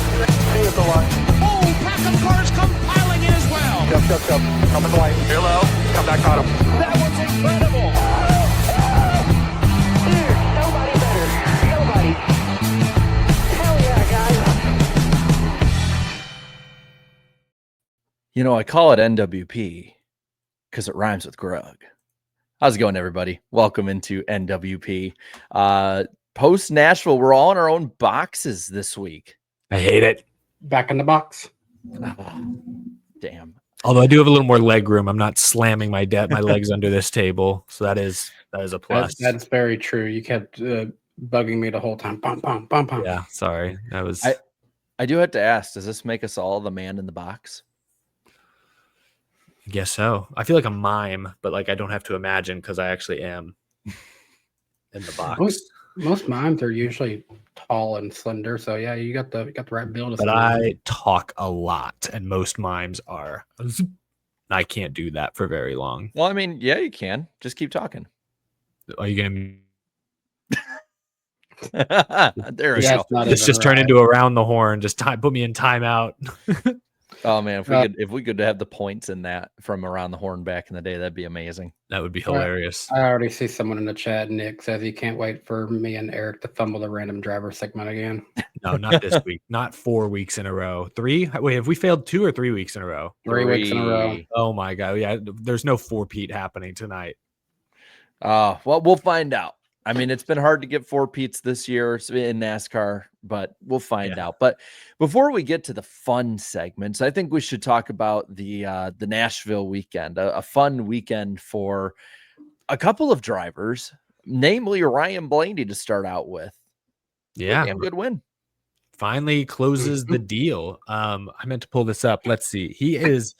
Stay at the line. Oh, pack of cars come piling in as well. Jump. Come in the line. Hello. Come back on him. That was incredible. Dude, nobody better. Nobody. Hell yeah, guys. You know, I call it NWP because it rhymes with Grug. How's it going, everybody? Welcome into NWP. Post Nashville, we're all in our own boxes this week. I hate it. Back in the box. Damn. Although I do have a little more leg room. I'm not slamming my legs under this table. So that is a plus. That's very true. You kept bugging me the whole time. Pom, pom, pom, pom. Yeah, sorry. That was I do have to ask, does this make us all the man in the box? I guess so. I feel like a mime, but like I don't have to imagine because I actually am in the box. Most mimes are usually tall and slender, so yeah, you got the right build. But I talk a lot, and most mimes are. I can't do that for very long. Well, I mean, yeah, you can. Just keep talking. Are you gonna there we Yeah, go. just turn into around the horn? Just put me in timeout. Oh man, if we could have the points in that from around the horn back in the day, that'd be amazing. That would be hilarious. I already see someone in the chat. Nick says he can't wait for me and Eric to fumble the random driver segment again. No, not this week. Not 4 weeks in a row. 3? Wait, have we failed 2 or 3 weeks in a row? 3 weeks in a row. Oh my god! Yeah, there's no 4-peat happening tonight. Well, we'll find out. I mean, it's been hard to get 4-peats this year in NASCAR, but we'll find out. But before we get to the fun segments, I think we should talk about the Nashville weekend, a fun weekend for a couple of drivers, namely Ryan Blaney to start out with. Yeah, Damn good win. Finally closes the deal. I meant to pull this up. Let's see. He is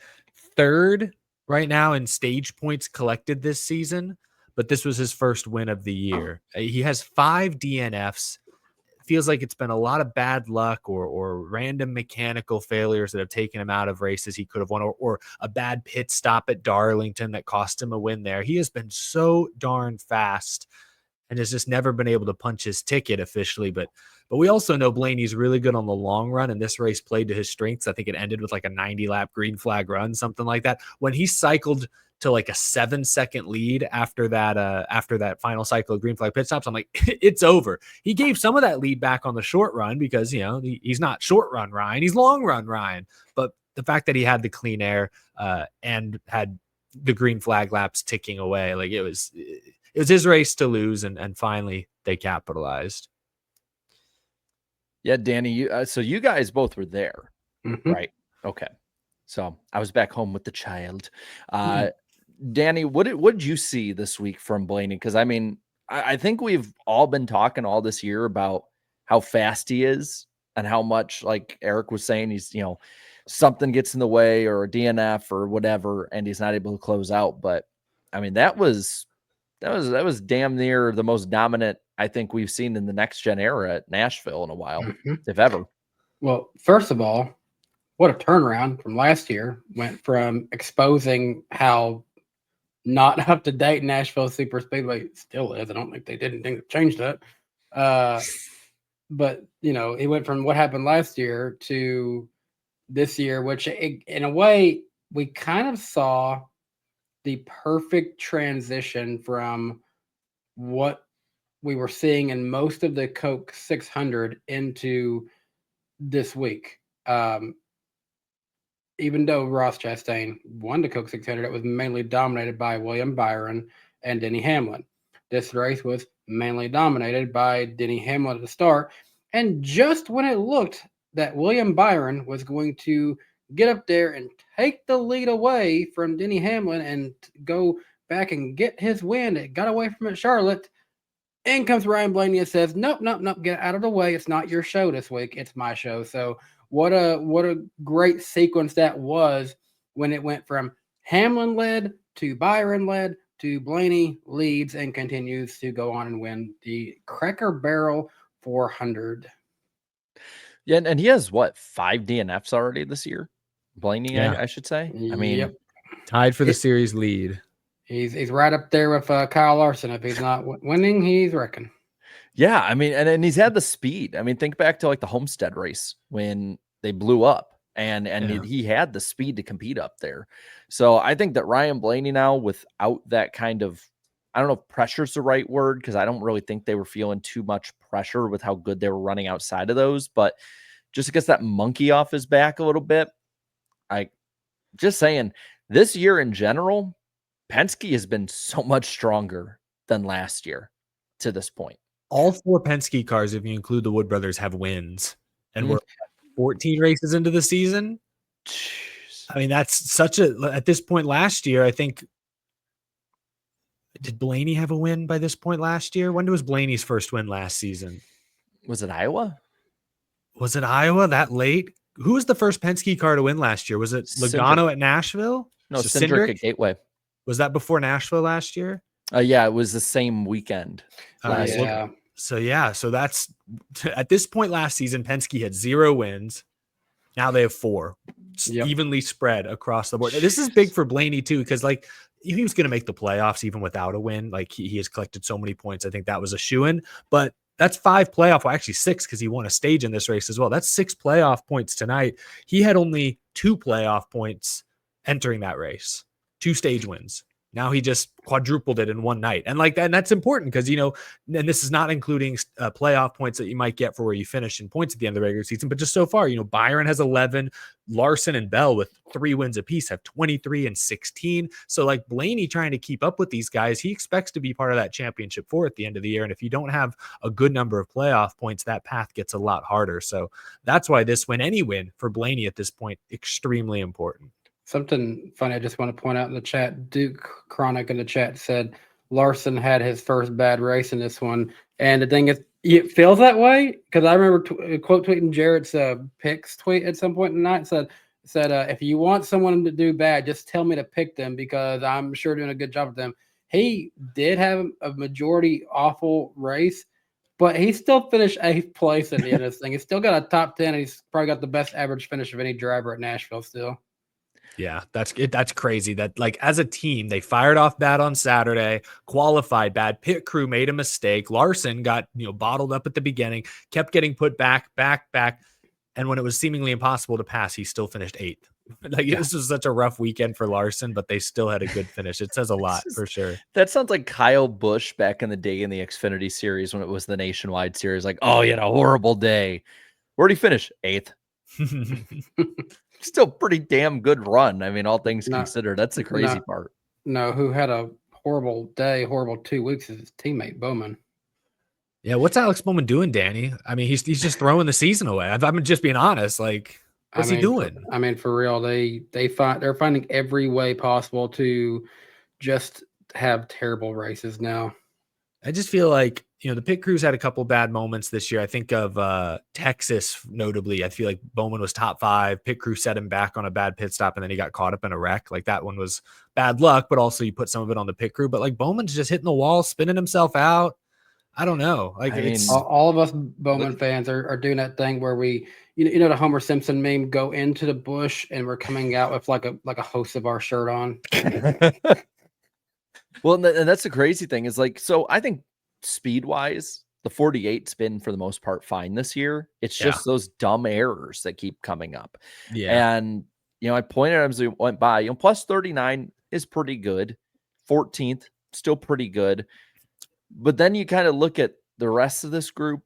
3rd right now in stage points collected this season, but this was his first win of the year. He has 5 DNFs. Feels like it's been a lot of bad luck or random mechanical failures that have taken him out of races he could have won, or a bad pit stop at Darlington that cost him a win there. He has been so darn fast and has just never been able to punch his ticket officially. But we also know Blaney's really good on the long run, and this race played to his strengths. I think it ended with like a 90-lap green flag run, something like that. When he cycled to like a 7-second lead after that final cycle of green flag pit stops, I'm like, it's over. He gave some of that lead back on the short run because, you know, he's not short run Ryan, he's long run Ryan. But the fact that he had the clean air and had the green flag laps ticking away, like it was his race to lose, and finally they capitalized. Yeah, Danny, so you guys both were there, right? Okay. So I was back home with the child. Danny, what did you see this week from Blaney? Because I mean, I think we've all been talking all this year about how fast he is and how much, like Eric was saying, he's, you know, something gets in the way or a DNF or whatever, and he's not able to close out. But I mean, that was damn near the most dominant I think we've seen in the next gen era at Nashville in a while, if ever. Well, first of all, what a turnaround from last year. Went from exposing how not up to date Nashville Super Speedway still is. I don't think they didn't think to change that. But you know, he went from what happened last year to this year, which in a way we kind of saw the perfect transition from what we were seeing in most of the Coke 600 into this week. Even though Ross Chastain won the Coke 600, it was mainly dominated by William Byron and Denny Hamlin. This race was mainly dominated by Denny Hamlin at the start. And just when it looked that William Byron was going to get up there and take the lead away from Denny Hamlin and go back and get his win, it got away from it, Charlotte. In comes Ryan Blaney and says, nope, get out of the way. It's not your show this week. It's my show. So what a great sequence that was when it went from Hamlin led to Byron led to Blaney leads and continues to go on and win the Cracker Barrel 400. Yeah, and he has what, 5 DNFs already this year? Blaney, yeah. I should say. I mean, tied for the series lead. He's right up there with Kyle Larson. If he's not winning, he's wrecking. Yeah, I mean, and he's had the speed. I mean, think back to like the Homestead race when they blew up, and Yeah. he had the speed to compete up there. So I think that Ryan Blaney now, without that kind of, I don't know if pressure's the right word, because I don't really think they were feeling too much pressure with how good they were running outside of those, but just gets that monkey off his back a little bit. I just saying, this year in general, Penske has been so much stronger than last year to this point. All 4 Penske cars, if you include the Wood brothers, have wins, and Mhm. we're 14 races into the season. Jeez. I mean, that's such a, at this point last year, I think, did Blaney have a win by this point last year? When was Blaney's first win last season? Was it Iowa? Was it Iowa that late? Who was the first Penske car to win last year? Was it Logano at Nashville? No, So Cindric at Gateway. Was that before Nashville last year? Yeah, it was the same weekend. Yeah. So that's at this point last season, Penske had 0 wins. Now they have 4, evenly spread across the board. This is big for Blaney too, because like he was going to make the playoffs even without a win. Like he has collected so many points. I think that was a shoo-in, but that's 5 playoff. Well, actually 6, because he won a stage in this race as well. That's 6 playoff points tonight. He had only 2 playoff points entering that race, 2 stage wins. Now he just quadrupled it in one night. And like that, and that's important because, you know, and this is not including playoff points that you might get for where you finish in points at the end of the regular season. But just so far, you know, Byron has 11, Larson and Bell with 3 wins apiece have 23 and 16. So like Blaney trying to keep up with these guys, he expects to be part of that championship 4 at the end of the year. And if you don't have a good number of playoff points, that path gets a lot harder. So that's why this win, any win for Blaney at this point, extremely important. Something funny I just want to point out in the chat. Duke Chronic in the chat said Larson had his first bad race in this one. And the thing is, it feels that way because I remember quote tweeting Jarrett's picks tweet at some point in the night. Said if you want someone to do bad, just tell me to pick them because I'm sure doing a good job with them. He did have a majority awful race, but he still finished 8th place at the end of this thing. He's still got a top 10. And he's probably got the best average finish of any driver at Nashville still. Yeah, that's crazy that like as a team, they fired off bad on Saturday, qualified bad, pit crew made a mistake. Larson got, you know, bottled up at the beginning, kept getting put back. And when it was seemingly impossible to pass, he still finished 8th. Like this was such a rough weekend for Larson, but they still had a good finish. It says a lot for sure. That sounds like Kyle Busch back in the day in the Xfinity series when it was the nationwide series. Like, oh, you had a horrible day. Where'd he finish? 8th. Still pretty damn good run. I mean, all things considered, that's the crazy part. No, who had a horrible day, horrible 2 weeks is his teammate Bowman. Yeah, what's Alex Bowman doing, Danny? I mean, he's just throwing the season away. I'm just being honest. Like, what's he doing? I mean, for real, they're finding every way possible to just have terrible races now. I just feel like, you know, the pit crews had a couple bad moments this year. I think of Texas, notably. I feel like Bowman was top 5. Pit crew set him back on a bad pit stop, and then he got caught up in a wreck. Like that one was bad luck, but also you put some of it on the pit crew. But like Bowman's just hitting the wall, spinning himself out. I don't know. Like it's all of us Bowman fans are doing that thing where we, you know, the Homer Simpson meme, go into the bush and we're coming out with like a host of our shirt on. Well, and that's the crazy thing is like, so I think speed wise, the 48's been for the most part fine this year. It's just those dumb errors that keep coming up. Yeah. And, you know, I pointed out as we went by, you know, plus 39 is pretty good. 14th, still pretty good. But then you kind of look at the rest of this group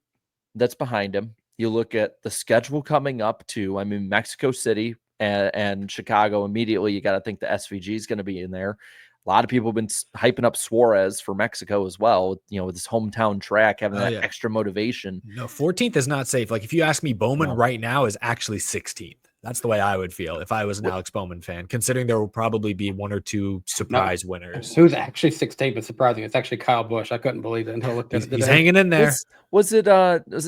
that's behind him. You look at the schedule coming up too. I mean, Mexico City and Chicago immediately, you got to think the SVG is going to be in there. A lot of people have been hyping up Suarez for Mexico as well, you know, with his hometown track, having that extra motivation. No, 14th is not safe. Like if you ask me, Bowman right now is actually 16th. That's the way I would feel if I was an Alex Bowman fan, considering there will probably be 1 or 2 surprise winners. Who's actually 16th is surprising. It's actually Kyle Busch. I couldn't believe it until I looked at it today. He's hanging in there. Was it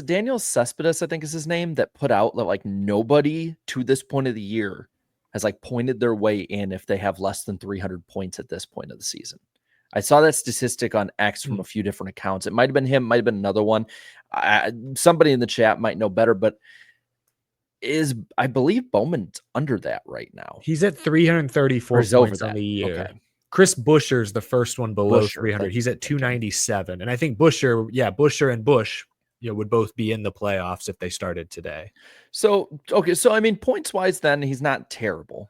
Daniel Cespedes, I think is his name, that put out that like nobody to this point of the year has like pointed their way in if they have less than 300 points at this point of the season. I saw that statistic on X from a few different accounts. It might have been him, might have been another one. Somebody in the chat might know better, but I believe Bowman's under that right now. He's at 334 points on the year. Okay. Chris Buescher's the first one below Buescher, 300. He's at 297. And I think Buescher and Busch, would both be in the playoffs if they started today. So, okay. So, I mean, points wise, then he's not terrible.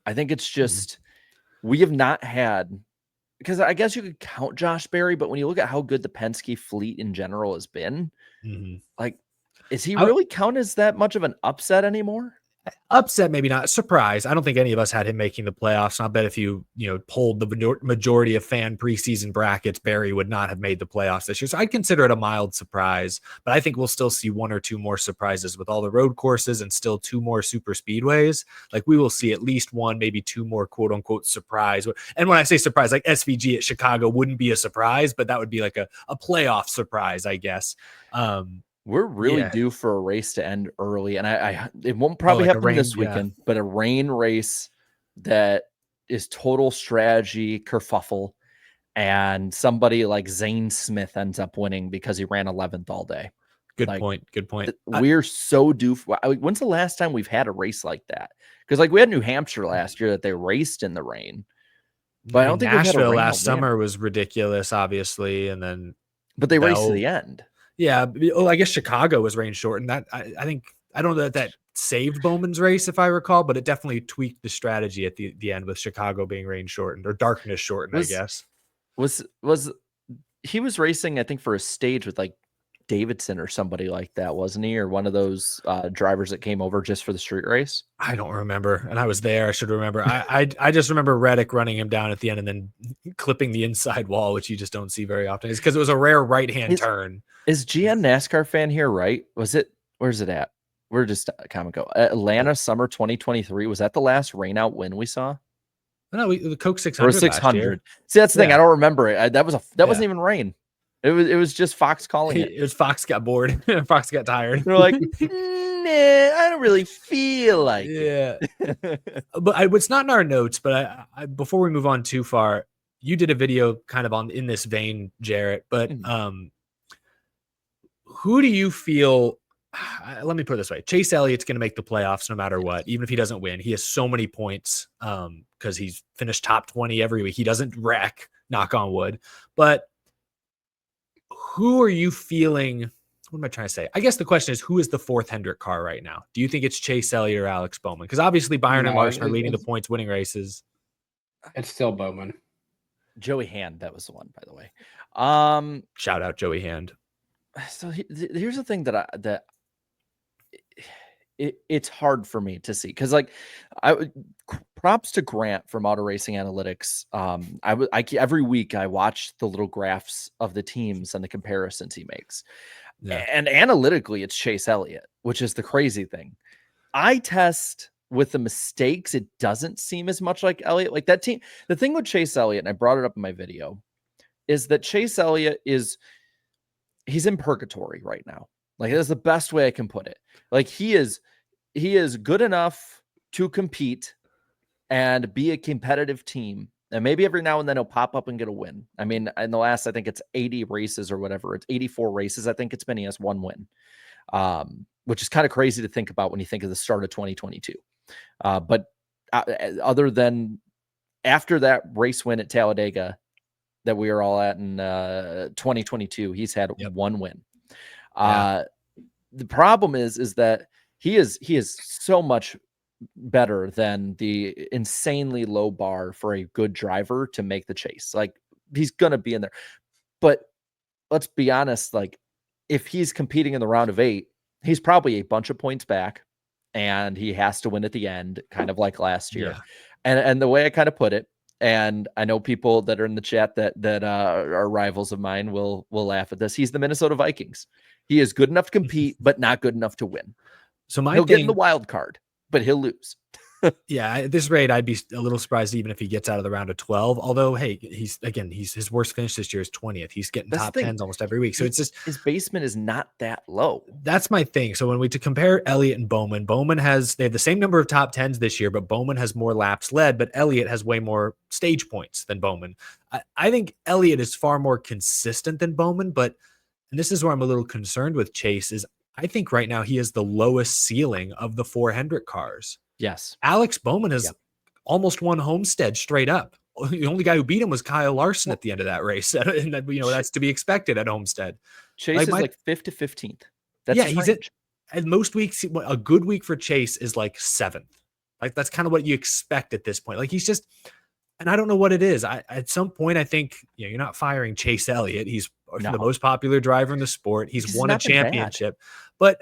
I think it's just, we have not had, because I guess you could count Josh Berry, but when you look at how good the Penske fleet in general has been, like, is he really count as that much of an upset anymore? Upset, maybe not. Surprise. I don't think any of us had him making the playoffs. And I bet if you polled the majority of fan preseason brackets, Barry would not have made the playoffs this year. So I'd consider it a mild surprise, but I think we'll still see one or two more surprises with all the road courses and still two more super speedways. Like we will see at least one, maybe two more quote unquote surprise. And when I say surprise, like SVG at Chicago wouldn't be a surprise, but that would be like a playoff surprise, I guess. We're really due for a race to end early, and it won't probably happen this weekend, but a rain race that is total strategy kerfuffle, and somebody like Zane Smith ends up winning because he ran 11th all day. Good point. We're so due for. When's the last time we've had a race like that? Because like we had New Hampshire last year that they raced in the rain, but I don't think Nashville last summer was ridiculous, obviously, and then but they raced to the end. Yeah, I guess Chicago was rain shortened. That I think I don't know that saved Bowman's race if I recall, but it definitely tweaked the strategy at the end with Chicago being rain shortened or darkness shortened. I guess was he was racing? I think for a stage with like Davidson or somebody like that, wasn't he? Or one of those drivers that came over just for the street race? I don't remember, and I was there. I should remember. I just remember Reddick running him down at the end and then clipping the inside wall, which you just don't see very often. It's because it was a rare right hand turn. Is GN NASCAR fan here, right? Was it? Where's it at? We're just a comment go. Atlanta summer 2023. Was that the last rainout win we saw? No, the Coke 600. Or 600. See, that's the thing. I don't remember it. That wasn't even rain. It was just Fox calling it. It was Fox got bored. Fox got tired. They're like, nah, I don't really feel like it. But it's not in our notes. But I before we move on too far, you did a video kind of in this vein, Jarrett. But who do you feel? Let me put it this way: Chase Elliott's going to make the playoffs no matter what, even if he doesn't win. He has so many points because he's finished top 20 every week. He doesn't wreck. Knock on wood, but. Who are you feeling? What am I trying to say? I guess the question is, who is the fourth Hendrick car right now? Do you think it's Chase Elliott or Alex Bowman? Because obviously Byron and Larson are leading the points winning races. It's still Bowman. Joey Hand, that was the one, by the way. Shout out Joey Hand. So here's the thing that it's hard for me to see because like props to Grant from Auto Racing Analytics. Every week I watch the little graphs of the teams and the comparisons he makes. And analytically it's Chase Elliott, which is the crazy thing. I test with the mistakes. It doesn't seem as much like Elliott. Like that team, the thing with Chase Elliott, and I brought it up in my video, is that Chase Elliott he's in purgatory right now. Like that's the best way I can put it. Like he is good enough to compete and be a competitive team. And maybe every now and then he'll pop up and get a win. I mean, in the last, I think it's 80 races or whatever. It's 84 races. I think it's been, he has one win, which is kind of crazy to think about when you think of the start of 2022. But other than after that race win at Talladega that we were all at in 2022, he's had one win. The problem is that he is so much better than the insanely low bar for a good driver to make the chase. Like he's going to be in there, but let's be honest. Like if he's competing in the round of 8, he's probably a bunch of points back and he has to win at the end, kind of like last year. And the way I kind of put it, and I know people that are in the chat that are rivals of mine will laugh at this. He's the Minnesota Vikings. He is good enough to compete, but not good enough to win. So he'll get in the wild card, but he'll lose. At this rate, I'd be a little surprised even if he gets out of the round of 12. Although, hey, he's his worst finish this year is 20th. He's getting top 10s almost every week. So it's just his basement is not that low. That's my thing. So when to compare Elliott and Bowman, they have the same number of top 10s this year, but Bowman has more laps led, but Elliott has way more stage points than Bowman. I think Elliott is far more consistent than Bowman, and this is where I'm a little concerned with Chase is I think right now he has the lowest ceiling of the 4 Hendrick cars. Yes. Alex Bowman has almost won Homestead straight up. the only guy who beat him was Kyle Larson at the end of that race. And that, that's to be expected at Homestead. Chase is like 5th to 15th. That's yeah, his he's range. at most weeks. A good week for Chase is like 7th. Like that's kind of what you expect at this point. Like he's just, and I don't know what it is. At some point, I think you're not firing Chase Elliott. He's the most popular driver in the sport. He's won a championship, but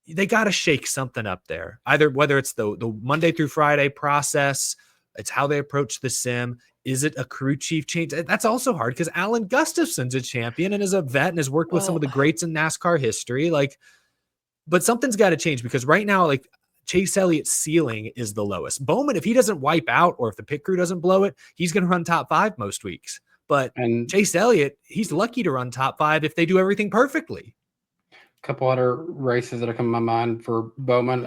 they got to shake something up there. Either whether it's the Monday through Friday process, it's how they approach the sim. Is it a crew chief change? That's also hard because Alan Gustafson's a champion and is a vet and has worked with some of the greats in NASCAR history. Like, but something's got to change because right now, like Chase Elliott's ceiling is the lowest. Bowman, if he doesn't wipe out or if the pit crew doesn't blow it, he's going to run top 5 most weeks. But Chase Elliott, he's lucky to run top 5 if they do everything perfectly. A couple other races that have come to my mind for Bowman.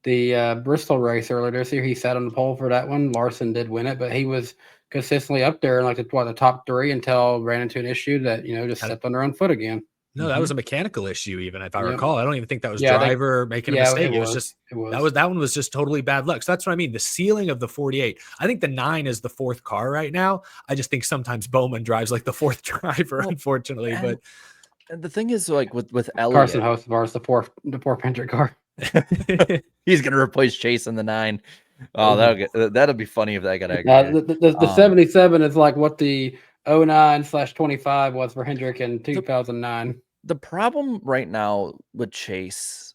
The Bristol race earlier this year, he sat on the pole for that one. Larson did win it, but he was consistently up there in like the top 3 until ran into an issue that just stepped on their own foot again. No, that was a mechanical issue, even if I recall. I don't even think that was driver making a mistake. That one was just totally bad luck. So that's what I mean. The ceiling of the 48. I think the 9 is the 4th car right now. I just think sometimes Bowman drives like the 4th driver, unfortunately. And the thing is, like with Elliott, Carson Hocevar's the poor Pendrick car. He's gonna replace Chase in the 9. Oh, that'll be funny if that got the 77 is like what the 09/25 was for Hendrick in 2009. The problem right now with Chase,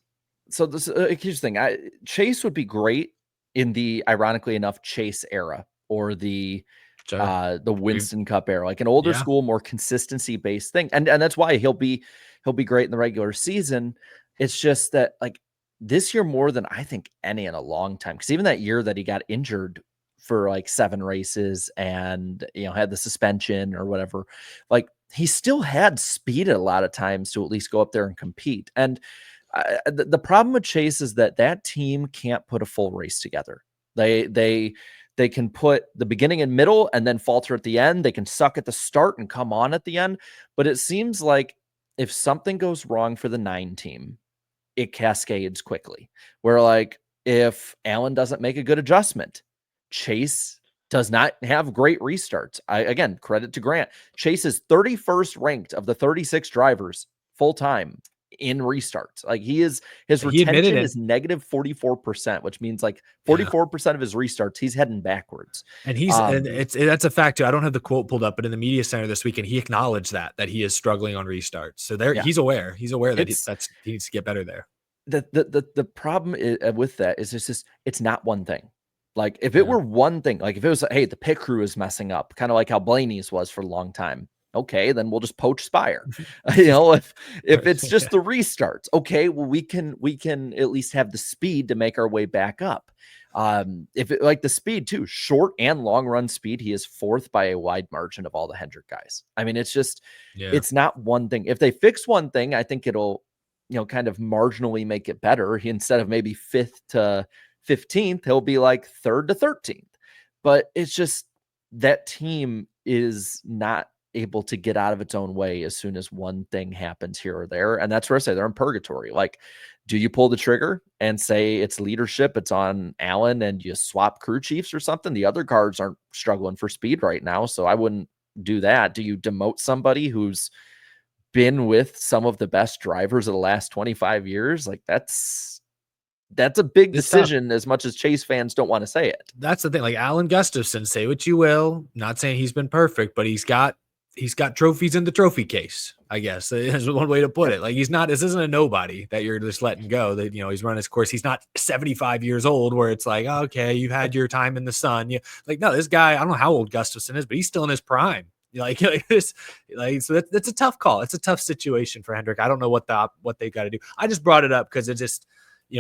so this here's the thing. Chase would be great in the, ironically enough, Chase era or the Winston Cup era, like an older school, more consistency based thing, and that's why he'll be great in the regular season. It's just that like this year more than I think any in a long time, because even that year that he got injured for like 7 races and had the suspension or whatever, like he still had speed at a lot of times to at least go up there and compete. And the problem with Chase is that team can't put a full race together. They can put the beginning and middle and then falter at the end. They can suck at the start and come on at the end. But it seems like if something goes wrong for the 9 team, it cascades quickly. Where like if Allen doesn't make a good adjustment, Chase does not have great restarts. Again, credit to Grant. Chase is 31st ranked of the 36 drivers full time in restarts. Like his retention is negative 44%, which means like 44% of his restarts, he's heading backwards. And that's a fact too. I don't have the quote pulled up, but in the media center this weekend, he acknowledged that he is struggling on restarts. So he's aware that he needs to get better there. The problem with that is it's not one thing. Like if it were one thing, like if it was, hey, the pit crew is messing up, kind of like how Blaney's was for a long time. Okay, then we'll just poach Spire. If it's just the restarts, okay, well we can at least have the speed to make our way back up. If it like the speed too, short and long run speed, he is 4th by a wide margin of all the Hendrick guys. I mean, it's just it's not one thing. If they fix one thing, I think it'll kind of marginally make it better. Instead of maybe 5th to 15th, he'll be like 3rd to 13th. But it's just that team is not able to get out of its own way as soon as one thing happens here or there. And that's where I say they're in purgatory. Like, do you pull the trigger and say it's leadership, it's on Allen, and you swap crew chiefs or something? The other cars aren't struggling for speed right now, so I wouldn't do that. Do you demote somebody who's been with some of the best drivers of the last 25 years? Like that's a big decision, as much as Chase fans don't want to say it. That's the thing. Like Alan Gustafson, say what you will, not saying he's been perfect, but he's got trophies in the trophy case, I guess. That's one way to put it. Like this isn't a nobody that you're just letting go. That he's running his course. He's not 75 years old where it's like, okay, you've had your time in the sun. Like, no, this guy, I don't know how old Gustafson is, but he's still in his prime. So that's a tough call. It's a tough situation for Hendrick. I don't know what they got to do. I just brought it up because it just,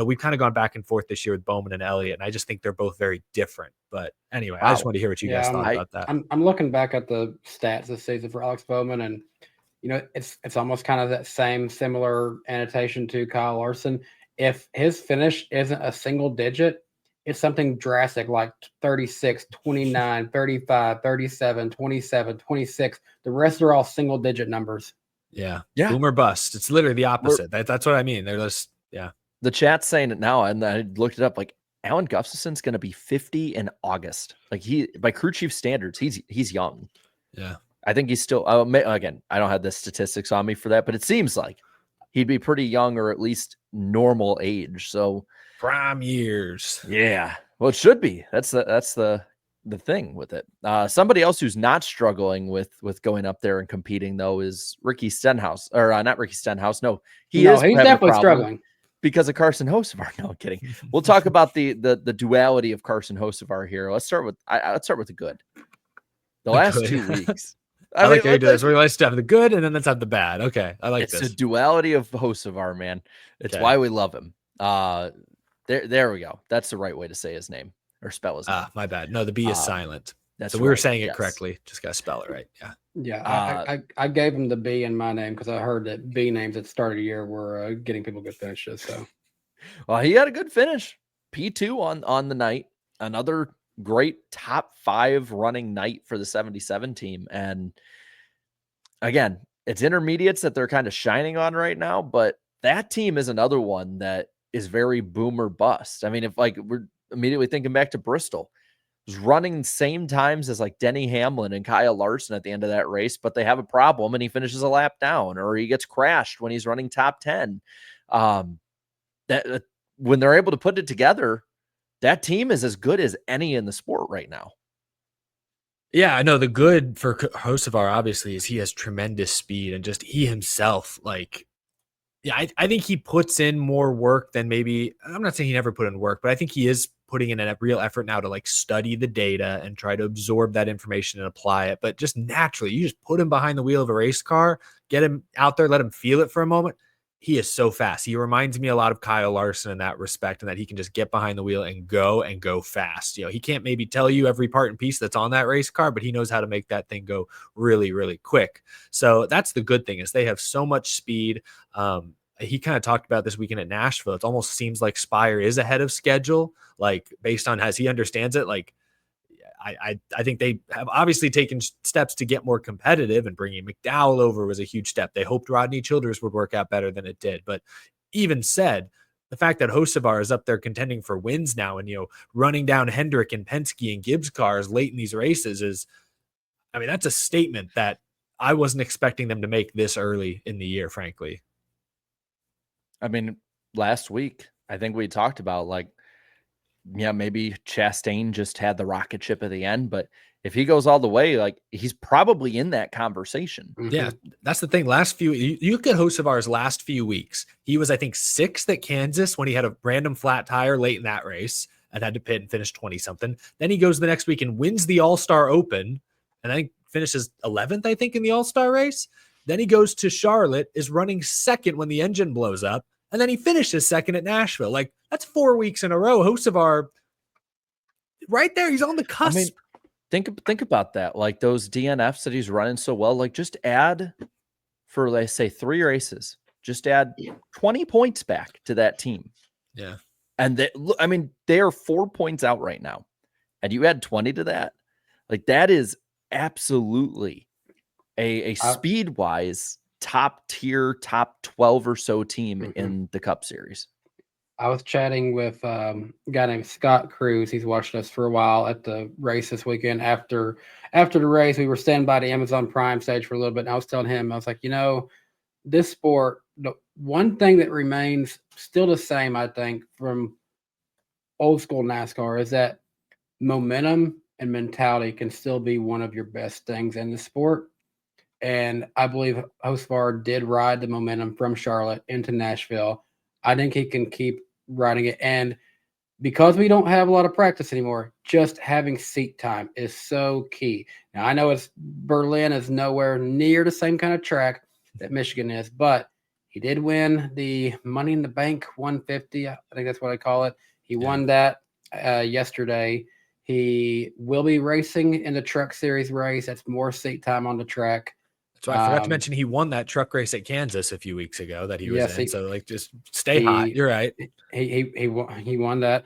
we've kind of gone back and forth this year with Bowman and Elliott, and I just think they're both very different. But anyway, I just wanted to hear what you guys thought about that. I'm looking back at the stats this season for Alex Bowman, and it's almost kind of that similar annotation to Kyle Larson. If his finish isn't a single digit, it's something drastic like 36, 29, 35, 37, 27, 26. The rest are all single digit numbers. Yeah. Boom or bust. It's literally the opposite. That's what I mean. They're just, The chat's saying it now, and I looked it up. Like Alan Gustafson's going to be 50 in August. Like by crew chief standards, he's young. Yeah. I think he's still, again, I don't have the statistics on me for that, but it seems like he'd be pretty young or at least normal age. So prime years. Yeah. Well, it should be. That's the thing with it. Somebody else who's not struggling with going up there and competing though is Ricky Stenhouse, or not Ricky Stenhouse. No, he's having a definitely problem struggling because of Carson Hocevar. No, I'm kidding. We'll talk about the duality of Carson Hocevar here. Let's start with the good. The last 2 weeks. I like how you do this. We like to have the good and then let's have the bad. Okay. I like this. It's a duality of Hocevar, man. It's why we love him. There we go. That's the right way to say his name or spell his name. My bad. No, the B is silent. That's so we were saying it correctly. Just got to spell it right. Yeah. Yeah. I gave him the B in my name because I heard that B names at the start of the year were getting people good finishes. So, well, he had a good finish. P2 on the night. Another great top 5 running night for the 77 team. And again, it's intermediates that they're kind of shining on right now, but that team is another one that is very boom or bust. I mean, if like we're immediately thinking back to Bristol, was running the same times as like Denny Hamlin and Kyle Larson at the end of that race, but they have a problem and he finishes a lap down or he gets crashed when he's running top 10. That when they're able to put it together, that team is as good as any in the sport right now. Yeah, I know the good for Hocevar obviously is he has tremendous speed and just he himself, like, yeah, I think he puts in more work than maybe, I'm not saying he never put in work, but I think he is putting in a real effort now to like study the data and try to absorb that information and apply it. But just naturally, you just put him behind the wheel of a race car, get him out there, let him feel it for a moment. He is so fast. He reminds me a lot of Kyle Larson in that respect, and that he can just get behind the wheel and go fast. You know, he can't maybe tell you every part and piece that's on that race car, but he knows how to make that thing go really, really quick. So that's the good thing is they have so much speed. He kind of talked about this weekend at Nashville. It almost seems like Spire is ahead of schedule, like based on as he understands it. Like I think they have obviously taken steps to get more competitive, and bringing McDowell over was a huge step. They hoped Rodney Childers would work out better than it did. But even said, the fact that Hocevar is up there contending for wins now and, you know, running down Hendrick and Penske and Gibbs cars late in these races is, I mean, that's a statement that I wasn't expecting them to make this early in the year, frankly. I mean, last week, I think we talked about like, yeah, maybe Chastain just had the rocket ship at the end, but if he goes all the way, like he's probably in that conversation. Yeah, that's the thing. Last few, you look at Hocevar's last few weeks. He was, I think, 6th at Kansas when he had a random flat tire late in that race and had to pit and finish 20 something. Then he goes the next week and wins the All-Star Open, and I think finishes 11th, I think, in the All-Star race. Then he goes to Charlotte, is running 2nd when the engine blows up, and then he finishes 2nd at Nashville. Like, that's 4 weeks in a row. Hocevar, right there, he's on the cusp. I mean, think about that. Like those DNFs that he's running so well, like just add for, let's say, 3 races, just add 20 points back to that team. Yeah. And they are 4 points out right now. And you add 20 to that. Like that is absolutely a speed-wise top tier, top 12 or so team in the Cup Series. I was chatting with a guy named Scott Cruz. He's watched us for a while at the race this weekend. After the race, we were standing by the Amazon Prime stage for a little bit, and I was telling him, I was like, you know, this sport, the one thing that remains still the same, I think, from old school NASCAR is that momentum and mentality can still be one of your best things in the sport. And I believe Hocevar did ride the momentum from Charlotte into Nashville. I think he can keep riding it. And because we don't have a lot of practice anymore, just having seat time is so key. Now, I know Berlin is nowhere near the same kind of track that Michigan is, but he did win the Money in the Bank 150. I think that's what I call it. He won that yesterday. He will be racing in the Truck Series race. That's more seat time on the track. So I forgot to mention he won that truck race at Kansas a few weeks ago that he was in. So like, just stay hot. You're right. He won that.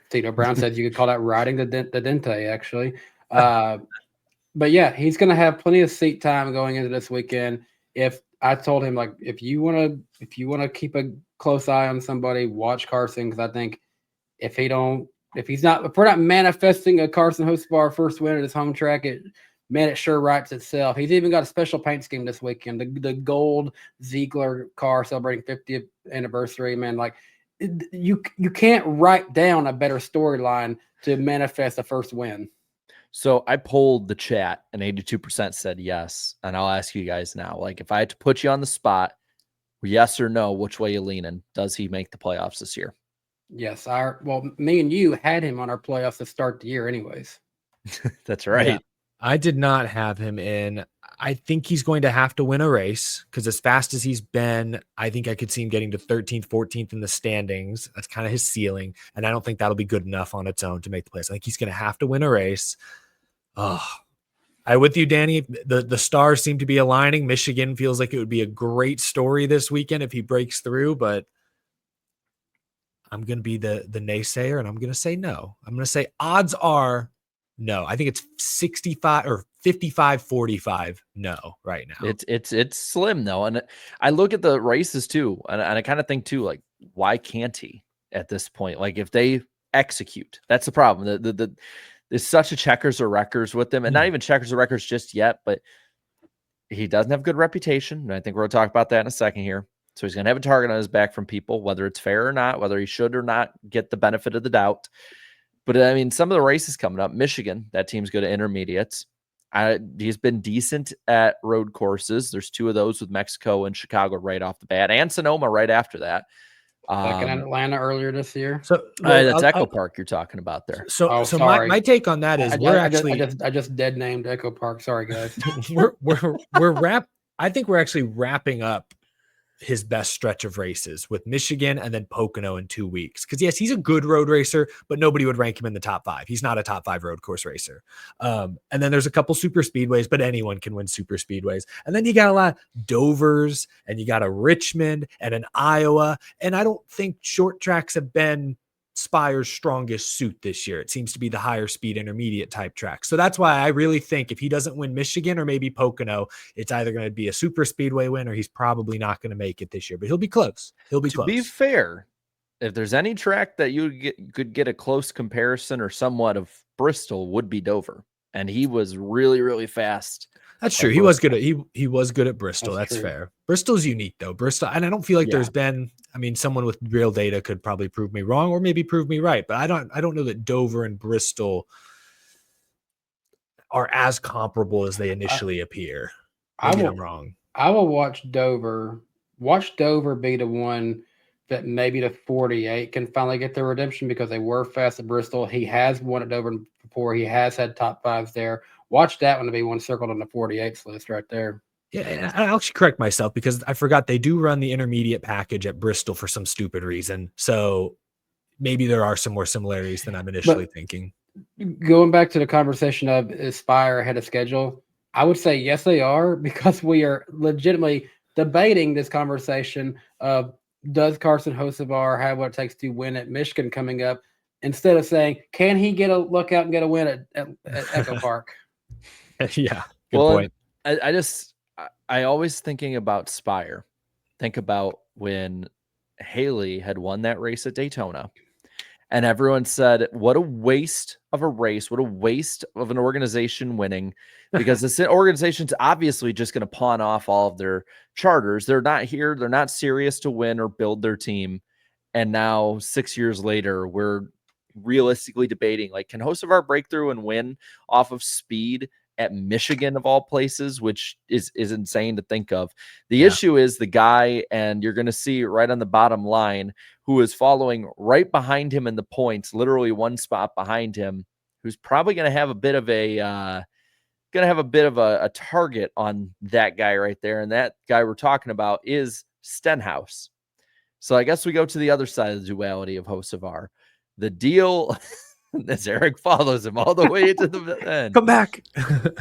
Tito Brown said you could call that riding the Dente, actually. But yeah, he's going to have plenty of seat time going into this weekend. If I told him, like, if you want to keep a close eye on somebody, watch Carson, because I think if we're not manifesting a Carson Hocevar first win at his home track, it sure writes itself. He's even got a special paint scheme this weekend. The gold Ziegler car celebrating 50th anniversary, man. Like you can't write down a better storyline to manifest a first win. So I polled the chat and 82% said yes. And I'll ask you guys now, like if I had to put you on the spot, yes or no, which way you leaning? Does he make the playoffs this year? Yes. Me and you had him on our playoffs to start the year anyways. That's right. Yeah, I did not have him in. I think he's going to have to win a race because as fast as he's been, I think I could see him getting to 13th, 14th in the standings. That's kind of his ceiling. And I don't think that'll be good enough on its own to make the playoffs. I think he's going to have to win a race. Oh, I with you, Danny. The stars seem to be aligning. Michigan feels like it would be a great story this weekend if he breaks through, but I'm going to be the naysayer and I'm going to say no. I'm going to say odds are no. I think it's 65 or 55-45 no right now. It's slim though. And I look at the races too. And I kind of think too, like, why can't he at this point? Like if they execute, that's the problem. There's such a checkers or wreckers with them, and not even checkers or wreckers just yet, but he doesn't have good reputation. And I think we're going to talk about that in a second here. So he's going to have a target on his back from people, whether it's fair or not, whether he should or not get the benefit of the doubt. But I mean, some of the races coming up, Michigan, that team's good at intermediates. He's been decent at road courses. There's 2 of those with Mexico and Chicago right off the bat, and Sonoma right after that. Second at Atlanta earlier this year. So that's Echo Park you're talking about there. So my take on that is I just dead named Echo Park. Sorry guys. I think we're actually wrapping up his best stretch of races with Michigan and then Pocono in 2 weeks. Because yes, he's a good road racer, but nobody would rank him in the top 5. He's not a top 5 road course racer. And then there's a couple super speedways, but anyone can win super speedways. And then you got a lot of Dovers and you got a Richmond and an Iowa. And I don't think short tracks have been Spire's strongest suit this year. It seems to be the higher speed intermediate type track. So that's why I really think if he doesn't win Michigan or maybe Pocono, it's either going to be a super speedway win or he's probably not going to make it this year, but he'll be close. To be fair, if there's any track that you could get a close comparison or somewhat of, Bristol would be Dover. And he was really, really fast. That's true. He was good at Bristol. That's fair. Bristol's unique though. Bristol, and I don't feel like there's been, I mean, someone with real data could probably prove me wrong or maybe prove me right, but I don't know that Dover and Bristol are as comparable as they initially appear. I'm wrong. I will watch Dover be the one that maybe the 48 can finally get their redemption because they were fast at Bristol. He has won at Dover before. He has had top 5s there. Watch that one to be one circled on the 48s list right there. Yeah, and I'll actually correct myself because I forgot they do run the intermediate package at Bristol for some stupid reason. So maybe there are some more similarities than I'm initially thinking. Going back to the conversation of is Spire ahead of schedule, I would say yes, they are, because we are legitimately debating this conversation of does Carson Hocevar have what it takes to win at Michigan coming up, instead of saying, can he get a look out and get a win at Echo Park? Yeah, good point. I always thinking about Spire. Think about when Haley had won that race at Daytona, and everyone said, "What a waste of a race! What a waste of an organization winning!" Because this organization's obviously just going to pawn off all of their charters. They're not here. They're not serious to win or build their team. And now 6 years later, we're realistically debating, like, can Hocevar break through and win off of speed at Michigan of all places, which is insane to think of. The issue is the guy, and you're going to see right on the bottom line, who is following right behind him in the points, literally one spot behind him, who's probably going to have a bit of a target on that guy right there. And that guy we're talking about is Stenhouse. So I guess we go to the other side of the duality of Hocevar. The deal as Eric follows him all the way to the end. Come back.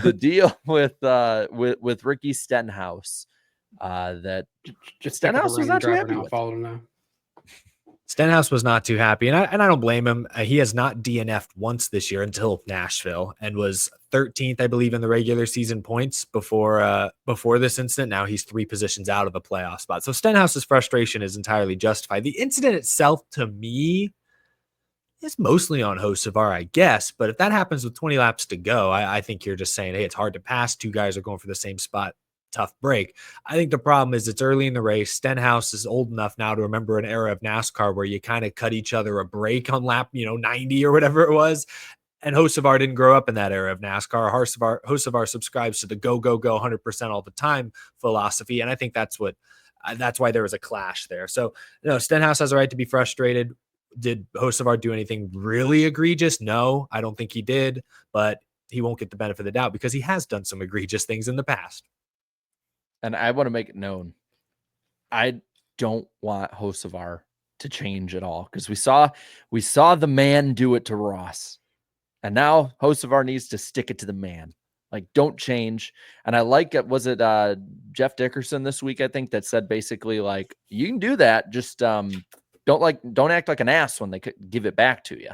The deal with Ricky Stenhouse, that just Stenhouse was not too happy with. Stenhouse was not too happy, and I don't blame him. He has not DNF'd once this year until Nashville, and was 13th, I believe, in the regular season points before this incident. Now he's 3 positions out of a playoff spot. So Stenhouse's frustration is entirely justified. The incident itself, to me, It's mostly on Hocevar, I guess. But if that happens with 20 laps to go, I think you're just saying, hey, it's hard to pass. Two guys are going for the same spot. Tough break. I think the problem is it's early in the race. Stenhouse is old enough now to remember an era of NASCAR where you kind of cut each other a break on lap, 90 or whatever it was. And Hocevar didn't grow up in that era of NASCAR. Hocevar subscribes to the go, 100% all the time philosophy. And I think that's why there was a clash there. So, Stenhouse has a right to be frustrated. Did Hocevar do anything really egregious? No, I don't think he did, but he won't get the benefit of the doubt because he has done some egregious things in the past. And I want to make it known, I don't want Hocevar to change at all because we saw the man do it to Ross. And now Hocevar needs to stick it to the man. Like, don't change. And I like it. Was it Jeff Dickerson this week, I think, that said basically, like, you can do that. Just don't act like an ass when they give it back to you.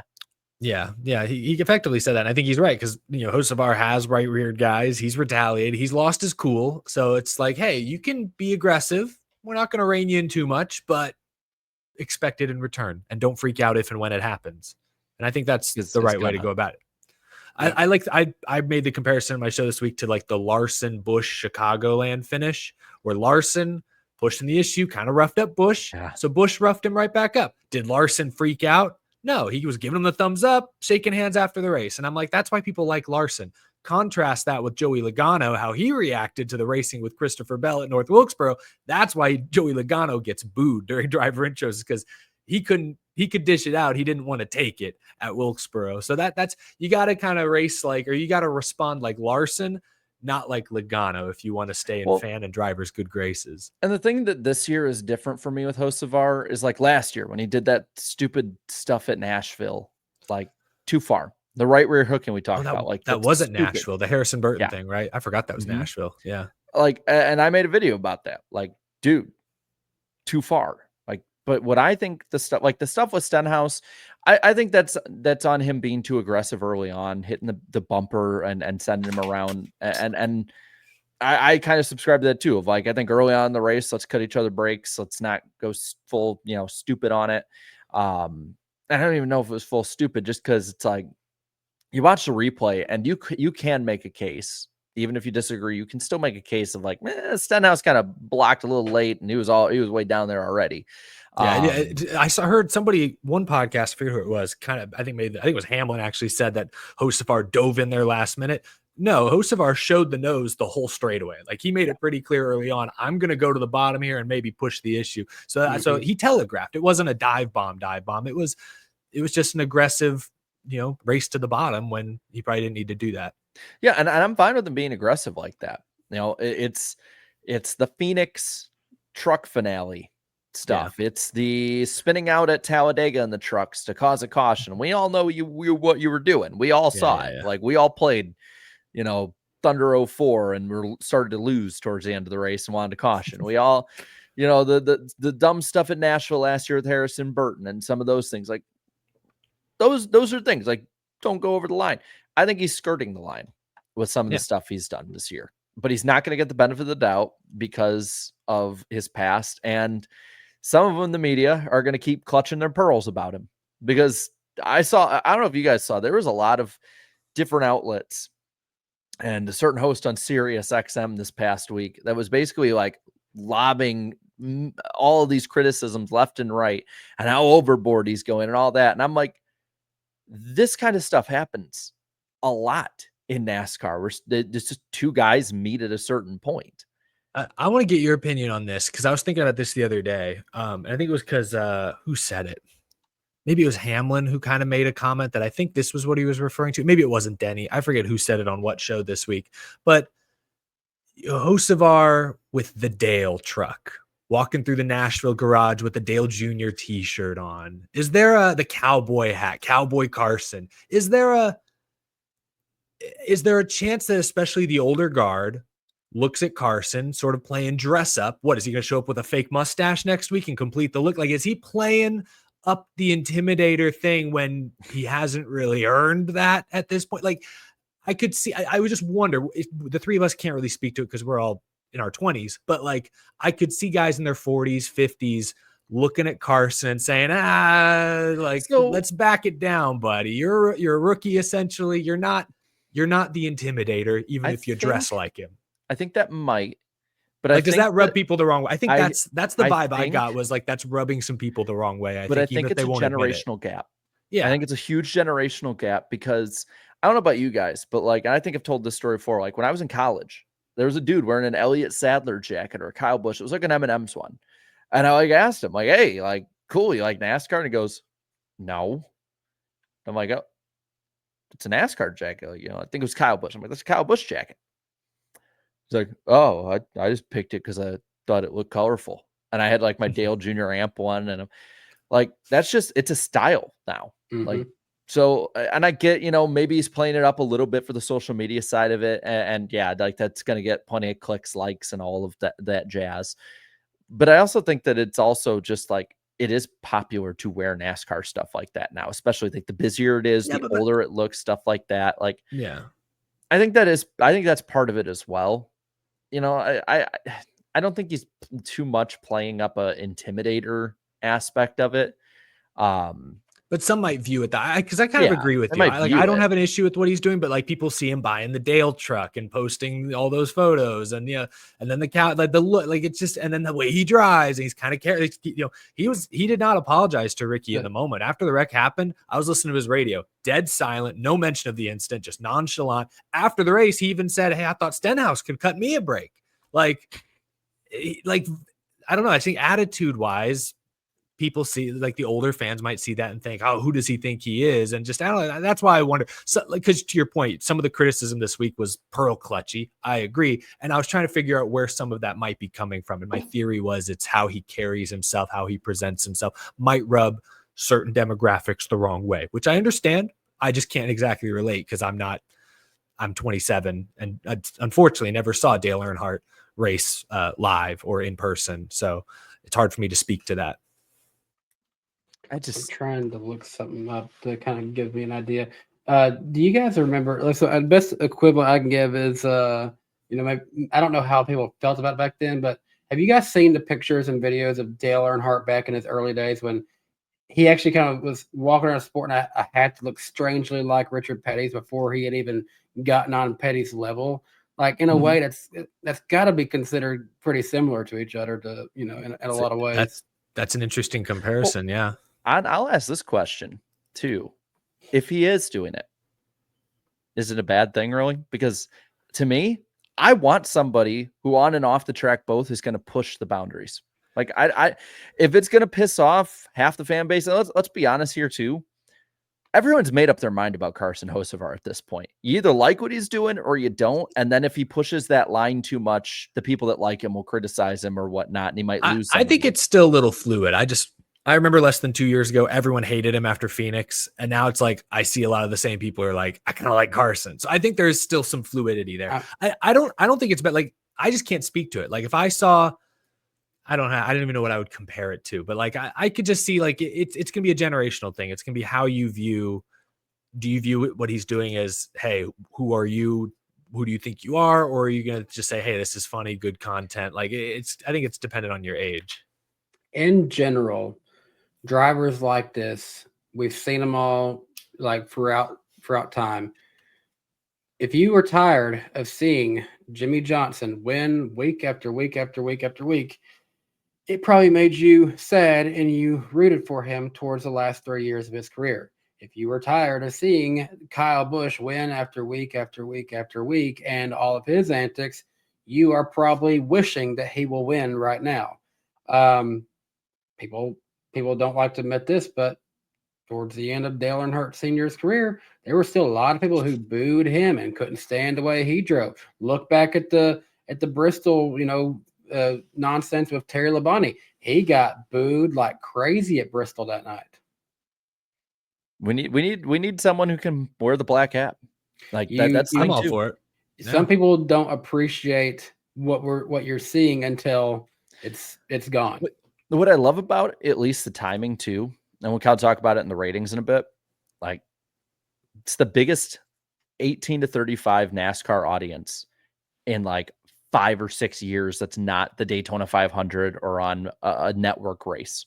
Yeah. He effectively said that. And I think he's right because, Hocevar has right-reared guys. He's retaliated. He's lost his cool. So it's like, hey, you can be aggressive. We're not going to rein you in too much, but expect it in return. And don't freak out if and when it happens. And I think that's the right way to go about it. Yeah. I made the comparison in my show this week to like the Larson Busch Chicagoland finish where Larson pushing the issue, kind of roughed up Busch. Yeah. So Busch roughed him right back up. Did Larson freak out? No, he was giving him the thumbs up, shaking hands after the race. And I'm like, that's why people like Larson. Contrast that with Joey Logano, how he reacted to the racing with Christopher Bell at North Wilkesboro. That's why Joey Logano gets booed during driver intros because he could dish it out. He didn't want to take it at Wilkesboro. So that's, you got to kind of race like, or you got to respond like Larson, not like Logano if you want to stay in fan and drivers' good graces. And the thing that this year is different for me with Hocevar is like last year when he did that stupid stuff at Nashville, like too far. The right rear hooking we talked about. Like that wasn't stupid. Nashville, the Harrison Burton thing, right? I forgot that was Nashville. Yeah. Like, and I made a video about that. Like, dude, too far. But what I think the stuff with Stenhouse, I think that's on him being too aggressive early on, hitting the bumper and sending him around. And I kind of subscribe to that too. Of like, I think early on in the race, let's cut each other brakes. Let's not go full, stupid on it. I don't even know if it was full stupid just because it's like you watch the replay and you can make a case. Even if you disagree, you can still make a case of like, Stenhouse kind of blocked a little late and he was way down there already. Yeah, I heard one podcast, I forget who it was, I think it was Hamlin actually said that Hocevar dove in there last minute. No, Hocevar showed the nose the whole straightaway. Like he made it pretty clear early on, I'm going to go to the bottom here and maybe push the issue. So he telegraphed. It wasn't a dive bomb. It was just an aggressive, race to the bottom when he probably didn't need to do that. Yeah, and I'm fine with him being aggressive like that. It's the Phoenix truck finale stuff. Yeah. It's the spinning out at Talladega in the trucks to cause a caution. We all know what you were doing. We all saw it. Yeah. Like we all played, Thunder 04 and we started to lose towards the end of the race and wanted to caution. We all, the dumb stuff at Nashville last year with Harrison Burton and some of those things. Like those are things like don't go over the line. I think he's skirting the line with some of the stuff he's done this year, but he's not going to get the benefit of the doubt because of his past. And some of them in the media are going to keep clutching their pearls about him because I don't know if you guys saw, there was a lot of different outlets and a certain host on Sirius XM this past week that was basically like lobbing all of these criticisms left and right and how overboard he's going and all that. And I'm like, this kind of stuff happens a lot in NASCAR where there's just two guys meet at a certain point. I want to get your opinion on this because I was thinking about this the other day. And I think it was because who said it? Maybe it was Hamlin who kind of made a comment that I think this was what he was referring to. Maybe it wasn't Denny. I forget who said it on what show this week. But Hocevar with the Dale truck walking through the Nashville garage with the Dale Jr. t-shirt on. Is there the cowboy hat, Cowboy Carson? Is there a chance that especially the older guard looks at Carson sort of playing dress up? What is he going to show up with a fake mustache next week and complete the look? Like, is he playing up the intimidator thing when he hasn't really earned that at this point? Like, I could see, I would just wonder if the three of us can't really speak to it because we're all in our 20s, but like I could see guys in their 40s, 50s looking at Carson and saying, let's back it down, buddy. You're a rookie, essentially. You're not the intimidator, even if you dress like him. I think that might, but like, does that rub people the wrong way? I think that's the vibe I got, was like, that's rubbing some people the wrong way. I think it's a generational gap. Yeah. I think it's a huge generational gap, because I don't know about you guys, but like, I think I've told this story before. Like, when I was in college, there was a dude wearing an Elliott Sadler jacket or a Kyle Busch. It was like an M&M's one. And I like asked him, like, hey, like, cool, you like NASCAR? And he goes, no. I'm like, oh, it's a NASCAR jacket. Like, I think it was Kyle Busch. I'm like, that's a Kyle Busch jacket. He's like, oh, I just picked it because I thought it looked colorful. And I had like my Dale Jr. amp one. And I'm like, that's just, it's a style now. Like, so, and I get, maybe he's playing it up a little bit for the social media side of it. And yeah, like, that's going to get plenty of clicks, likes, and all of that jazz. But I also think that it's also just like, it is popular to wear NASCAR stuff like that now, especially like the busier it is, the older it looks, stuff like that. Like, yeah, I think that's part of it as well. I don't think he's too much playing up a intimidator aspect of it. But some might view it that, because I kind of agree with you. I don't have an issue with what he's doing, but like, people see him buying the Dale truck and posting all those photos, and and then the cow, like the look, like it's just, and then the way he drives, and he's kind of careless. He did not apologize to Ricky in the moment after the wreck happened. I was listening to his radio, dead silent, no mention of the incident, just nonchalant. After the race, he even said, "Hey, I thought Stenhouse could cut me a break." Like I don't know. I think attitude wise, people see, like, the older fans might see that and think, oh, who does he think he is? And just, I don't know. That's why I wonder. So, like, because to your point, some of the criticism this week was pearl clutchy. I agree. And I was trying to figure out where some of that might be coming from. And my theory was it's how he carries himself, how he presents himself might rub certain demographics the wrong way, which I understand. I just can't exactly relate, because I'm 27 and I unfortunately never saw Dale Earnhardt race live or in person. So it's hard for me to speak to that. I'm trying to look something up to kind of give me an idea. Do you guys remember? So the best equivalent I can give is, I don't know how people felt about it back then, but have you guys seen the pictures and videos of Dale Earnhardt back in his early days when he actually kind of was walking around sporting a hat to look strangely like Richard Petty's before he had even gotten on Petty's level? Like, in a way, that's got to be considered pretty similar to each other, to in a lot of ways. That's an interesting comparison. Well, yeah. I'll ask this question too. If he is doing it, is it a bad thing, really? Because to me, I want somebody who on and off the track both is going to push the boundaries. Like, I if it's going to piss off half the fan base, and let's be honest here too, everyone's made up their mind about Carson Hocevar at this point. You either like what he's doing or you don't. And then if he pushes that line too much, the people that like him will criticize him or whatnot, and he might lose. I think it's still a little fluid. I remember less than 2 years ago, everyone hated him after Phoenix. And now it's like, I see a lot of the same people are like, I kind of like Carson. So I think there's still some fluidity there. I don't think it's bad. Like, I just can't speak to it. Like, if I saw, I don't even know what I would compare it to, but like, I could just see, like, it's going to be a generational thing. It's going to be how you view, do you view what he's doing as, hey, who are you? Who do you think you are? Or are you going to just say, hey, this is funny, good content? Like, I think it's dependent on your age. In general, drivers like this, we've seen them all, like, throughout time. If you were tired of seeing Jimmy Johnson win week after week after week after week, it probably made you sad and you rooted for him towards the last 3 years of his career. If you were tired of seeing Kyle Busch win after week after week after week and all of his antics, you are probably wishing that he will win right now. People don't like to admit this, but towards the end of Dale Earnhardt Sr.'s career, there were still a lot of people who booed him and couldn't stand the way he drove. Look back at the Bristol, nonsense with Terry Labonte. He got booed like crazy at Bristol that night. We need someone who can wear the black hat. Like, I'm all for it. Some people don't appreciate what you're seeing until it's gone. What I love about at least the timing too, and we'll kind of talk about it in the ratings in a bit. Like, it's the biggest 18 to 35 NASCAR audience in like 5 or 6 years that's not the Daytona 500 or on a network race.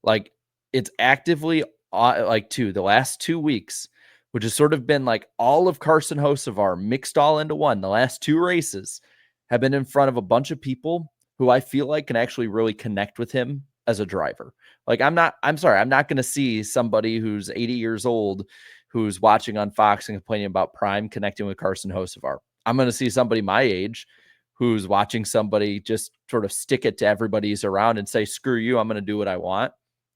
Like, it's actively the last 2 weeks, which has sort of been like all of Carson Hocevar mixed all into one. The last 2 races have been in front of a bunch of people who I feel like can actually really connect with him as a driver. Like, I'm not going to see somebody who's 80 years old who's watching on Fox and complaining about Prime connecting with Carson Hocevar. I'm going to see somebody my age who's watching somebody just sort of stick it to everybody who's around and say, screw you, I'm going to do what I want.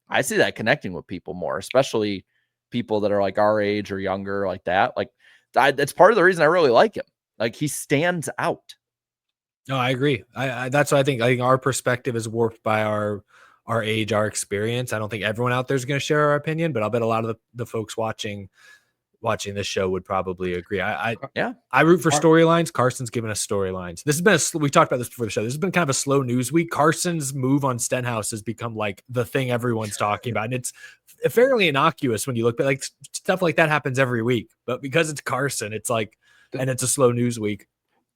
I see that connecting with people more, especially people that are like our age or younger, like that. Like, that's part of the reason I really like him. Like, he stands out. No, I agree. I that's what I think. I think our perspective is warped by our age, our experience. I don't think everyone out there is going to share our opinion, but I'll bet a lot of the folks watching this show would probably agree. I root for storylines. Carson's given us storylines. This has been we talked about this before the show. This has been kind of a slow news week. Carson's move on Stenhouse has become like the thing everyone's talking about, and it's fairly innocuous when you look. But like stuff like that happens every week, but because it's Carson, it's like, and it's a slow news week.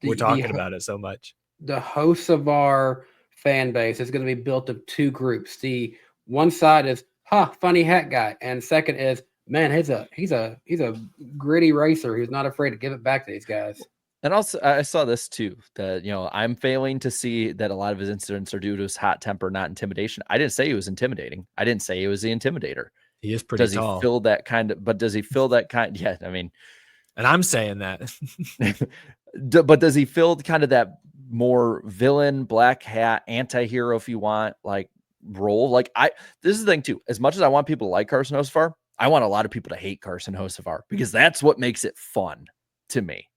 We're talking about it so much. The hosts of our fan base is going to be built of 2 groups. The one side is funny hat guy, and second is, man, he's a gritty racer who's not afraid to give it back to these guys. And also, I saw this too, that, I'm failing to see that a lot of his incidents are due to his hot temper, not intimidation. I didn't say he was intimidating. I didn't say he was the intimidator. He is pretty tall. Does he fill that kind of, but does he fill that kind? Yeah, I mean, and I'm saying that. But does he fill kind of that more villain, black hat, anti-hero, if you want, like, role? Like, this is the thing too. As much as I want people to like Carson Hocevar, I want a lot of people to hate Carson Hocevar, because that's what makes it fun to me.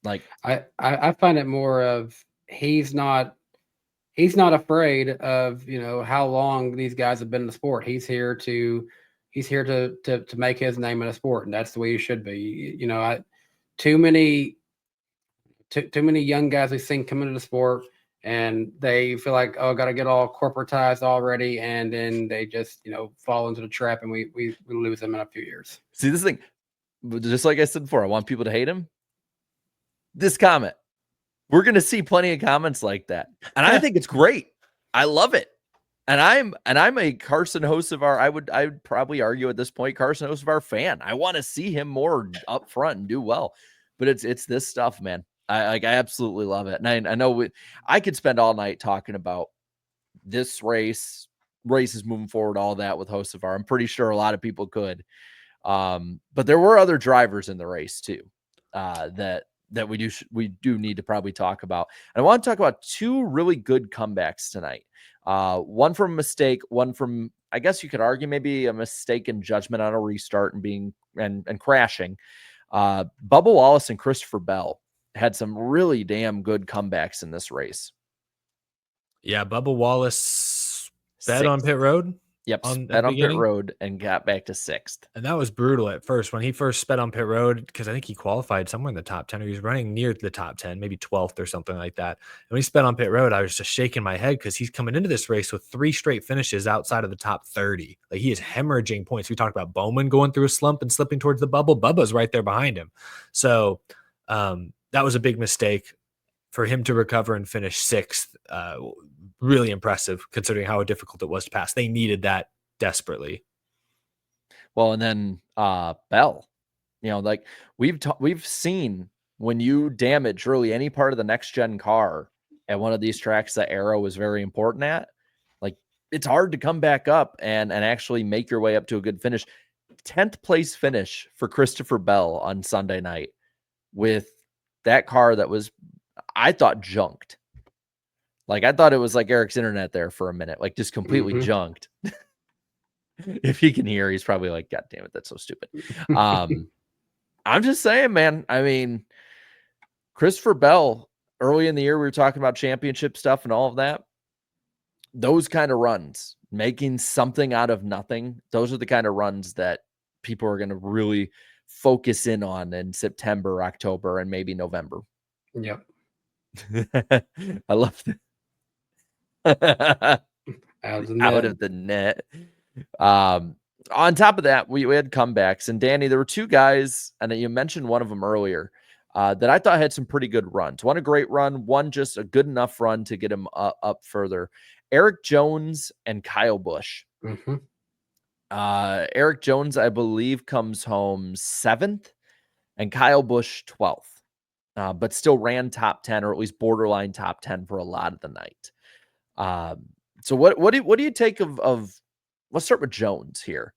Like, I find it more of he's not afraid of how long these guys have been in the sport. He's here to make his name in a sport, and that's the way he should be. Too many young guys we've seen come into the sport and they feel like, oh, got to get all corporatized already, and then they just fall into the trap, and we lose them in a few years. See, this thing, just like I said before, I want people to hate him. This comment, we're going to see plenty of comments like that, and I think it's great. I love it. And I'm a Carson Hocevar. I would probably argue at this point, Carson Hocevar fan. I want to see him more up front and do well. But it's this stuff, man. I absolutely love it. And I know I could spend all night talking about this races moving forward, all that with Hocevar. I'm pretty sure a lot of people could. But there were other drivers in the race too, that we do need to probably talk about. And I want to talk about 2 really good comebacks tonight. One from a mistake, one from, I guess you could argue, maybe a mistake in judgment on a restart and crashing. Bubba Wallace and Christopher Bell had some really damn good comebacks in this race. Yeah, Bubba Wallace sped on pit road. Yep, sped on pit road and got back to 6th. And that was brutal at first when he first sped on pit road, because I think he qualified somewhere in the top 10, or he was running near the top 10, maybe 12th or something like that. And when he sped on pit road, I was just shaking my head, because he's coming into this race with 3 straight finishes outside of the top 30. Like, he is hemorrhaging points. We talked about Bowman going through a slump and slipping towards the bubble. Bubba's right there behind him. So that was a big mistake. For him to recover and finish 6th, really impressive considering how difficult it was to pass. They needed that desperately. Well, and then Bell, like we've seen, when you damage really any part of the next gen car at one of these tracks that Aero was very important at, like, it's hard to come back up and actually make your way up to a good finish. 10th place finish for Christopher Bell on Sunday night with that car that was, I thought, junked. Like, I thought it was like Eric's internet there for a minute, like just completely junked. If he can hear, he's probably like, God damn it, that's so stupid. I'm just saying, man. I mean, Christopher Bell, early in the year, we were talking about championship stuff and all of that. Those kind of runs, making something out of nothing, those are the kind of runs that people are going to really focus in on in September, October, and maybe November. Yep. I love that. Out of the net. On top of that, we had comebacks, and Danny, there were 2 guys, and you mentioned one of them earlier. that I thought had some pretty good runs. One a great run, one just a good enough run to get him up further. Eric Jones and Kyle Busch. Mm-hmm. Eric Jones, I believe, comes home 7th, and Kyle Busch 12th, but still ran top 10 or at least borderline top 10 for a lot of the night. So what do you take of? Let's start with Jones here.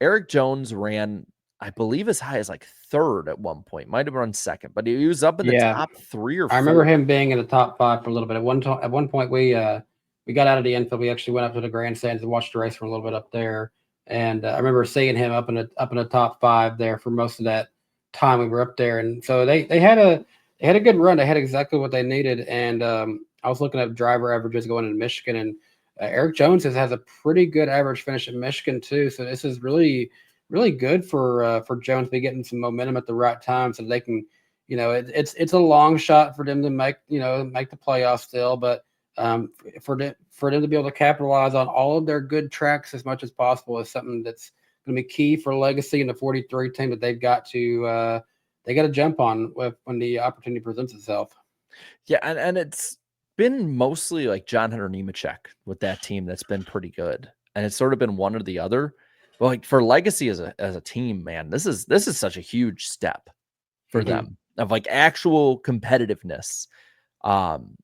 Eric Jones ran, I believe, as high as like 3rd at one point. Might have run 2nd, but he was up in the top 3 or 4. I remember him being in the top 5 for a little bit. At one point, we got out of the infield. We actually went up to the grandstands and watched the race for a little bit up there. And I remember seeing him up in the top 5 there for most of that time we were up there. And so they had a good run. They had exactly what they needed. And I was looking at driver averages going into Michigan, and Eric Jones has a pretty good average finish in Michigan too. So this is really, really good for Jones to be getting some momentum at the right time, so they can, it's a long shot for them to make the playoffs still, but for them to be able to capitalize on all of their good tracks as much as possible is something that's going to be key for legacy and the 43 team that they've got to jump on when the opportunity presents itself. Yeah, and it's been mostly like John Hunter Nemechek with that team that's been pretty good, and it's sort of been one or the other. But like for legacy as a team, man, this is such a huge step for them of like actual competitiveness, and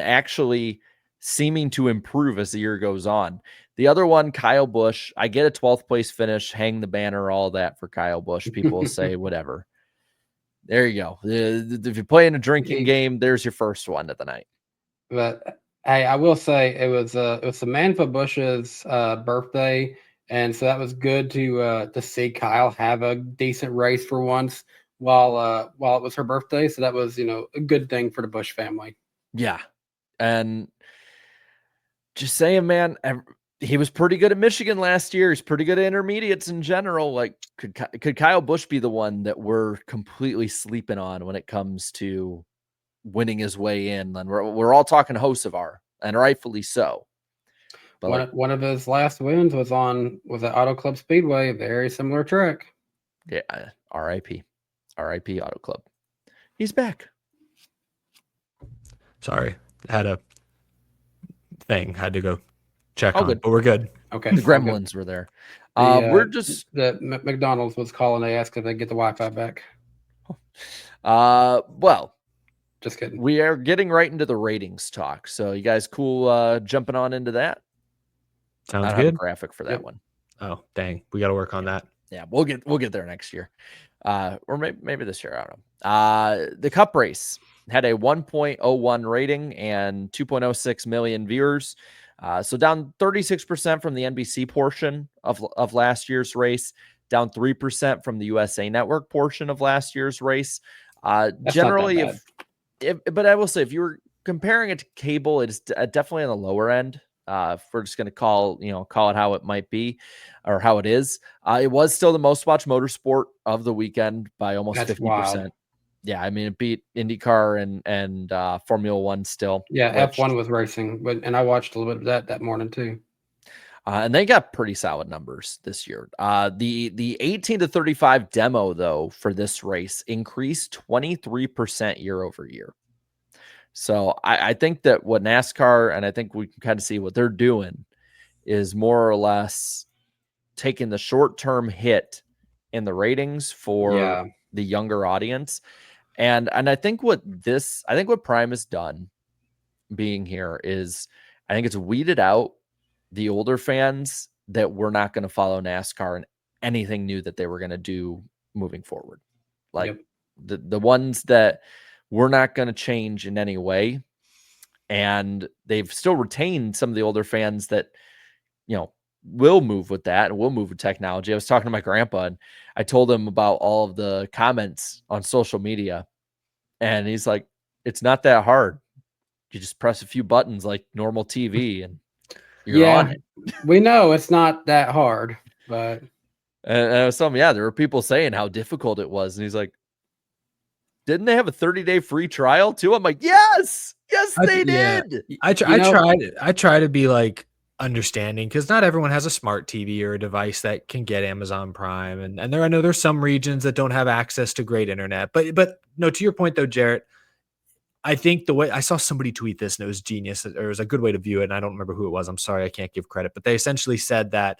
actually seeming to improve as the year goes on. The other one, Kyle Busch, I get a 12th place finish, hang the banner, all that for Kyle Busch. People will say whatever. There you go. If you're playing a drinking game, there's your first one of the night. But hey, I will say it was Samantha Bush's birthday, and so that was good to see Kyle have a decent race for once while it was her birthday. So that was a good thing for the Bush family. Yeah, and just saying, man, he was pretty good at Michigan last year. He's pretty good at intermediates in general. Like, could Kyle Busch be the one that we're completely sleeping on when it comes to winning his way in? And we're all talking Hocevar, and rightfully so. But one of his last wins was at Auto Club Speedway, a very similar track. Yeah, R.I.P. Auto Club. He's back. Sorry, had a thing. Had to go check on, good. but we're good. Okay, the gremlins were there. We're just the McDonald's was calling. They asked if they get the Wi-Fi back. Well, just kidding. We are getting right into the ratings talk. So you guys cool jumping on into that? Sounds I don't good. have a graphic for that one. Oh, dang. We got to work on that. Yeah, we'll get there next year. Or maybe this year. I don't know. The Cup race had a 1.01 rating and 2.06 million viewers. So down 36% from the NBC portion of last year's race, down 3% from the USA Network portion of last year's race. Generally, but I will say, if you were comparing it to cable, it's definitely on the lower end. If we're just going to call it how it might be or how it is. It was still the most watched motorsport of the weekend by almost 50%. Wild. Yeah, I mean, it beat IndyCar and Formula One still. Yeah, F1 was racing, and I watched a little bit of that morning too. And they got pretty solid numbers this year. The 18 to 35 demo, though, for this race increased 23% year over year. So I think that what NASCAR, and I think we can kind of see what they're doing, is more or less taking the short-term hit in the ratings for the younger audience. And I think what Prime has done being here is, I think it's weeded out the older fans that were not going to follow NASCAR and anything new that they were going to do moving forward. Like the ones that we're not going to change in any way. And they've still retained some of the older fans that, will move with that and will move with technology. I was talking to my grandpa and I told him about all of the comments on social media. And he's like, it's not that hard. You just press a few buttons like normal TV and you're on it. We know it's not that hard, but. And I was telling him, there were people saying how difficult it was. And he's like, didn't they have a 30-day free trial too? I'm like, yes, they did. I try to be like, understanding, because not everyone has a smart TV or a device that can get Amazon Prime, and I know there's some regions that don't have access to great internet, but no, to your point though, Jarrett, I think the way I saw somebody tweet this, and it was genius, or it was a good way to view it, and I don't remember who it was. I'm sorry, I can't give credit, but they essentially said that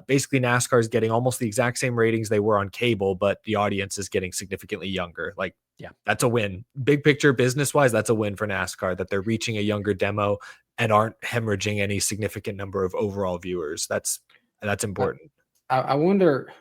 basically NASCAR is getting almost the exact same ratings they were on cable, but the audience is getting significantly younger. Like, yeah, that's a win. Big picture, business wise, that's a win for NASCAR that they're reaching a younger demo and aren't hemorrhaging any significant number of overall viewers. That's important. I wonder,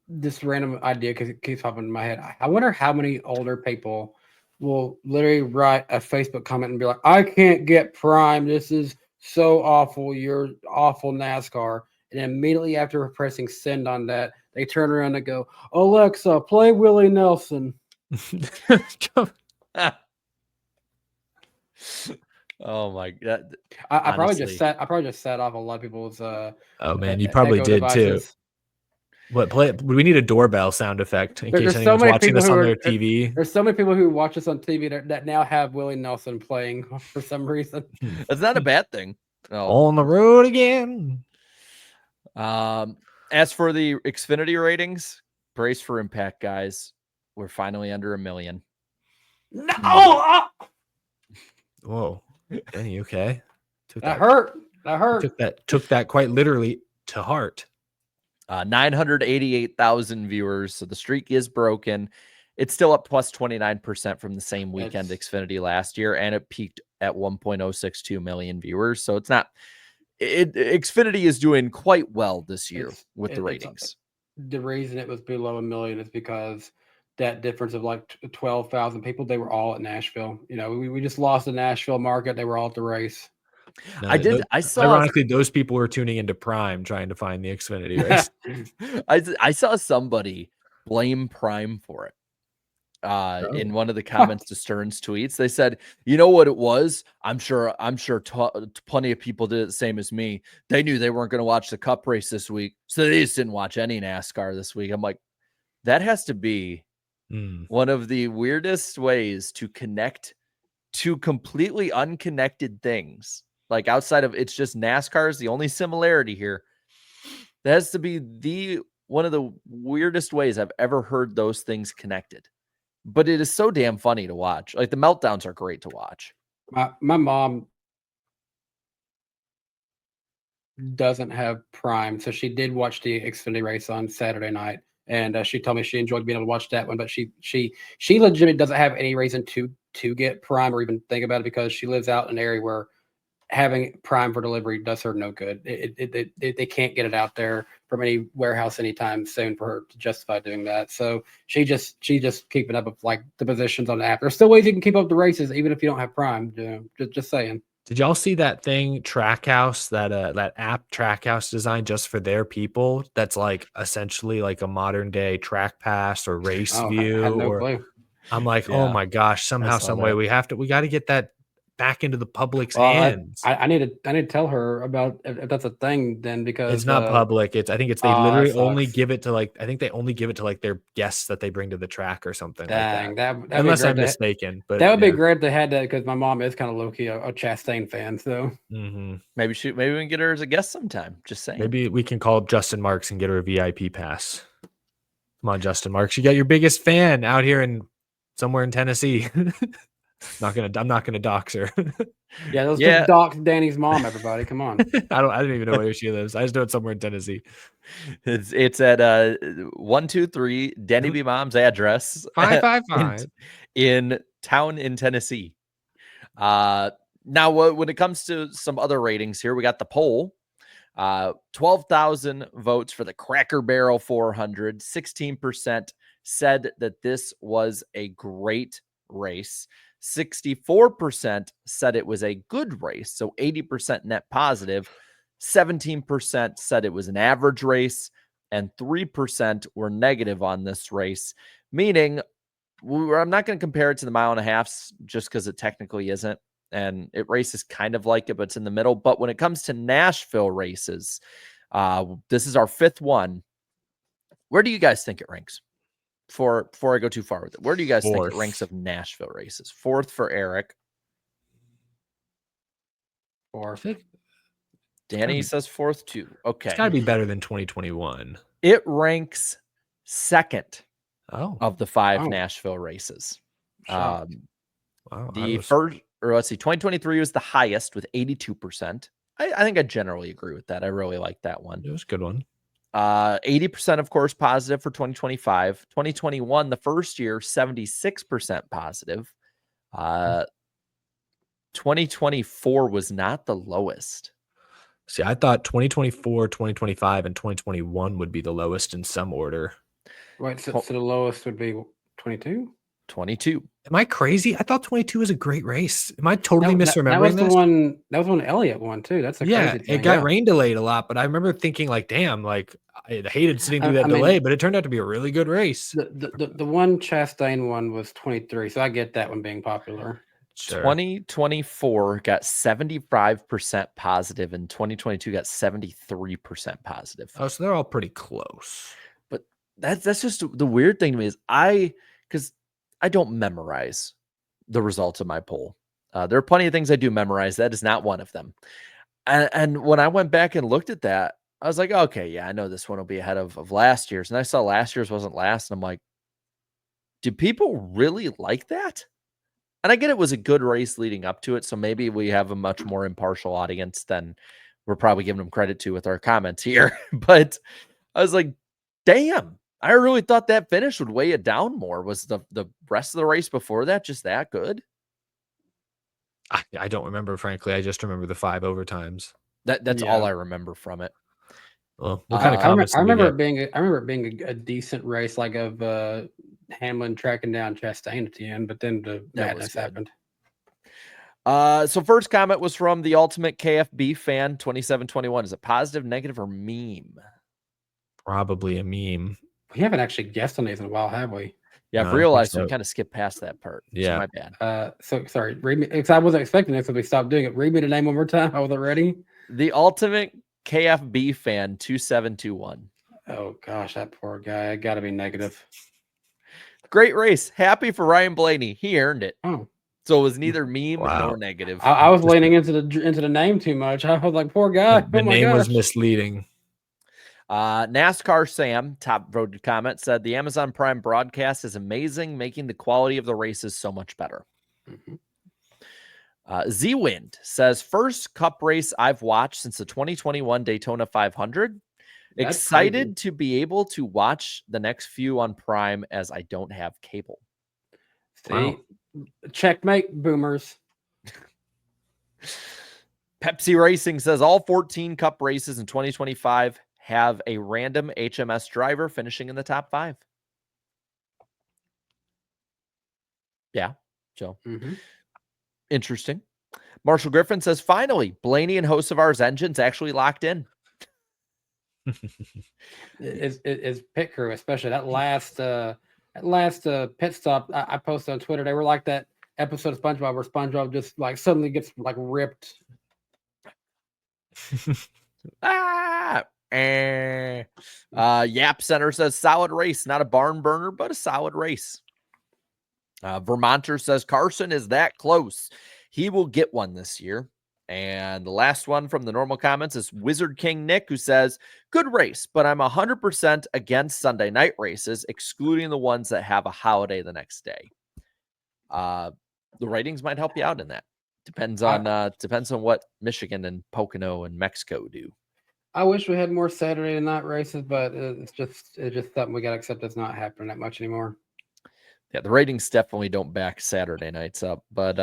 this random idea, because it keeps popping in my head. I wonder how many older people will literally write a Facebook comment and be like, I can't get Prime. This is so awful. You're awful, NASCAR. And immediately after pressing send on that, they turn around and go, Alexa, play Willie Nelson. Oh my God. I probably just set off a lot of people's oh man, you probably did devices. Too. What we need a doorbell sound effect in case anyone's watching this on their TV. There's so many people who watch us on TV that now have Willie Nelson playing for some reason. That's not a bad thing. No. On the road again. As for the Xfinity ratings, brace for impact, guys. We're finally under 1 million. No! Whoa. Danny, okay? That hurt. Took that quite literally to heart. 988,000 viewers. So the streak is broken. It's still up plus 29% from the same weekend Xfinity last year, and it peaked at 1.062 million viewers. So it's not. Xfinity is doing quite well this year with the ratings. The reason it was below 1 million is because that difference of like 12,000 people, they were all at Nashville. You know, we just lost the Nashville market. They were all at the race. No, I saw. Ironically, those people were tuning into Prime trying to find the Xfinity race. I saw somebody blame Prime for it. In one of the comments to Stern's tweets, they said, "You know what it was? I'm sure plenty of people did it the same as me. They knew they weren't going to watch the Cup race this week, so they just didn't watch any NASCAR this week." I'm like, that has to be one of the weirdest ways to connect to completely unconnected things. Like outside of it's just NASCAR is the only similarity here. That has to be one of the weirdest ways I've ever heard those things connected. But it is so damn funny to watch. Like the meltdowns are great to watch. My mom doesn't have Prime, so she did watch the Xfinity race on Saturday night, and she told me she enjoyed being able to watch that one. But she legitimately doesn't have any reason to get Prime or even think about it, because she lives out in an area where having Prime for delivery does her no good. They can't get it out there from any warehouse anytime soon for her to justify doing that. So she just keeping up with like the positions on the app. There's still ways you can keep up the races even if you don't have Prime. You know, just saying. Did y'all see that thing, Trackhouse, that app Trackhouse designed just for their people? That's like essentially like a modern day Track Pass or Race View. I had no clue. I'm like, oh my gosh, somehow, some way we got to get that back into the public's hands. I need to tell her about if that's a thing then, because it's not public. I think they literally only give it to they only give it to like their guests that they bring to the track or something. Dang, like that. Unless I'm mistaken. But that would be great if they had that, because my mom is kind of low-key a Chastain fan. So maybe we can get her as a guest sometime. Just saying. Maybe we can call Justin Marks and get her a VIP pass. Come on, Justin Marks. You got your biggest fan out here somewhere in Tennessee. I'm not gonna dox her. Let's just dox Danny's mom, everybody. Come on. I don't even know where she lives. I just know it's somewhere in Tennessee. It's at 123 Danny B. Mom's address. 555 in town in Tennessee. Now when it comes to some other ratings here, we got the poll. 12,000 votes for the Cracker Barrel 400. 16% said that this was a great race. 64% said it was a good race, so 80% net positive. 17% said it was an average race, and 3% were negative on this race, meaning I'm not going to compare it to the mile and a half just because it technically isn't, and it races kind of like it, but it's in the middle. But when it comes to Nashville races, this is our 5th one. Where do you guys think it ranks? Before I go too far with it, where do you guys think it ranks of Nashville races? 4th for Eric. 4th. Danny says fourth too. Okay. It's got to be better than 2021. It ranks second Oh, of the 5 Oh. Nashville races. Shocked. wow. The first, or let's see, 2023 was the highest with 82%. I think I generally agree with that. I really like that one. It was a good one. 80%, of course, positive for 2025. 2021, the first year, 76% positive. 2024 was not the lowest. See, I thought 2024, 2025, and 2021 would be the lowest in some order. Wait, so the lowest would be 22? 22. Am I crazy? I thought 22 was a great race. Am I totally That misremembering was this? the one. That was one Elliott won too. That's a Yeah, crazy thing. it got rain delayed a lot, but I remember thinking like, damn, like I hated sitting through that I mean, delay, but it turned out to be a really good race. The one Chastain one was 23, so I get that one being popular. Sure. 2024 got 75% positive, and 2022 got 73% positive. Oh, so they're all pretty close. But that's just the weird thing to me is because I don't memorize the results of my poll. There are plenty of things I do memorize. That is not one of them. And when I went back and looked at that, I was like, okay, yeah, I know this one will be ahead of last year's. And I saw last year's wasn't last. And I'm like, do people really like that? And I get it was a good race leading up to it. So maybe we have a much more impartial audience than we're probably giving them credit to with our comments here. But I was like, damn, I really thought that finish would weigh it down more. Was the rest of the race before that just that good? I don't remember, frankly. I just remember the 5 overtimes. That's all I remember from it. Well, what kind of comments? I remember it being a decent race, like of Hamlin tracking down Chastain at the end, but then the madness happened. So first comment was from the Ultimate KFB fan 2721. Is it positive, negative, or meme? Probably a meme. We haven't actually guessed on these in a while, have we? Yeah, No, I've realized so. we kind of skipped past that part. Yeah, so my bad. So sorry, read me because I wasn't expecting this, so we stopped doing it. Read me the name one more time. I wasn't ready. The Ultimate KFB fan 2721. Oh gosh, that poor guy. I gotta be negative. Great race. Happy for Ryan Blaney. He earned it. Oh, So it was neither meme Wow. nor negative. I was leaning into the name too much. I was like, poor guy. the Oh my name was gosh. misleading. NASCAR Sam, top voted comment, said the Amazon Prime broadcast is amazing, making the quality of the races so much better. Mhm. Z-Wind says, first cup race I've watched since the 2021 Daytona 500. That's Excited crazy. to be able to watch the next few on Prime as I don't have cable. See, checkmate, boomers. Pepsi Racing says all 14 cup races in 2025 have a random HMS driver finishing in the top 5. Yeah, Joe. Mhm. Interesting. Marshall Griffin says, finally, Blaney and host of ours engines actually locked in. Is pit crew, especially that last pit stop I posted on Twitter. They were like that episode of SpongeBob where SpongeBob just like suddenly gets like ripped. Yap Center says solid race, not a barn burner, but a solid race. Vermonter says Carson is that close. He will get one this year. And the last one from the normal comments is Wizard King Nick, who says, good race, but I'm 100% against Sunday night races, excluding the ones that have a holiday the next day. The ratings might help you out in that. Depends on what Michigan and Pocono and Mexico do. I wish we had more Saturday night races, but it's just something we gotta accept that's not happening that much anymore. Yeah, the ratings definitely don't back Saturday nights up, but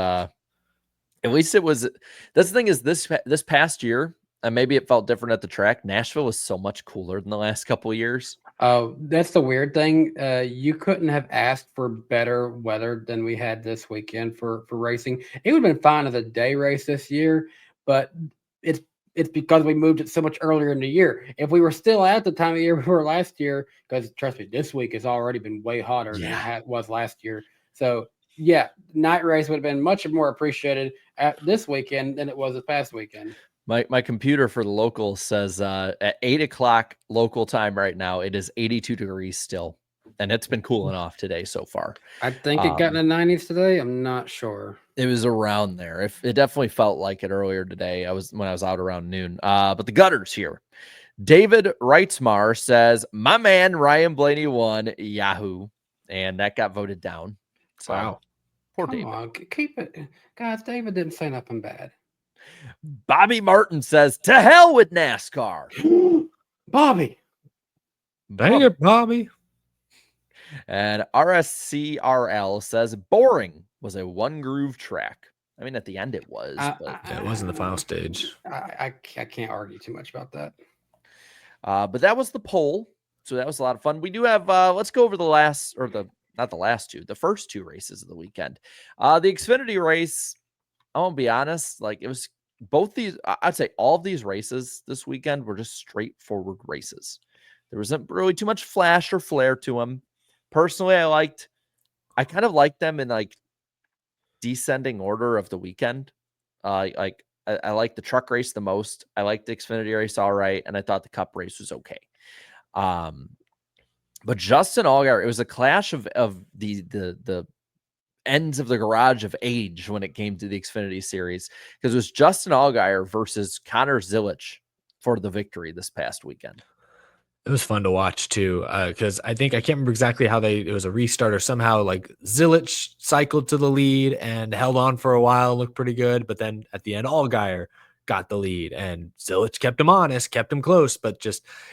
at least it was. That's the thing is this past year, and maybe it felt different at the track. Nashville was so much cooler than the last couple of years. Oh, that's the weird thing. You couldn't have asked for better weather than we had this weekend for racing. It would have been fine as a day race this year, but it's because we moved it so much earlier in the year. If we were still at the time of year we were last year, because trust me, this week has already been way hotter than it was last year. So yeah, night race would have been much more appreciated at this weekend than it was this past weekend. My computer for the local says at 8 o'clock local time right now, it is 82 degrees still. and it's been cooling off today so far. I think it got in the 90s today. I'm not sure. It was around there. It definitely felt like it earlier today. When I was out around noon. But the gutters here. David Reitzmar says, my man Ryan Blaney won Yahoo, and that got voted down. So, Wow. Poor Come David. on, keep it. Guys, David didn't say nothing bad. Bobby Martin says, to hell with NASCAR. Bobby. Dang it, Bobby. And RSCRL says, boring was a one groove track. I mean, at the end it was. But Yeah, it wasn't the final stage. I can't argue too much about that. but that was the poll. So that was a lot of fun. We do have, let's go over the first two races of the weekend. The Xfinity race, I won't be honest, like it was both these, I'd say all of these races this weekend were just straightforward races. There wasn't really too much flash or flare to them. Personally, I kind of liked them in like descending order of the weekend. I like the truck race the most. I liked the Xfinity race all right, and I thought the Cup race was okay. But Justin Allgaier, it was a clash of the ends of the garage of age when it came to the Xfinity series, because it was Justin Allgaier versus Connor Zilisch for the victory this past weekend. It was fun to watch too, because I can't remember exactly how it was a restart or somehow like Zilisch cycled to the lead and held on for a while, looked pretty good, but then at the end Allgaier got the lead and Zilisch kept him honest, kept him close, but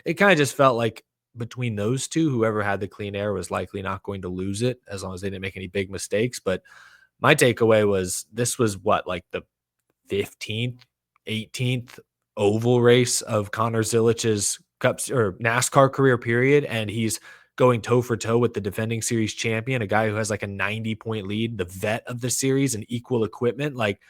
it kind of just felt like between those two, whoever had the clean air was likely not going to lose it as long as they didn't make any big mistakes. But my takeaway was this was like the 15th, 18th oval race of Connor Zilich's Cups or NASCAR career period, and he's going toe for toe with the defending series champion, a guy who has like a 90-point lead, the vet of the series, and equal equipment. Like,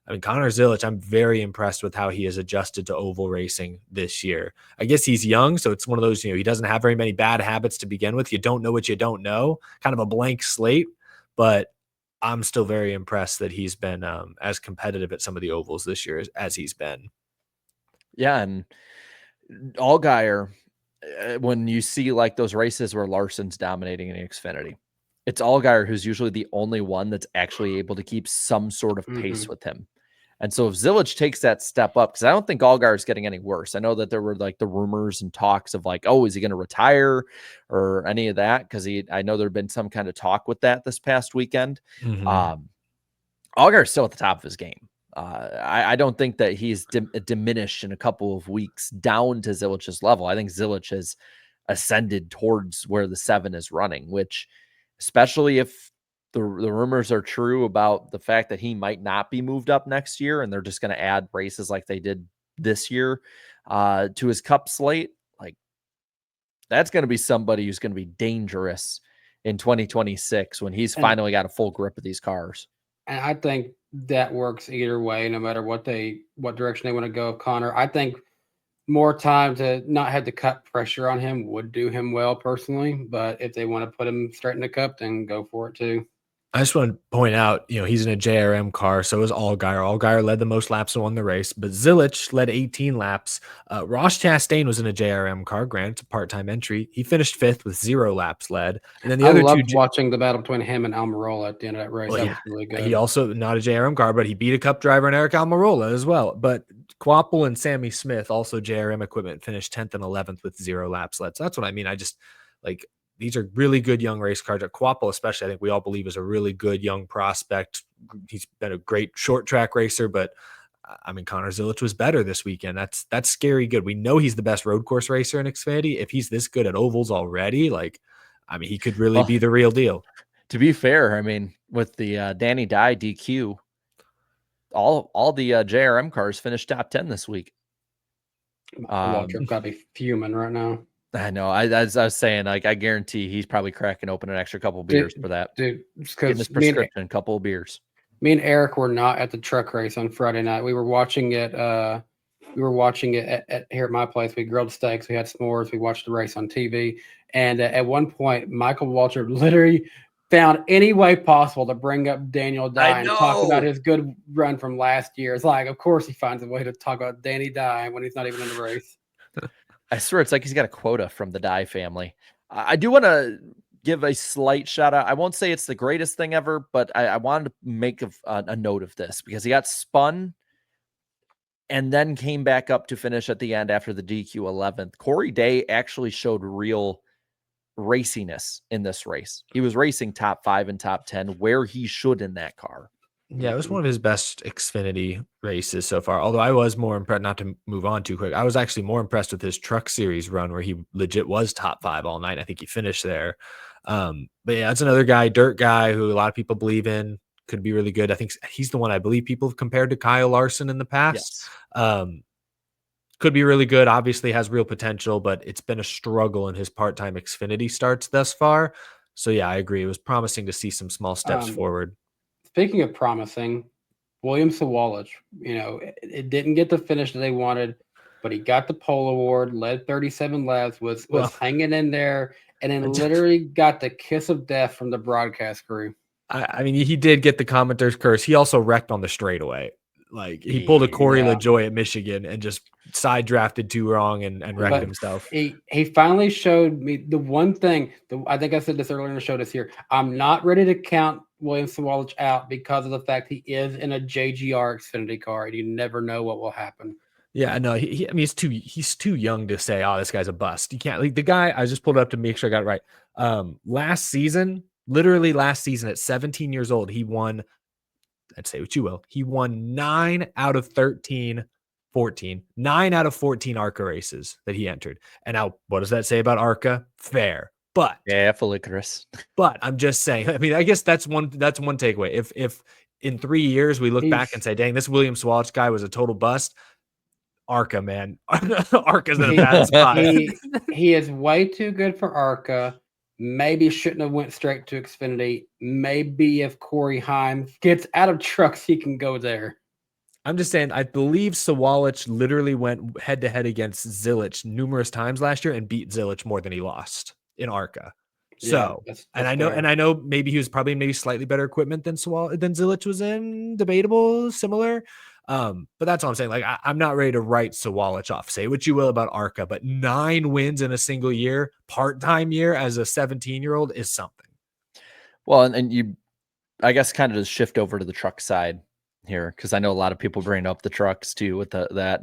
I mean, Connor Zilisch, I'm very impressed with how he has adjusted to oval racing this year. I guess he's young, so it's one of those, he doesn't have very many bad habits to begin with. You don't know what you don't know, kind of a blank slate, but I'm still very impressed that he's been as competitive at some of the ovals this year as he's been. Yeah, and Allgaier, when you see like those races where Larson's dominating in Xfinity, it's Allgaier who's usually the only one that's actually able to keep some sort of pace with him. And so if Zilisch takes that step up, because I don't think Allgaier is getting any worse. I know that there were like the rumors and talks of like, oh, is he going to retire or any of that? Because I know there had been some kind of talk with that this past weekend. Allgaier is still at the top of his game. I don't think that he's diminished in a couple of weeks down to Zilich's level. I think Zilisch has ascended towards where the 7 is running, which, especially if the rumors are true about the fact that he might not be moved up next year and they're just going to add races like they did this year to his Cup slate, like that's going to be somebody who's going to be dangerous in 2026 when he's finally got a full grip of these cars. And I think that works either way, no matter what direction they want to go. Connor, I think more time to not have the Cup pressure on him would do him well personally. But if they want to put him straight in the Cup, then go for it too. I just want to point out, he's in a JRM car, so is Allgaier. Allgaier led the most laps and won the race, but Zilisch led 18 laps. Ross Chastain was in a JRM car, granted, it's a part-time entry. He finished 5th with 0 laps led. And then the other loved watching the battle between him and Almirola at the end of that race. That was really good. He also, not a JRM car, but he beat a Cup driver in Eric Almirola as well. But Quapple and Sammy Smith, also JRM equipment, finished 10th and 11th with 0 laps led. So that's what I mean. I just, like, these are really good young race cars. Quapple, especially, I think we all believe is a really good young prospect. He's been a great short track racer, but I mean, Connor Zilisch was better this weekend. That's scary good. We know he's the best road course racer in Xfinity. If he's this good at ovals already, like, I mean, he could really be the real deal. To be fair, I mean, with the Danny Dye DQ, all the JRM cars finished top 10 this week. Walker got to be fuming right now. I know. As I was saying, like, I guarantee he's probably cracking open an extra couple of beers for that. Dude, getting his prescription, couple of beers. Me and Eric were not at the truck race on Friday night. We were watching it. We were watching it here at my place. We grilled steaks. We had s'mores. We watched the race on TV. And at one point, Michael Waltrip literally found any way possible to bring up Daniel Dye and talk about his good run from last year. It's like, of course, he finds a way to talk about Danny Dye when he's not even in the race. I swear it's like he's got a quota from the Dye family. I do want to give a slight shout out. I won't say it's the greatest thing ever, but I wanted to make a note of this because he got spun and then came back up to finish at the end after the DQ 11th. Corey Day actually showed real raciness in this race. He was racing top 5 and top 10 where he should in that car. Yeah, it was one of his best Xfinity races so far. Although I was more impressed, not to move on too quick, I was actually more impressed with his Truck Series run where he legit was top 5 all night. I think he finished there. But yeah, that's another guy, dirt guy, who a lot of people believe in, could be really good. I think he's the one I believe people have compared to Kyle Larson in the past. Yes. Could be really good. Obviously has real potential, but it's been a struggle in his part-time Xfinity starts thus far. So yeah, I agree. It was promising to see some small steps forward. Speaking of promising, William Sawalich, it didn't get the finish that they wanted, but he got the pole award, led 37 laps, was hanging in there, and then literally got the kiss of death from the broadcast crew. I mean, he did get the commenter's curse. He also wrecked on the straightaway. Like he pulled a Corey LaJoie at Michigan and just side drafted too wrong and wrecked himself. He finally showed me the one thing. I think I said this earlier in the show this year. I'm not ready to count William Sawalich out because of the fact he is in a JGR Xfinity car, and you never know what will happen. Yeah, no, I mean, he's too young to say, oh, this guy's a bust. You can't, like, the guy, I just pulled it up to make sure I got it right. Last season at 17 years old, he won, I'd say what you will, he won 9 out of 14 ARCA races that he entered. And now, what does that say about ARCA? Fair. But yeah, full Icarus. But I'm just saying, I mean, I guess that's one takeaway. If in 3 years we look back and say, dang, this William Sawalich guy was a total bust, ARCA, man. ARCA's in a bad spot. He is way too good for ARCA. Maybe shouldn't have went straight to Xfinity. Maybe if Corey Heim gets out of trucks, he can go there. I'm just saying, I believe Sawalich literally went head-to-head against Zilich numerous times last year and beat Zilich more than he lost in ARCA. So, that's I know maybe he was probably slightly better equipment than Zilich was in, debatable, similar. But that's all I'm saying. Like, I'm not ready to write Sawalich off. Say what you will about ARCA, but 9 wins in a single year, part-time year as a 17-year-old is something. Well, and you, I guess, kind of just shift over to the truck side here, because I know a lot of people bring up the trucks too with that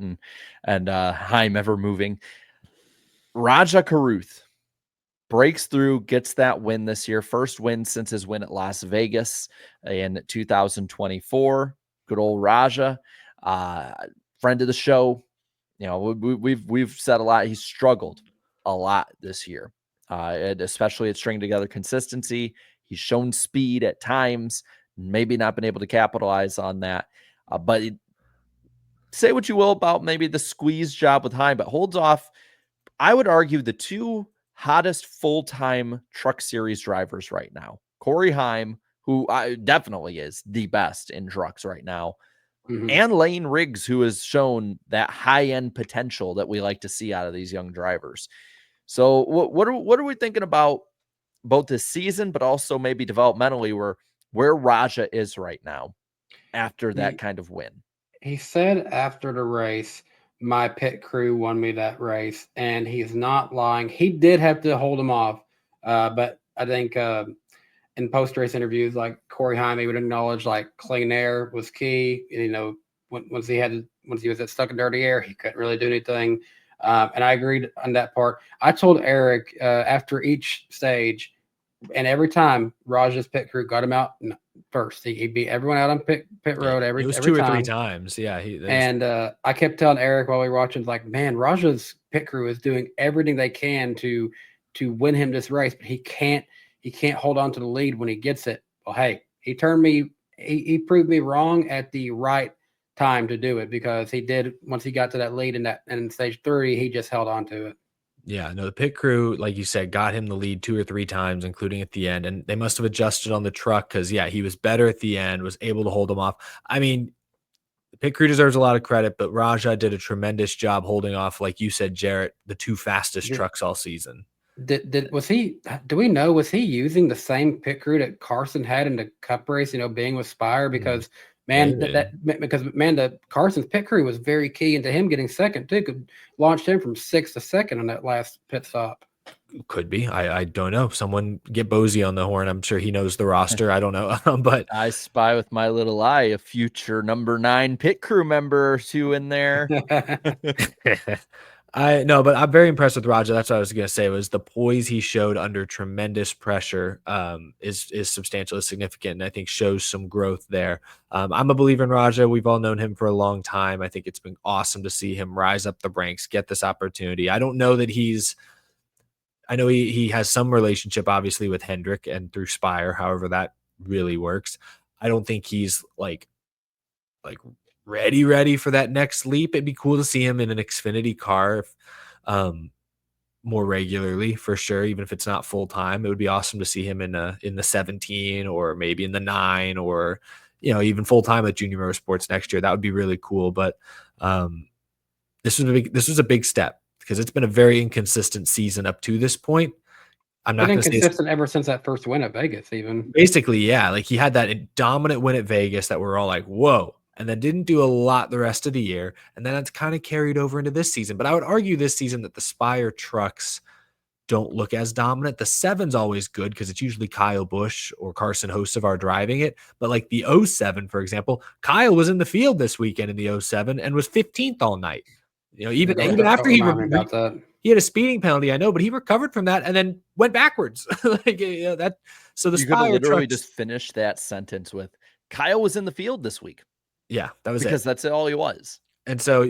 and Heim ever moving. Raja Caruth breaks through, gets that win this year. First win since his win at Las Vegas in 2024. Good old Raja, friend of the show. You know, we've said a lot. He's struggled a lot this year, and especially at stringing together consistency. He's shown speed at times, maybe not been able to capitalize on that. But say what you will about maybe the squeeze job with Heim, but holds off, I would argue, the 2 hottest full-time Truck Series drivers right now. Corey Heim, who definitely is the best in trucks right now, and Lane Riggs, who has shown that high-end potential that we like to see out of these young drivers. So what are we thinking about both this season, but also maybe developmentally where Raja is right now after that kind of win? He said after the race, my pit crew won me that race, and he's not lying. He did have to hold him off, but I think in post-race interviews, like Corey Heim, he would acknowledge like clean air was key. You know, once he was at stuck in dirty air, he couldn't really do anything. And I agreed on that part. I told Eric after each stage, and every time Raja's pit crew got him out first, he beat everyone out on pit road. It was 2 or 3 times. Yeah. I kept telling Eric while we were watching, like, man, Raja's pit crew is doing everything they can to win him this race, but he can't hold on to the lead when he gets it. Well, hey, he proved me wrong at the right time to do it, because he did, once he got to that lead in stage 3, he just held on to it. Yeah, no, the pit crew, like you said, got him the lead 2 or 3 times, including at the end. And they must have adjusted on the truck because, yeah, he was better at the end, was able to hold him off. I mean, the pit crew deserves a lot of credit, but Raja did a tremendous job holding off, like you said, Jarrett, the 2 fastest trucks all season. Do we know, was he using the same pit crew that Carson had in the Cup race, being with Spire? Because the Carson's pit crew was very key into him getting second too. Could launch him from 6th to 2nd on that last pit stop. Could be. I don't know. Someone get Bozy on the horn. I'm sure he knows the roster. I don't know. But I spy with my little eye a future number 9 pit crew member or two in there. but I'm very impressed with Raja. That's what I was going to say, was the poise he showed under tremendous pressure is substantial, is significant, and I think shows some growth there. I'm a believer in Raja. We've all known him for a long time. I think it's been awesome to see him rise up the ranks, get this opportunity. I don't know that I know he has some relationship, obviously, with Hendrick and through Spire, however that really works. I don't think he's like ready for that next leap. It'd be cool to see him in an Xfinity car more regularly, for sure, even if it's not full time. It would be awesome to see him in the 17 or maybe in the 9 or even full time at Junior Motorsports next year. That would be really cool. But this was a big step, because it's been a very inconsistent season up to this point. I'm not going to say inconsistent ever since that first win at Vegas, even. Basically, yeah. Like, he had that dominant win at Vegas that we're all like, whoa, and then didn't do a lot the rest of the year. And then it's kind of carried over into this season. But I would argue this season that the Spire trucks don't look as dominant. The 7's always good because it's usually Kyle Busch or Carson Hocevar driving it. But like the 07, for example, Kyle was in the field this weekend in the 07 and was 15th all night. Even after he had a speeding penalty, I know, but he recovered from that and then went backwards. So the you Spire literally trucks, just finish that sentence with Kyle was in the field this week. Yeah, that was because that's all he was. And so,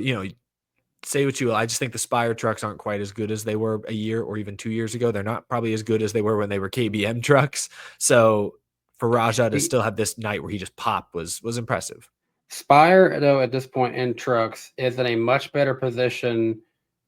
say what you will. I just think the Spire trucks aren't quite as good as they were a year or even 2 years ago. They're not probably as good as they were when they were KBM trucks. So for Raja to still have this night where he just popped was impressive. Spire, though, at this point in trucks is in a much better position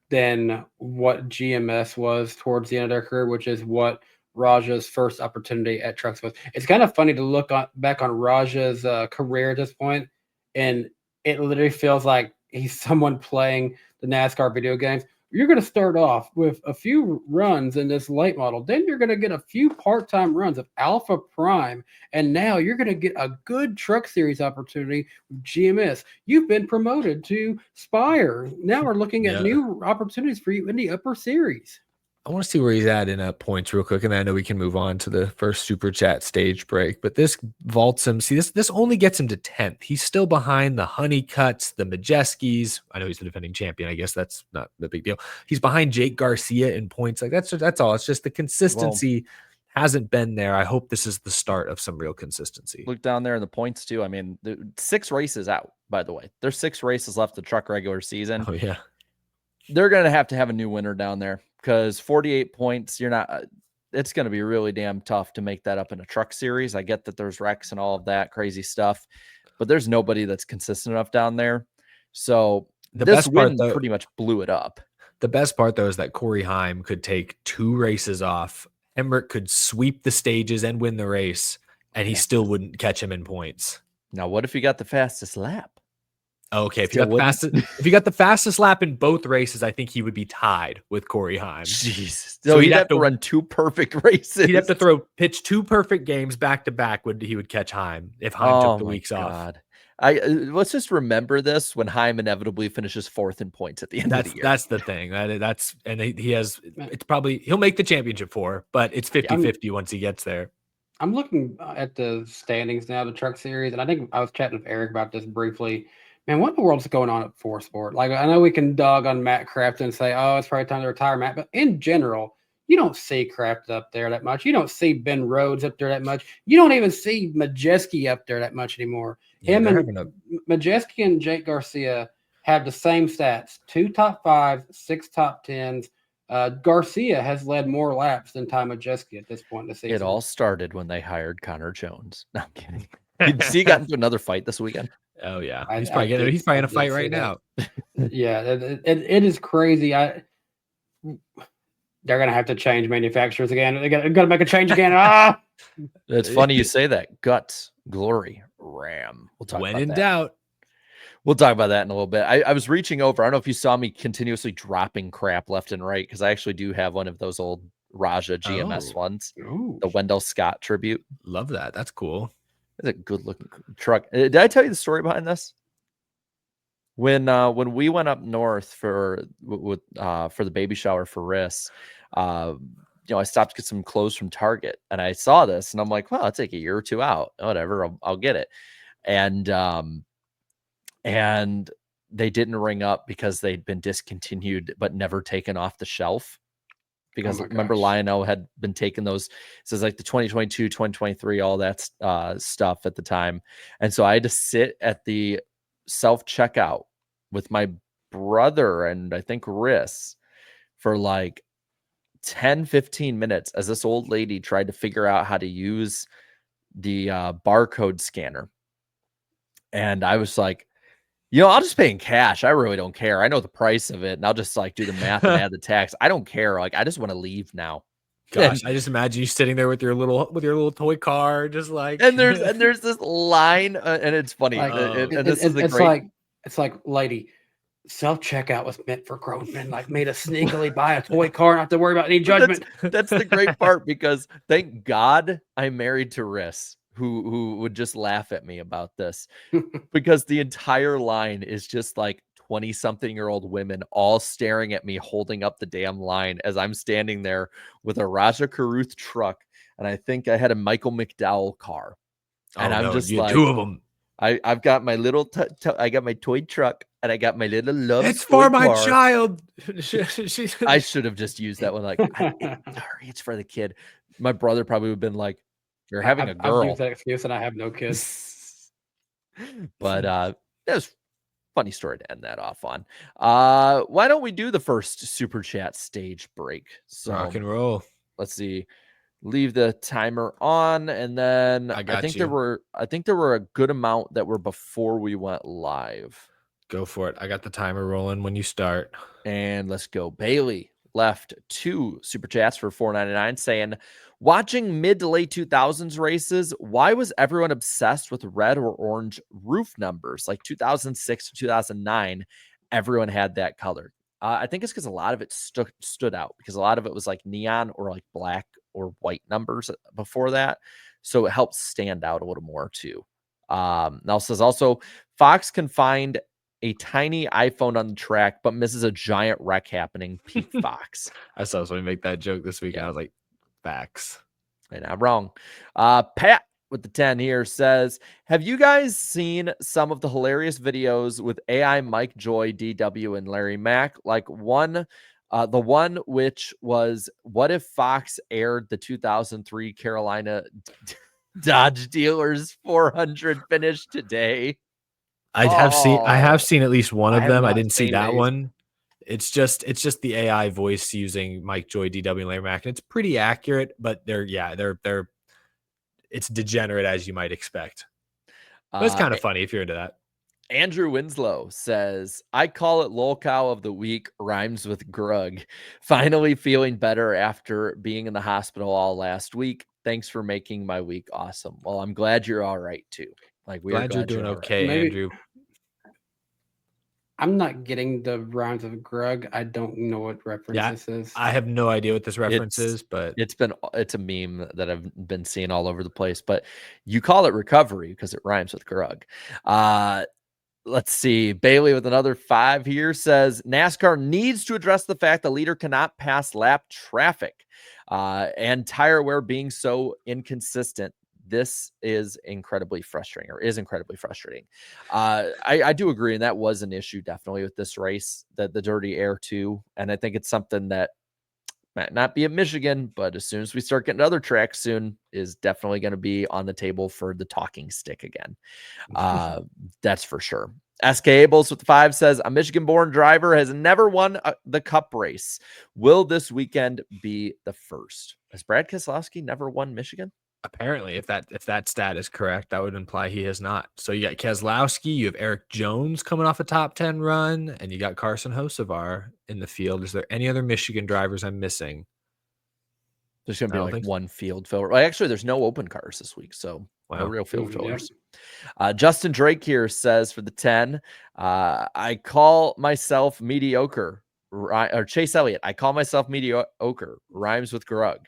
than what GMS was towards the end of their career, which is what Raja's first opportunity at trucks was. It's kind of funny to look back on Raja's career at this point, and it literally feels like he's someone playing the NASCAR video games. You're going to start off with a few runs in this late model. Then you're going to get a few part-time runs of Alpha Prime. And now you're going to get a good truck series opportunity with GMS. You've been promoted to Spire. Now we're looking at new opportunities for you in the upper series. I want to see where he's at in points real quick, and then I know we can move on to the first super chat stage break. But this vaults him. See, this only gets him to 10th. He's still behind the Honeycutts, the Majeskis. I know he's the defending champion. I guess that's not the big deal. He's behind Jake Garcia in points. Like that's all. It's just the consistency hasn't been there. I hope this is the start of some real consistency. Look down there in the points too. I mean, 6 races out. By the way, there's 6 races left the truck regular season. Oh yeah, they're gonna have to have a new winner down there. Because 48 points, it's going to be really damn tough to make that up in a truck series. I get that there's wrecks and all of that crazy stuff, but there's nobody that's consistent enough down there. So this win pretty much blew it up. The best part, though, is that Corey Heim could take 2 races off. Emmerich could sweep the stages and win the race, and he still wouldn't catch him in points. Now, what if you got the fastest lap? Okay, if you got the fastest lap in both races, I think he would be tied with Corey Heim. Jesus. So he'd have to run 2 perfect races. He'd have to pitch 2 perfect games back to back. He would catch Heim if Heim took the weeks off. Let's just remember this when Heim inevitably finishes 4th in points at the end of the year. That's the thing. He'll make the championship 4, but it's 50-50 once he gets there. I'm looking at the standings now, the truck series, and I think I was chatting with Eric about this briefly. Man, what in the world's going on at Force Sport? Like, I know we can dog on Matt Craft and say, oh, it's probably time to retire, Matt. But in general, you don't see Craft up there that much. You don't see Ben Rhodes up there that much. You don't even see Majeski up there that much anymore. Him and Majeski and Jake Garcia have the same stats: 2 top 5s, 6 top 10s. Garcia has led more laps than Ty Majeski at this point in the season. It all started when they hired Connor Jones. No, I'm kidding. Did you see he got into another fight this weekend? Oh yeah, he's probably in a fight right now. Yeah, it is crazy. They're gonna have to change manufacturers again. They got to make a change again. It's funny you say that. Guts, Glory, Ram. We'll talk when about in that. doubt. We'll talk about that in a little bit. I was reaching over. I don't know if you saw me continuously dropping crap left and right, because I actually do have one of those old Raja GMS ones, the Wendell Scott tribute. Love that. That's cool. It's a good looking truck. Did I tell you the story behind this? When we went up north for the baby shower for Riss, I stopped to get some clothes from Target, and I saw this, and I'm like, well, I'll take a year or two out, whatever, I'll get it. And they didn't ring up because they'd been discontinued but never taken off the shelf. Because remember, Lionel had been taking those, so it's like the 2022, 2023, all that stuff at the time. And so I had to sit at the self-checkout with my brother and I think Riss for like 10, 15 minutes as this old lady tried to figure out how to use the barcode scanner. And I was like, I'll just pay in cash. I really don't care. I know the price of it, and I'll just like do the math and add the tax. I don't care. Like, I just want to leave now. Gosh, I just imagine you sitting there with your little toy car, just like. And there's this line, and it's funny. It's like, lady, self checkout was meant for grown men. Like, made us sneakily buy a toy car, not to worry about any judgment. That's the great part, because thank God I'm married to Riss, who would just laugh at me about this, because the entire line is just like 20-something-year-old women all staring at me holding up the damn line as I'm standing there with a Raja Caruth truck, and I think I had a Michael McDowell car, and I'm just like, two of them. I've got my little I got my toy truck, and I got my little love. It's for my car. child. I should have just used that one. Like, sorry, it's for the kid. My brother probably would have been like, "You're having a girl." I've used that excuse, and I have no kids. But that was funny story to end that off on. Why don't we do the first super chat stage break? So rock and roll. Let's see. Leave the timer on, and then I think there were a good amount that were before we went live. Go for it. I got the timer rolling when you start. And let's go. Bailey left 2 super chats for $4.99 saying, watching mid to late 2000s races, why was everyone obsessed with red or orange roof numbers? Like 2006 to 2009, everyone had that color. I think it's because a lot of it stood out, because a lot of it was like neon or like black or white numbers before that. So it helps stand out a little more too. Now says also, Fox can find a tiny iPhone on the track, but misses a giant wreck happening. Peak Fox. I saw somebody make that joke this week. Yeah. I was like, facts. And I'm wrong. Pat with the 10 here says, have you guys seen some of the hilarious videos with AI Mike Joy, DW, and Larry Mack? Like the one which was, what if Fox aired the 2003 Carolina Dodge dealers 400 finish today? I have seen at least one of them. I didn't see that one. It's just the AI voice using Mike Joy, DW, and Larry Mack. And it's pretty accurate, but they're it's degenerate as you might expect. But it's kind of funny if you're into that. Andrew Winslow says, I call it lol cow of the week, rhymes with grug. Finally feeling better after being in the hospital all last week. Thanks for making my week awesome. Well, I'm glad you're all right too. Like, we're glad you're doing okay, right. Andrew. I'm not getting the rhymes of grug. I don't know what reference this is. I have no idea what this reference is, but it's a meme that I've been seeing all over the place. But you call it recovery because it rhymes with grug. Let's see. Bailey with another 5 here says NASCAR needs to address the fact the leader cannot pass lap traffic and tire wear being so inconsistent. This is incredibly frustrating, or is incredibly frustrating. I do agree, and that was an issue definitely with this race, the dirty air too. And I think it's something that might not be at Michigan, but as soon as we start getting to other tracks soon, is definitely going to be on the table for the talking stick again. That's for sure. SK Ables with the 5 says, a Michigan-born driver has never won the Cup race. Will this weekend be the first? Has Brad Keselowski never won Michigan? Apparently, if that stat is correct, that would imply he has not. So you got Keselowski, you have Eric Jones coming off a top 10 run, and you got Carson Hocevar in the field. Is there any other Michigan drivers I'm missing? There's going to be like one field filler. Well, actually, there's no open cars this week, so no real field fillers. Yep. Justin Drake here says for the 10, I call myself mediocre. Or Chase Elliott, I call myself mediocre. Rhymes with grug.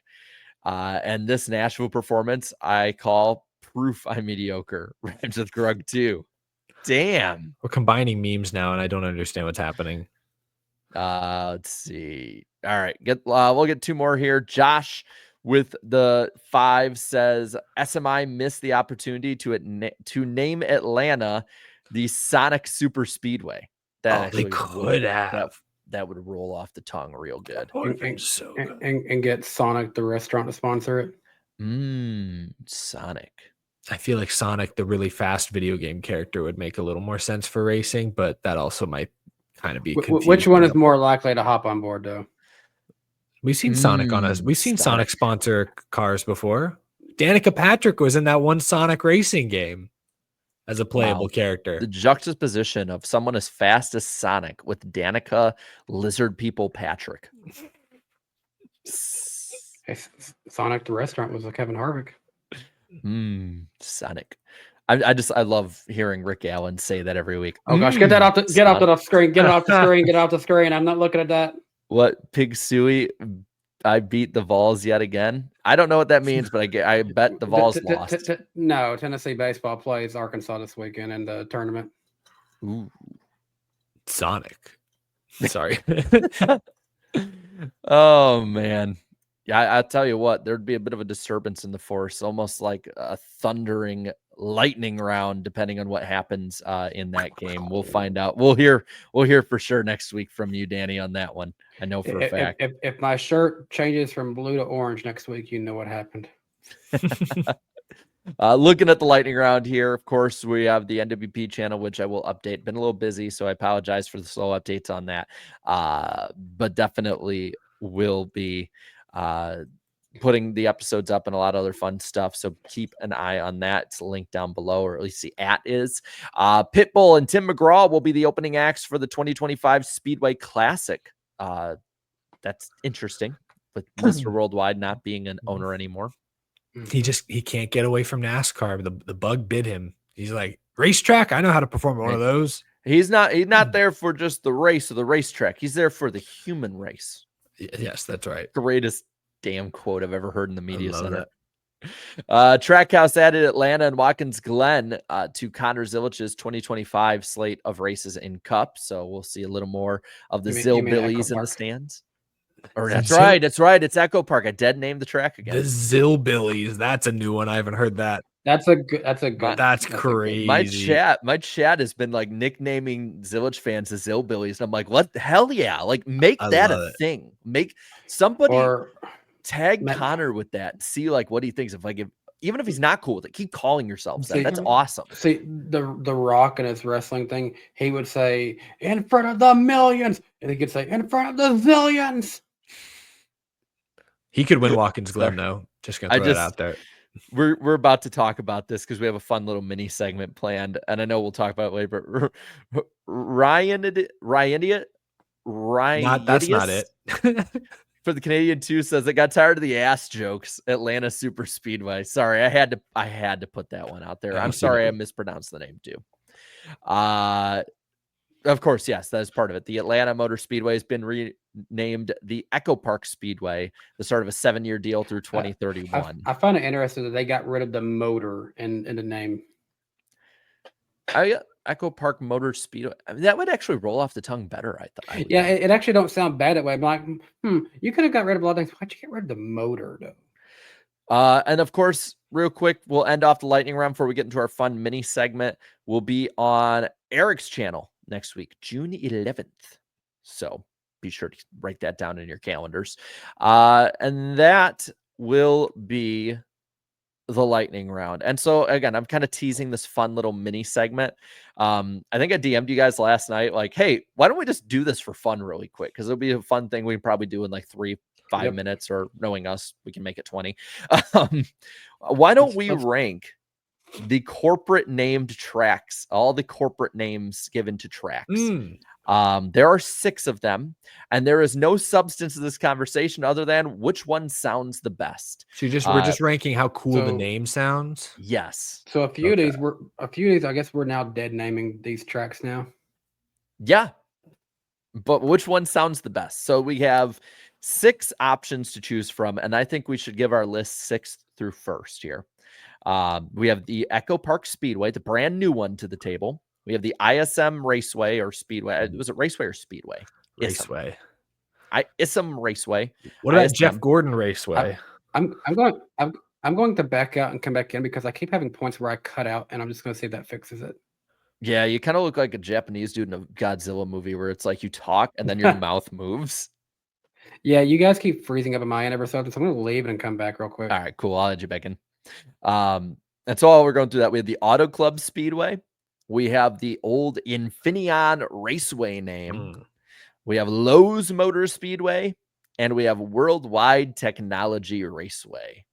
And this Nashville performance, I call proof I'm mediocre. Rhymes with grug too. Damn. We're combining memes now, and I don't understand what's happening. Let's see. All right, we'll get two more here. Josh with the 5 says SMI missed the opportunity to name Atlanta the Sonic Super Speedway. That they could have. That would roll off the tongue real good. And get Sonic the restaurant to sponsor it. Sonic. I feel like Sonic, the really fast video game character, would make a little more sense for racing, but that also might kind of be confusing. Which one is more likely to hop on board, though? We've seen Sonic Sonic sponsor cars before. Danica Patrick was in that one Sonic racing game as a playable character. The juxtaposition of someone as fast as Sonic with Danica Lizard People Patrick. Hey, Sonic the restaurant was a Kevin Harvick. Sonic. I love hearing Rick Allen say that every week. Oh gosh, get off the screen. Get it off the screen. Get off the screen. I'm not looking at that. What, Pig Suey? I beat the Vols yet again. I don't know what that means, but I bet the Vols lost. No, Tennessee baseball plays Arkansas this weekend in the tournament. Ooh. Sonic. Sorry. Oh man. Yeah, I'll tell you what, there'd be a bit of a disturbance in the force, almost like a thundering lightning round, depending on what happens in that game. We'll find out. We'll hear for sure next week from you, Danny, on that one. I know for a fact. If my shirt changes from blue to orange next week, you know what happened. Looking at the lightning round here, of course, we have the NWP channel, which I will update. Been a little busy, so I apologize for the slow updates on that. But definitely will be putting the episodes up and a lot of other fun stuff. So keep an eye on that. It's linked down below, or at least the @ is. Pitbull and Tim McGraw will be the opening acts for the 2025 Speedway Classic. That's interesting, with Mr. Worldwide not being an owner anymore. He can't get away from NASCAR. The bug bit him. He's like, racetrack, I know how to perform one of those. He's not there for just the race or the racetrack. He's there for the human race. Yes, that's right. Greatest damn quote I've ever heard in the media center. Trackhouse added Atlanta and Watkins Glen to Connor Zilich's 2025 slate of races in Cup. So we'll see a little more of the Zillbillies in the stands. Or that's right. It's Echo Park. I dead named the track again. The Zillbillies. That's a new one. I haven't heard that. That's crazy. My chat has been like nicknaming Zilich fans as Zillbillies. And I'm like, what the hell? Yeah. Like, make that a thing. Make somebody tag Connor with that. See like what he thinks of. Like, even if he's not cool with it, keep calling yourselves that. That's awesome. See, the Rock and his wrestling thing, he would say, in front of the millions. And he could say, in front of the zillions. He could win Watkins Glen, though. Just gonna throw that out there. We're about to talk about this because we have a fun little mini segment planned, and I know we'll talk about it later. But Ryan, that's not it. For the Canadian 2 says, I got tired of the ass jokes. Atlanta Super Speedway. Sorry, I had to put that one out there. I'm sorry I mispronounced the name too. Of course, yes, that is part of it. The Atlanta Motor Speedway has been renamed the Echo Park Speedway, the start of a 7-year deal through 2031. I find it interesting that they got rid of the motor in the name. Echo Park Motor Speedway. I mean, that would actually roll off the tongue better, I thought. Yeah, it actually don't sound bad that way. I'm like, you could have got rid of a lot of things. Why'd you get rid of the motor, though? And of course, real quick, we'll end off the lightning round before we get into our fun mini segment. We'll be on Eric's channel next week, June 11th. So be sure to write that down in your calendars. And that will be the lightning round. And so again, I'm kind of teasing this fun little mini segment. I think I DM'd you guys last night, like, hey, why don't we just do this for fun really quick? Because it'll be a fun thing we can probably do in like 3-5 minutes, or knowing us, we can make it 20. Why don't we rank the corporate named tracks, all the corporate names given to tracks? There are 6 of them, and there is no substance to this conversation other than which one sounds the best. So we're just ranking how cool the name sounds. Yes. So a few of these, I guess we're now dead naming these tracks now. Yeah. But which one sounds the best? So we have 6 options to choose from, and I think we should give our list 6th through 1st here. We have the Echo Park Speedway, the brand new one to the table. We have the ISM Raceway or Speedway. Was it Raceway or Speedway? Raceway. ISM Raceway. What about Jeff ISM. Gordon Raceway? I'm going to back out and come back in because I keep having points where I cut out, and I'm just going to see if that fixes it. Yeah, you kind of look like a Japanese dude in a Godzilla movie where it's like you talk and then your mouth moves. Yeah, you guys keep freezing up in my end ever so often, so I'm going to leave and come back real quick. All right, cool. I'll add you back in. That's all we're going through that. We have the Auto Club Speedway. We have the old Infineon Raceway name. We have Lowe's Motor Speedway, and we have Worldwide Technology Raceway.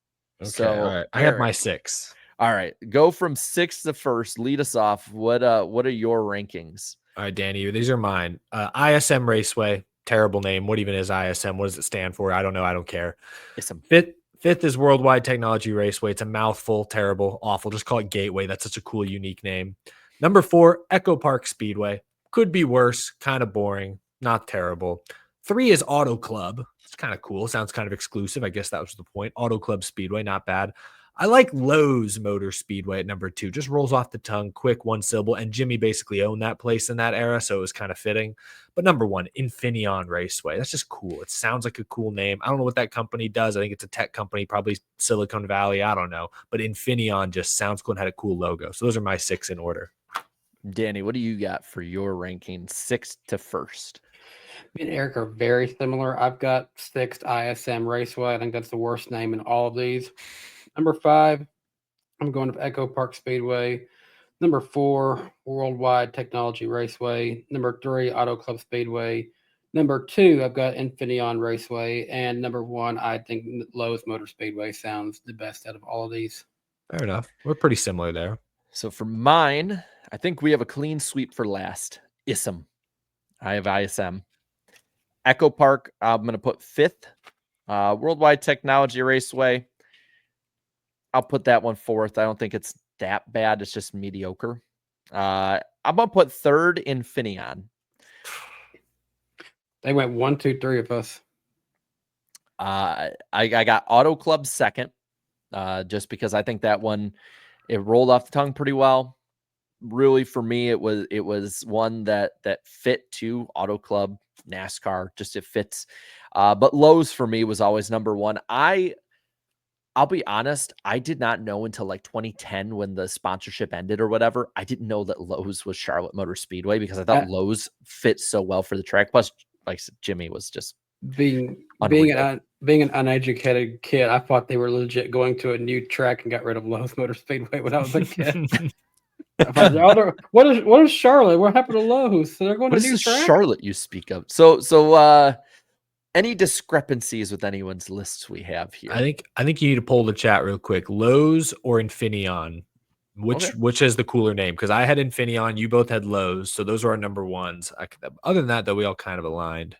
Okay, So all right. I have my 6. All right, go from 6th to 1st. Lead us off. What are your rankings? All right, Danny, these are mine. ISM Raceway, terrible name. What even is ISM? What does it stand for? I don't know. I don't care. Fifth is Worldwide Technology Raceway. It's a mouthful, terrible, awful. Just call it Gateway. That's such a cool, unique name. Number 4, Echo Park Speedway. Could be worse. Kind of boring. Not terrible. 3 is Auto Club. It's kind of cool. Sounds kind of exclusive. I guess that was the point. Auto Club Speedway, not bad. I like Lowe's Motor Speedway at number 2. Just rolls off the tongue, quick, one syllable. And Jimmy basically owned that place in that era, so it was kind of fitting. But number 1, Infineon Raceway. That's just cool. It sounds like a cool name. I don't know what that company does. I think it's a tech company, probably Silicon Valley. I don't know. But Infineon just sounds cool and had a cool logo. So those are my 6 in order. Danny, what do you got for your ranking 6th to 1st? Me and Eric are very similar. I've got 6th ISM Raceway. I think that's the worst name in all of these. Number 5, I'm going to Echo Park Speedway. Number 4, Worldwide Technology Raceway. Number 3, Auto Club Speedway. Number 2, I've got Infineon Raceway. And number 1, I think Lowe's Motor Speedway sounds the best out of all of these. Fair enough. We're pretty similar there. So for mine, I think we have a clean sweep for last. ISM. I have ISM. Echo Park, I'm going to put 5th. Worldwide Technology Raceway, I'll put that one 4th. I don't think it's that bad. It's just mediocre. I'm going to put 3rd Infineon. They went 1, 2, 3 of us. I got Auto Club 2nd, just because I think that one, it rolled off the tongue pretty well. Really, for me, it was one that fit to Auto Club, NASCAR. Just it fits. But Lowe's for me was always number 1. I'll be honest, I did not know until like 2010 when the sponsorship ended or whatever. I didn't know that Lowe's was Charlotte Motor Speedway because I thought Lowe's fit so well for the track. Plus, like I said, Jimmy was just being an uneducated kid. I thought they were legit going to a new track and got rid of Lowe's Motor Speedway when I was a kid. What is Charlotte? What happened to Lowe's? So they're going to a new track? Charlotte you speak of. So any discrepancies with anyone's lists we have here? I think you need to poll the chat real quick. Lowe's or Infineon? Which is the cooler name? Because I had Infineon, you both had Lowe's, so those are our number 1s. Other than that, though, we all kind of aligned.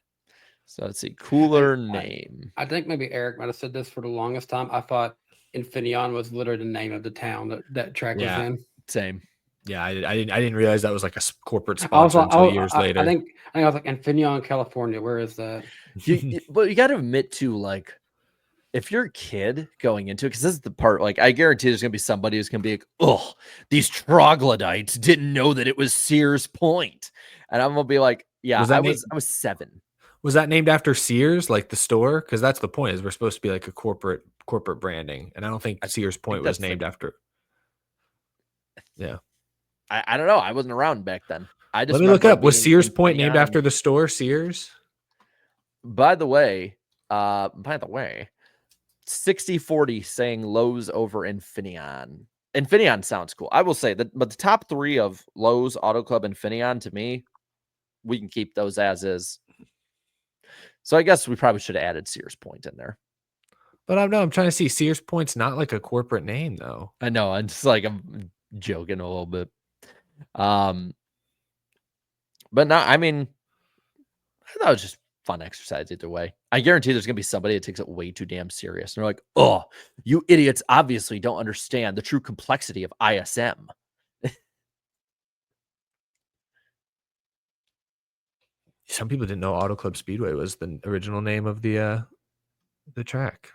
So let's see, cooler name. I think maybe Eric might have said this for the longest time. I thought Infineon was literally the name of the town that track was in. Same. Yeah, I didn't realize that was like a corporate sponsor until years later. I think I was like Infineon, California. Where is that? But you got to admit to, like, if you're a kid going into it, because this is the part, like, I guarantee there's gonna be somebody who's gonna be like, "Oh, these troglodytes didn't know that it was Sears Point," and I'm gonna be like, "Yeah, I was 7." Was that named after Sears, like the store? Because that's the point. Is we're supposed to be like a corporate branding, and I don't think Sears Point was named after. Yeah. I don't know. I wasn't around back then. Let me look up. Was Sears Point named after the store Sears? By the way, 60-40 saying Lowe's over Infineon. Infineon sounds cool. I will say that, but the top 3 of Lowe's, Auto Club, and Infineon, to me, we can keep those as is. So I guess we probably should have added Sears Point in there. But I'm trying to see. Sears Point's not like a corporate name, though. I know. I'm just like, I'm joking a little bit. But no, I mean, I thought it was just fun exercise either way. I guarantee there's gonna be somebody that takes it way too damn serious. And they're like, "Oh, you idiots obviously don't understand the true complexity of ISM." Some people didn't know Auto Club Speedway was the original name of the track.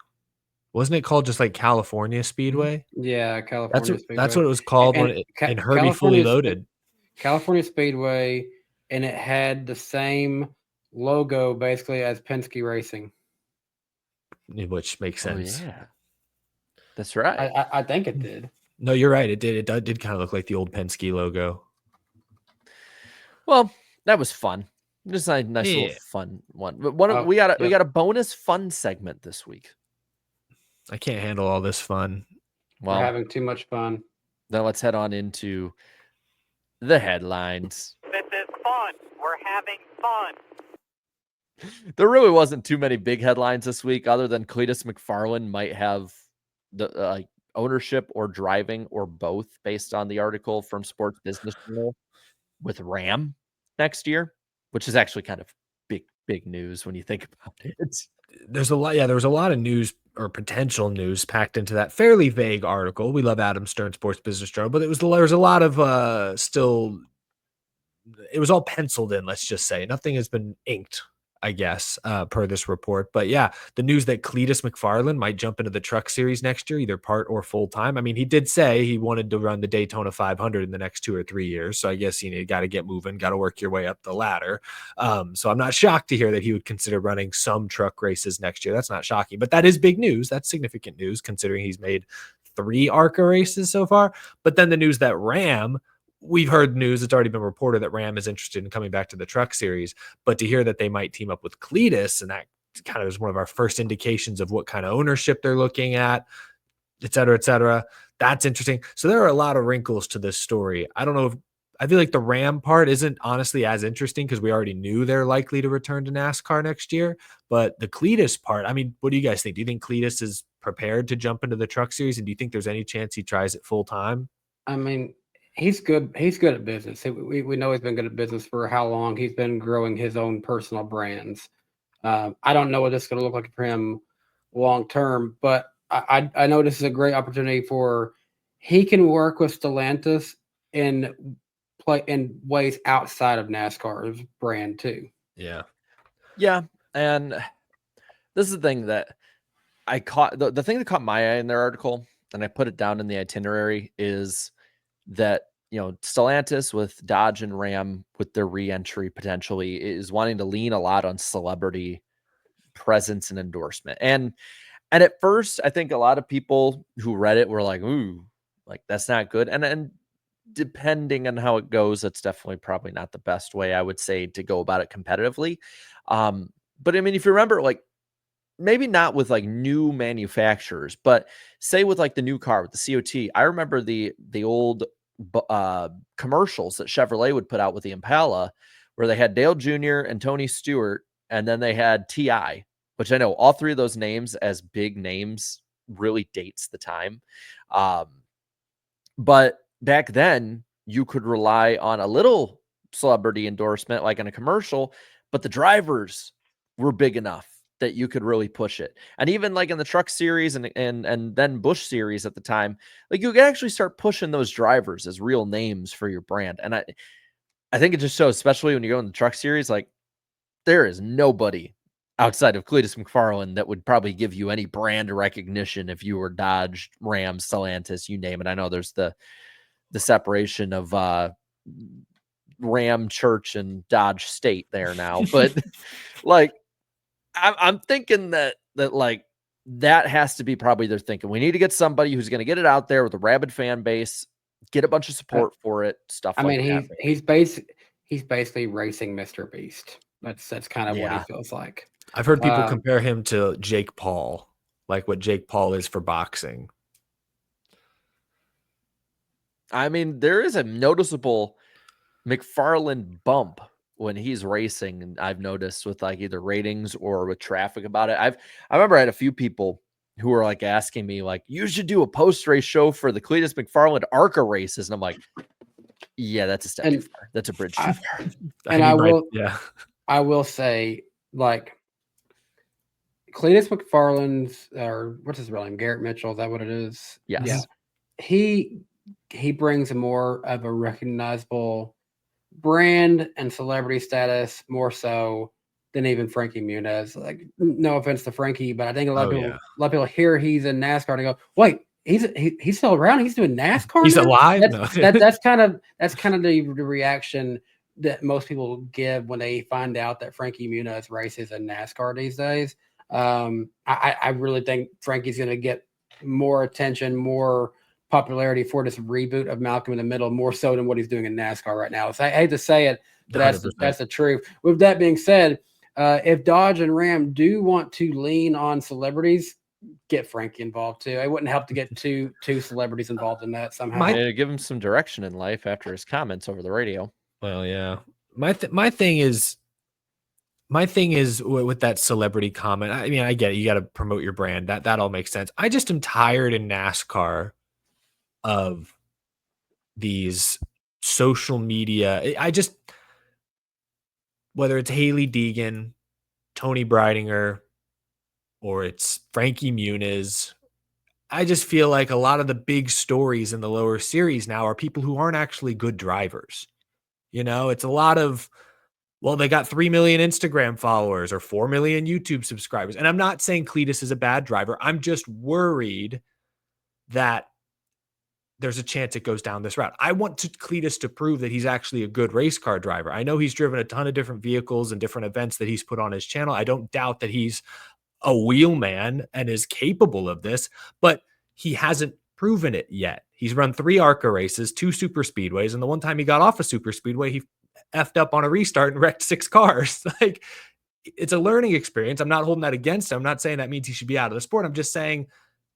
Wasn't it called just like California Speedway? Yeah, California Speedway. That's what it was called in Herbie Fully Loaded. California Speedway, and it had the same logo basically as Penske Racing. Which makes sense. Oh, yeah. That's right. I think it did. No, you're right. It did. It did kind of look like the old Penske logo. Well, that was fun. Just a nice little fun one. But we got a bonus fun segment this week. I can't handle all this fun. Well, we're having too much fun. Then let's head on into the headlines. This is fun. We're having fun. There really wasn't too many big headlines this week, other than Cleetus McFarland might have the ownership or driving or both, based on the article from Sports Business Journal, with Ram next year, which is actually kind of big news when you think about it. There's a lot. Yeah, there was a lot of news or potential news packed into that fairly vague article. We love Adam Stern, Sports Business Journal, but there was a lot of still. It was all penciled in. Let's just say nothing has been inked, I guess, per this report. But yeah, the news that Cleetus McFarland might jump into the truck series next year, either part or full time. I mean, he did say he wanted to run the Daytona 500 in the next 2 or 3 years. So I guess you got to get moving, got to work your way up the ladder. So I'm not shocked to hear that he would consider running some truck races next year. That's not shocking, but that is big news. That's significant news considering he's made 3 ARCA races so far. But then the news that Ram, we've heard news, it's already been reported that Ram is interested in coming back to the truck series, but to hear that they might team up with Cleetus, and that kind of is one of our first indications of what kind of ownership they're looking at, et cetera, that's interesting. So there are a lot of wrinkles to this story. I don't know if I feel like the Ram part isn't honestly as interesting because we already knew they're likely to return to NASCAR next year, but the Cleetus part, I mean, what do you guys think? Do you think Cleetus is prepared to jump into the truck series, and do you think there's any chance he tries it full time? I mean, he's good. He's good at business. We know he's been good at business for how long. He's been growing his own personal brands. I don't know what this is going to look like for him long term, but I know this is a great opportunity for he can work with Stellantis in ways outside of NASCAR's brand too. Yeah, and this is the thing that I caught. The thing that caught my eye in their article, and I put it down in the itinerary, is that, you know, Stellantis with Dodge and Ram with their re-entry potentially is wanting to lean a lot on celebrity presence and endorsement. And at first, I think a lot of people who read it were like, ooh, like that's not good. And depending on how it goes, that's definitely probably not the best way, I would say, to go about it competitively. But I mean, if you remember, like, maybe not with like new manufacturers, but say with like the new car with the COT, I remember the old commercials that Chevrolet would put out with the Impala, where they had Dale Jr. and Tony Stewart, and then they had TI, which I know all 3 of those names as big names really dates the time. But back then you could rely on a little celebrity endorsement, like in a commercial, but the drivers were big enough that you could really push it. And even like in the truck series and then Busch series at the time, like you could actually start pushing those drivers as real names for your brand. And I think it just shows, especially when you go in the truck series, like there is nobody outside of Cleetus McFarland that would probably give you any brand recognition if you were Dodge, Ram, Stellantis, you name it. I know there's the separation of Ram Church and Dodge State there now, but like I'm thinking that like that has to be probably their thinking. We need to get somebody who's going to get it out there with a rabid fan base, get a bunch of support for it, stuff like that. He's basically racing Mr. Beast. That's kind of what he feels like. I've heard people compare him to Jake Paul, like what Jake Paul is for boxing. I mean, there is a noticeable McFarland bump when he's racing, and I've noticed with like either ratings or with traffic about it. I remember I had a few people who were like asking me like, you should do a post-race show for the Cleetus McFarland ARCA races. And I'm like, yeah, that's a step too far. That's a bridge too far. And I will say, like, Cleetus McFarland's, or what's his real name? Garrett Mitchell. Is that what it is? Yes. Yeah. He brings more of a recognizable brand and celebrity status, more so than even Frankie Muniz. Like, no offense to Frankie, but I think a lot of people hear he's in NASCAR and go, wait, he's still around? He's doing NASCAR? He's alive? That's kind of the reaction that most people give when they find out that Frankie Muniz races in NASCAR these days. I really think Frankie's going to get more attention, more popularity for this reboot of Malcolm in the Middle, more so than what he's doing in NASCAR right now. So I hate to say it, but that's the truth. With that being said, if Dodge and Ram do want to lean on celebrities, get Frankie involved too. It wouldn't help to get two celebrities involved in that somehow. To give him some direction in life after his comments over the radio. Well, yeah. My thing is with that celebrity comment. I mean, I get it. You got to promote your brand. That all makes sense. I just am tired in NASCAR of these social media. Whether it's Haley Deegan, Tony Breidinger, or it's Frankie Muniz, I just feel like a lot of the big stories in the lower series now are people who aren't actually good drivers. It's a lot of, well, they got 3 million Instagram followers or 4 million YouTube subscribers. And I'm not saying Cleetus is a bad driver. I'm just worried that there's a chance it goes down this route. I want Cleetus to prove that he's actually a good race car driver. I know he's driven a ton of different vehicles and different events that he's put on his channel. I don't doubt that he's a wheelman and is capable of this, but he hasn't proven it yet. He's run 3 ARCA races, 2 super speedways, and the one time he got off a super speedway, he effed up on a restart and wrecked 6 cars. Like, it's a learning experience. I'm not holding that against him. I'm not saying that means he should be out of the sport. I'm just saying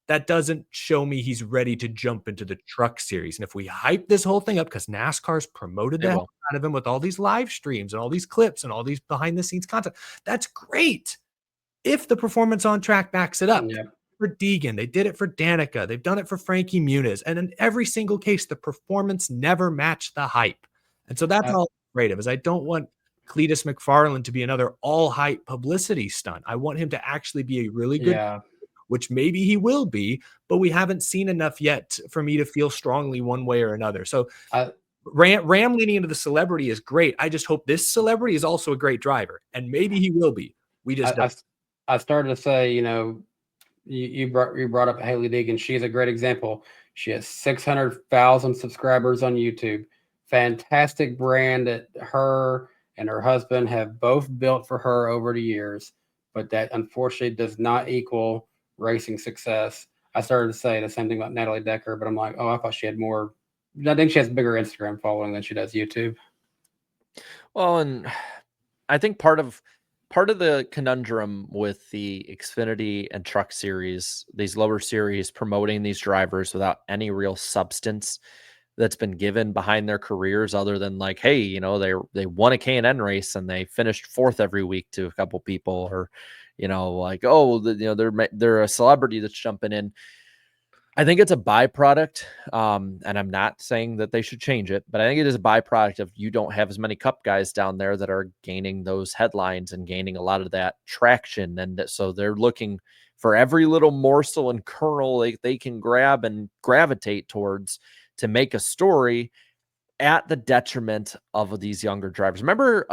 that doesn't show me he's ready to jump into the truck series. And if we hype this whole thing up, because NASCAR's promoted the hell out of him with all these live streams and all these clips and all these behind the scenes content, that's great. If the performance on track backs it up. Yeah. For Deegan, they did it for Danica, they've done it for Frankie Muniz, and in every single case, the performance never matched the hype. And so that's all I'm afraid of, is I don't want Cleetus McFarland to be another all hype publicity stunt. I want him to actually be a really good, which maybe he will be, but we haven't seen enough yet for me to feel strongly one way or another. So Ram leaning into the celebrity is great. I just hope this celebrity is also a great driver, and maybe he will be. We just don't. I started to say, you brought up Haley Deegan. She's a great example. She has 600,000 subscribers on YouTube. Fantastic brand that her and her husband have both built for her over the years, but that unfortunately does not equal racing success. I started to say the same thing about Natalie Decker, but I'm like, I thought she had more. I think she has a bigger Instagram following than she does YouTube. Well, and I think part of the conundrum with the Xfinity and Truck Series, these lower series promoting these drivers without any real substance that's been given behind their careers, other than like, hey, they won a K&N race and they finished 4th every week to a couple people, or like, they're a celebrity that's jumping in. I think it's a byproduct, and I'm not saying that they should change it, but I think it is a byproduct of you don't have as many Cup guys down there that are gaining those headlines and gaining a lot of that traction, and so they're looking for every little morsel and kernel they can grab and gravitate towards to make a story at the detriment of these younger drivers. Remember,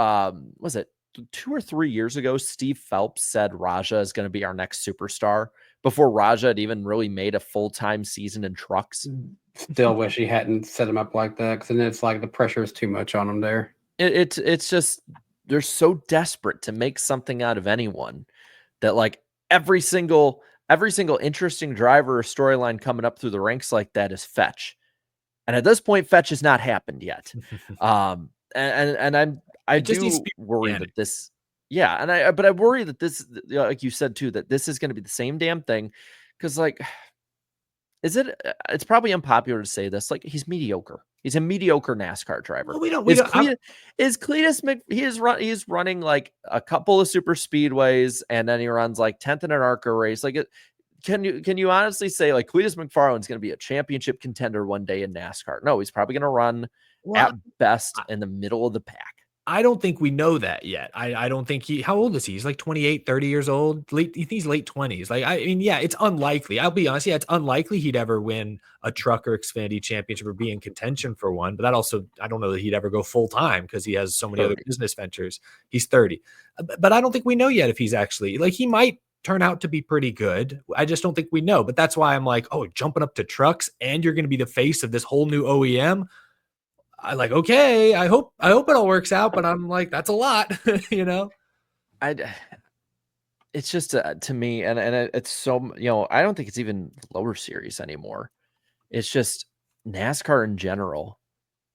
was it 2 or 3 years ago, Steve Phelps said Raja is going to be our next superstar before Raja had even really made a full-time season in trucks. Still wish he hadn't set him up like that, because then it's like the pressure is too much on him there. It's just, they're so desperate to make something out of anyone that like every single interesting driver or storyline coming up through the ranks like that is Fetch. And at this point, Fetch has not happened yet. I do worry that this, but I worry that this, like you said too, that this is going to be the same damn thing. Because like, it's probably unpopular to say this, like, he's mediocre. He's a mediocre NASCAR driver. Well, he's running like a couple of super speedways, and then he runs like 10th in an ARCA race. Like, can you honestly say like Cleetus McFarland's going to be a championship contender one day in NASCAR? No, he's probably going to run at best in the middle of the pack. I don't think we know that yet. I don't think how old is he? He's like 28, 30 years old. He's late 20s. Like, I mean, yeah, it's unlikely. I'll be honest. Yeah, it's unlikely he'd ever win a truck or Xfinity championship or be in contention for one. But that also, I don't know that he'd ever go full time because he has so many other business ventures. He's 30. But I don't think we know yet if he's actually, like, he might turn out to be pretty good. I just don't think we know. But that's why I'm like, jumping up to trucks and you're going to be the face of this whole new OEM. I like, okay, I hope it all works out, but I'm like, that's a lot, you know? It's just to me, and it's so, I don't think it's even lower series anymore. It's just NASCAR in general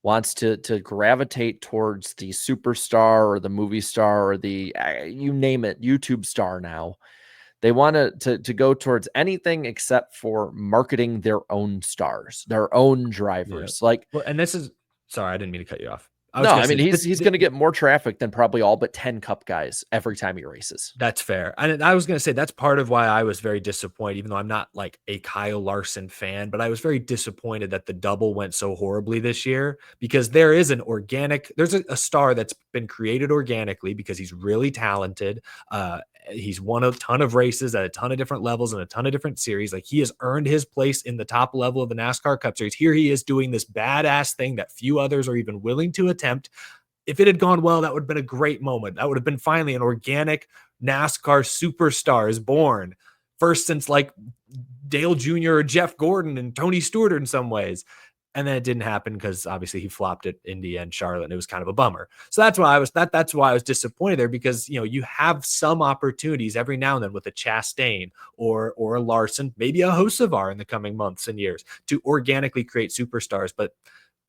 wants to gravitate towards the superstar or the movie star or the you name it, YouTube star now. They want to go towards anything except for marketing their own stars, their own drivers. Yeah. Like, well, and this is sorry, I didn't mean to cut you off. I mean, he's going to get more traffic than probably all but 10 Cup guys every time he races. That's fair. And I was going to say that's part of why I was very disappointed, even though I'm not like a Kyle Larson fan, but I was very disappointed that the double went so horribly this year, because there's a star that's been created organically because he's really talented. He's won a ton of races at a ton of different levels and a ton of different series. Like, he has earned his place in the top level of the NASCAR Cup Series. Here he is doing this badass thing that few others are even willing to attempt. If it had gone well, that would have been a great moment. That would have been finally an organic NASCAR superstar is born. First since like Dale Jr. or Jeff Gordon and Tony Stewart in some ways. And then it didn't happen because obviously he flopped at Indy and Charlotte, and it was kind of a bummer. So that's why I was disappointed there, because you have some opportunities every now and then with a Chastain or a Larson, maybe a Hocevar in the coming months and years, to organically create superstars, but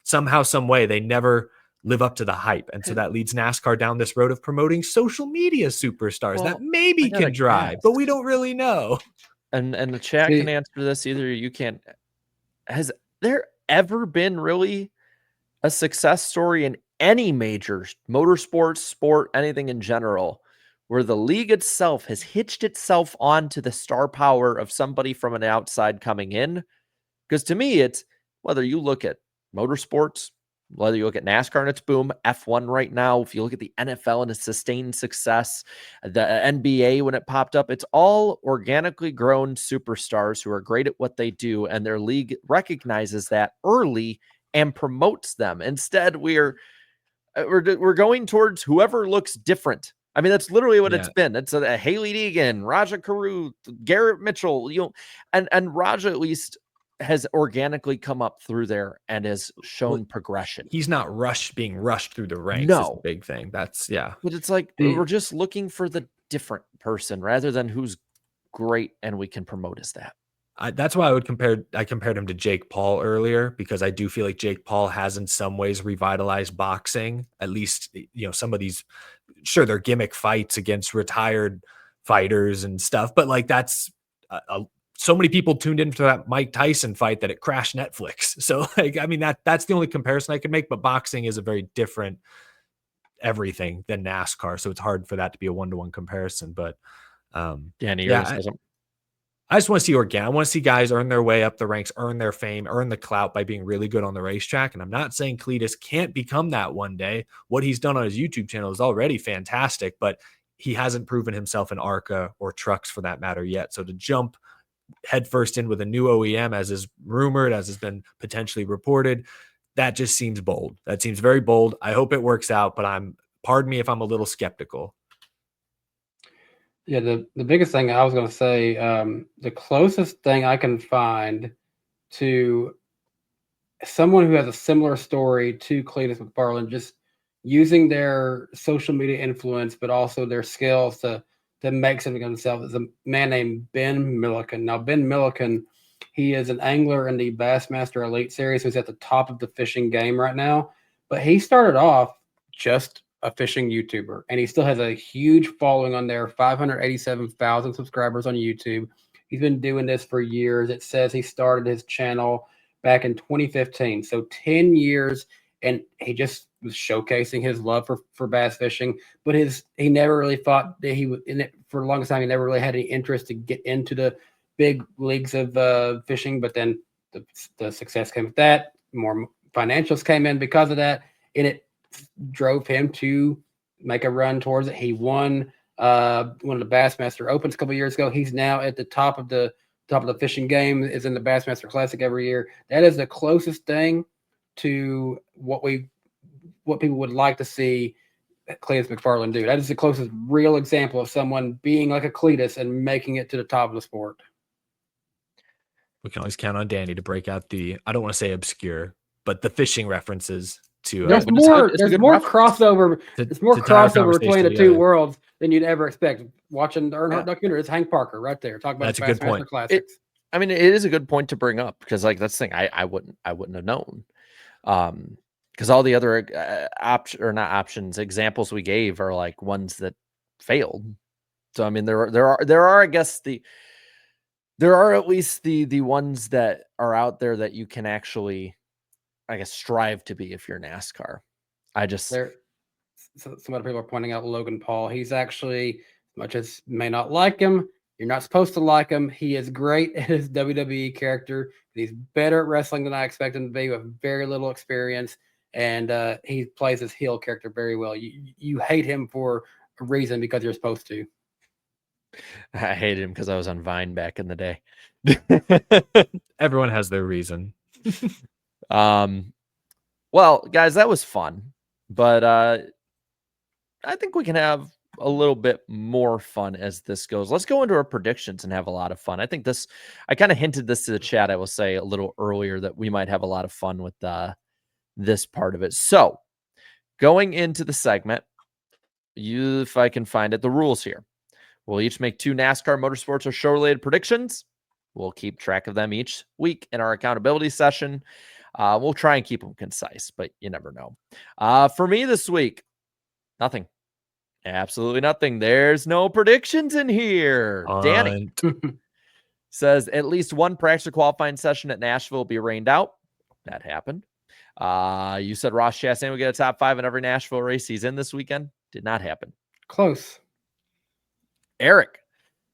somehow, some way, they never live up to the hype. And so that leads NASCAR down this road of promoting social media superstars that maybe can drive, but we don't really know. And the chat can answer this. Either you can't. Has there ever been really a success story in any major motorsports, sport, anything in general, where the league itself has hitched itself onto the star power of somebody from an outside coming in? Because to me, it's whether you look at motorsports, whether you look at NASCAR and its boom, F1 right now, if you look at the NFL and its sustained success, the NBA when it popped up, it's all organically grown superstars who are great at what they do, and their league recognizes that early and promotes them. Instead, we're going towards whoever looks different. I mean, that's literally what it's been. It's a Haley Deegan, Raja Carew, Garrett Mitchell, and Raja at least has organically come up through there and has shown progression. He's not being rushed through the ranks. No, is the big thing. That's But it's like we're just looking for the different person rather than who's great and we can promote as that. That's why I compared him to Jake Paul earlier, because I do feel like Jake Paul has in some ways revitalized boxing. At least, some of these, sure, they're gimmick fights against retired fighters and stuff, but like that's so many people tuned in for that Mike Tyson fight that it crashed Netflix. So like, I mean, that's the only comparison I could make, but boxing is a very different everything than NASCAR. So it's hard for that to be a one-to-one comparison, but Danny, I just want to see organic. I want to see guys earn their way up the ranks, earn their fame, earn the clout by being really good on the racetrack. And I'm not saying Cleetus can't become that one day. What he's done on his YouTube channel is already fantastic, but he hasn't proven himself in ARCA or trucks for that matter yet. So to jump headfirst in with a new OEM, as is rumored, as has been potentially reported, that just seems bold. That seems very bold. I hope it works out, but pardon me if I'm a little skeptical. Yeah, the biggest thing I was going to say, the closest thing I can find to someone who has a similar story to Cleetus McFarland, just using their social media influence, but also their skills to make something of themselves, is a man named Ben Milliken. Now, Ben Milliken, he is an angler in the Bassmaster Elite Series, who's at the top of the fishing game right now. But he started off just a fishing YouTuber, and he still has a huge following on there, 587,000 subscribers on YouTube. He's been doing this for years. It says he started his channel back in 2015, so 10 years, and he just was showcasing his love for bass fishing. But he never really thought that he would, in it for the longest time, he never really had any interest to get into the big leagues of fishing. But then the success came with that. More financials came in because of that, and it drove him to make a run towards it. He won one of the Bassmaster Opens a couple of years ago. He's now at the top of the fishing game, is in the Bassmaster Classic every year. That is the closest thing to what people would like to see Cleetus McFarland do. That is the closest real example of someone being like a Cleetus and making it to the top of the sport. We can always count on Danny to break out I don't want to say obscure, but the fishing references to There's but it's more. good- it's a There's good more reference. crossover. to, There's more to tie our crossover between conversation the two together. worlds than you'd ever expect. Watching the Earnhart Yeah. documentary, it's Hank Parker right there. Talk about That's the a good Bassmaster point. Classics. I mean, it is a good point to bring up because, like, that's the thing. I wouldn't have known, because all the other examples we gave are like ones that failed. So I mean, there are I guess there are at least the ones that are out there that you can actually, I guess, strive to be if you're NASCAR. I just There, some other people are pointing out Logan Paul. He's actually, as much as you may not like him, you're not supposed to like him. He is great at his WWE character. He's better at wrestling than I expect him to be, with very little experience, and he plays his heel character very well. You hate him for a reason because you're supposed to. I hated him because I was on Vine back in the day. Everyone has their reason. Well, guys, that was fun, but I think we can have a little bit more fun as this goes. Let's go into our predictions and have a lot of fun. I think I kind of hinted this to the chat, I will say, a little earlier, that we might have a lot of fun with this part of it. So going into the segment, if I can find it, the rules here. We'll each make 2 NASCAR, motorsports, or show-related predictions. We'll keep track of them each week in our accountability session. We'll try and keep them concise, but you never know. For me this week, nothing. Absolutely nothing. There's no predictions in here. Danny says at least one practice qualifying session at Nashville will be rained out. That happened. You said Ross Chastain will get a top 5 in every Nashville race he's in this weekend. Did not happen. Close. Eric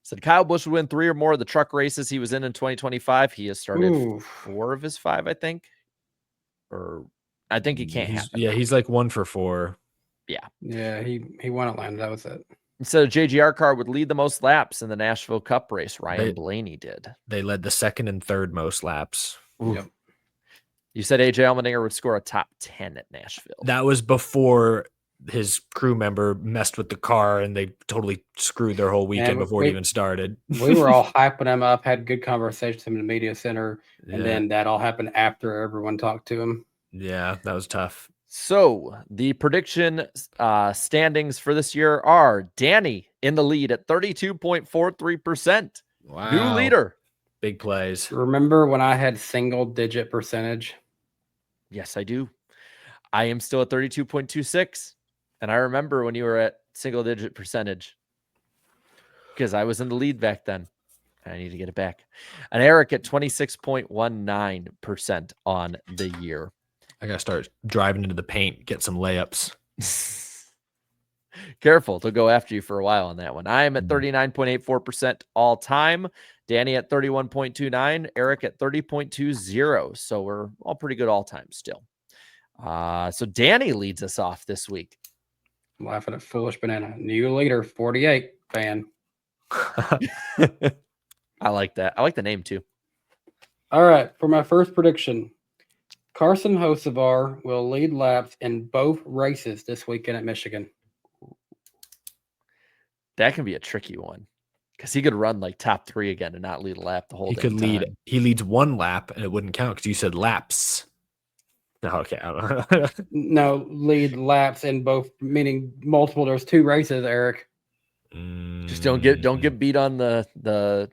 said Kyle Busch would win 3 or more of the truck races he was in 2025. He has started Ooh. 4 of his 5, I think. Or I think he can't happen. Yeah, he's like 1 for 4. Yeah, he won Atlanta. That was it. So JGR car would lead the most laps in the Nashville Cup race. Ryan Blaney did. They led the 2nd and 3rd most laps. Yep. You said AJ Allmendinger would score a top 10 at Nashville. That was before his crew member messed with the car and they totally screwed their whole weekend before it even started. We were all hyping him up, had good conversations with him in the media center, and Yeah. then that all happened after everyone talked to him. Yeah, that was tough. So the prediction standings for this year are Danny in the lead at 32.43%. Wow. New leader. Big plays. Remember when I had single-digit percentage? Yes, I do. I am still at 32.26. And I remember when you were at single-digit percentage because I was in the lead back then. I need to get it back. And Eric at 26.19% on the year. I got to start driving into the paint, get some layups. Careful, they'll go after you for a while on that one. I am at 39.84% all time. Danny at 31.29. Eric at 30.20. So we're all pretty good all time still. So Danny leads us off this week. I'm laughing at Foolish Banana. New leader, 48 fan. I like that. I like the name too. All right, for my first prediction, Carson Hocevar will lead laps in both races this weekend at Michigan. That can be a tricky one because he could run like top 3 again and not lead a lap the whole He damn could lead. time. He leads 1 lap and it wouldn't count because you said laps. No, okay. I don't know. No, lead laps in both, meaning multiple. There's 2 races, Eric. Just don't get beat on the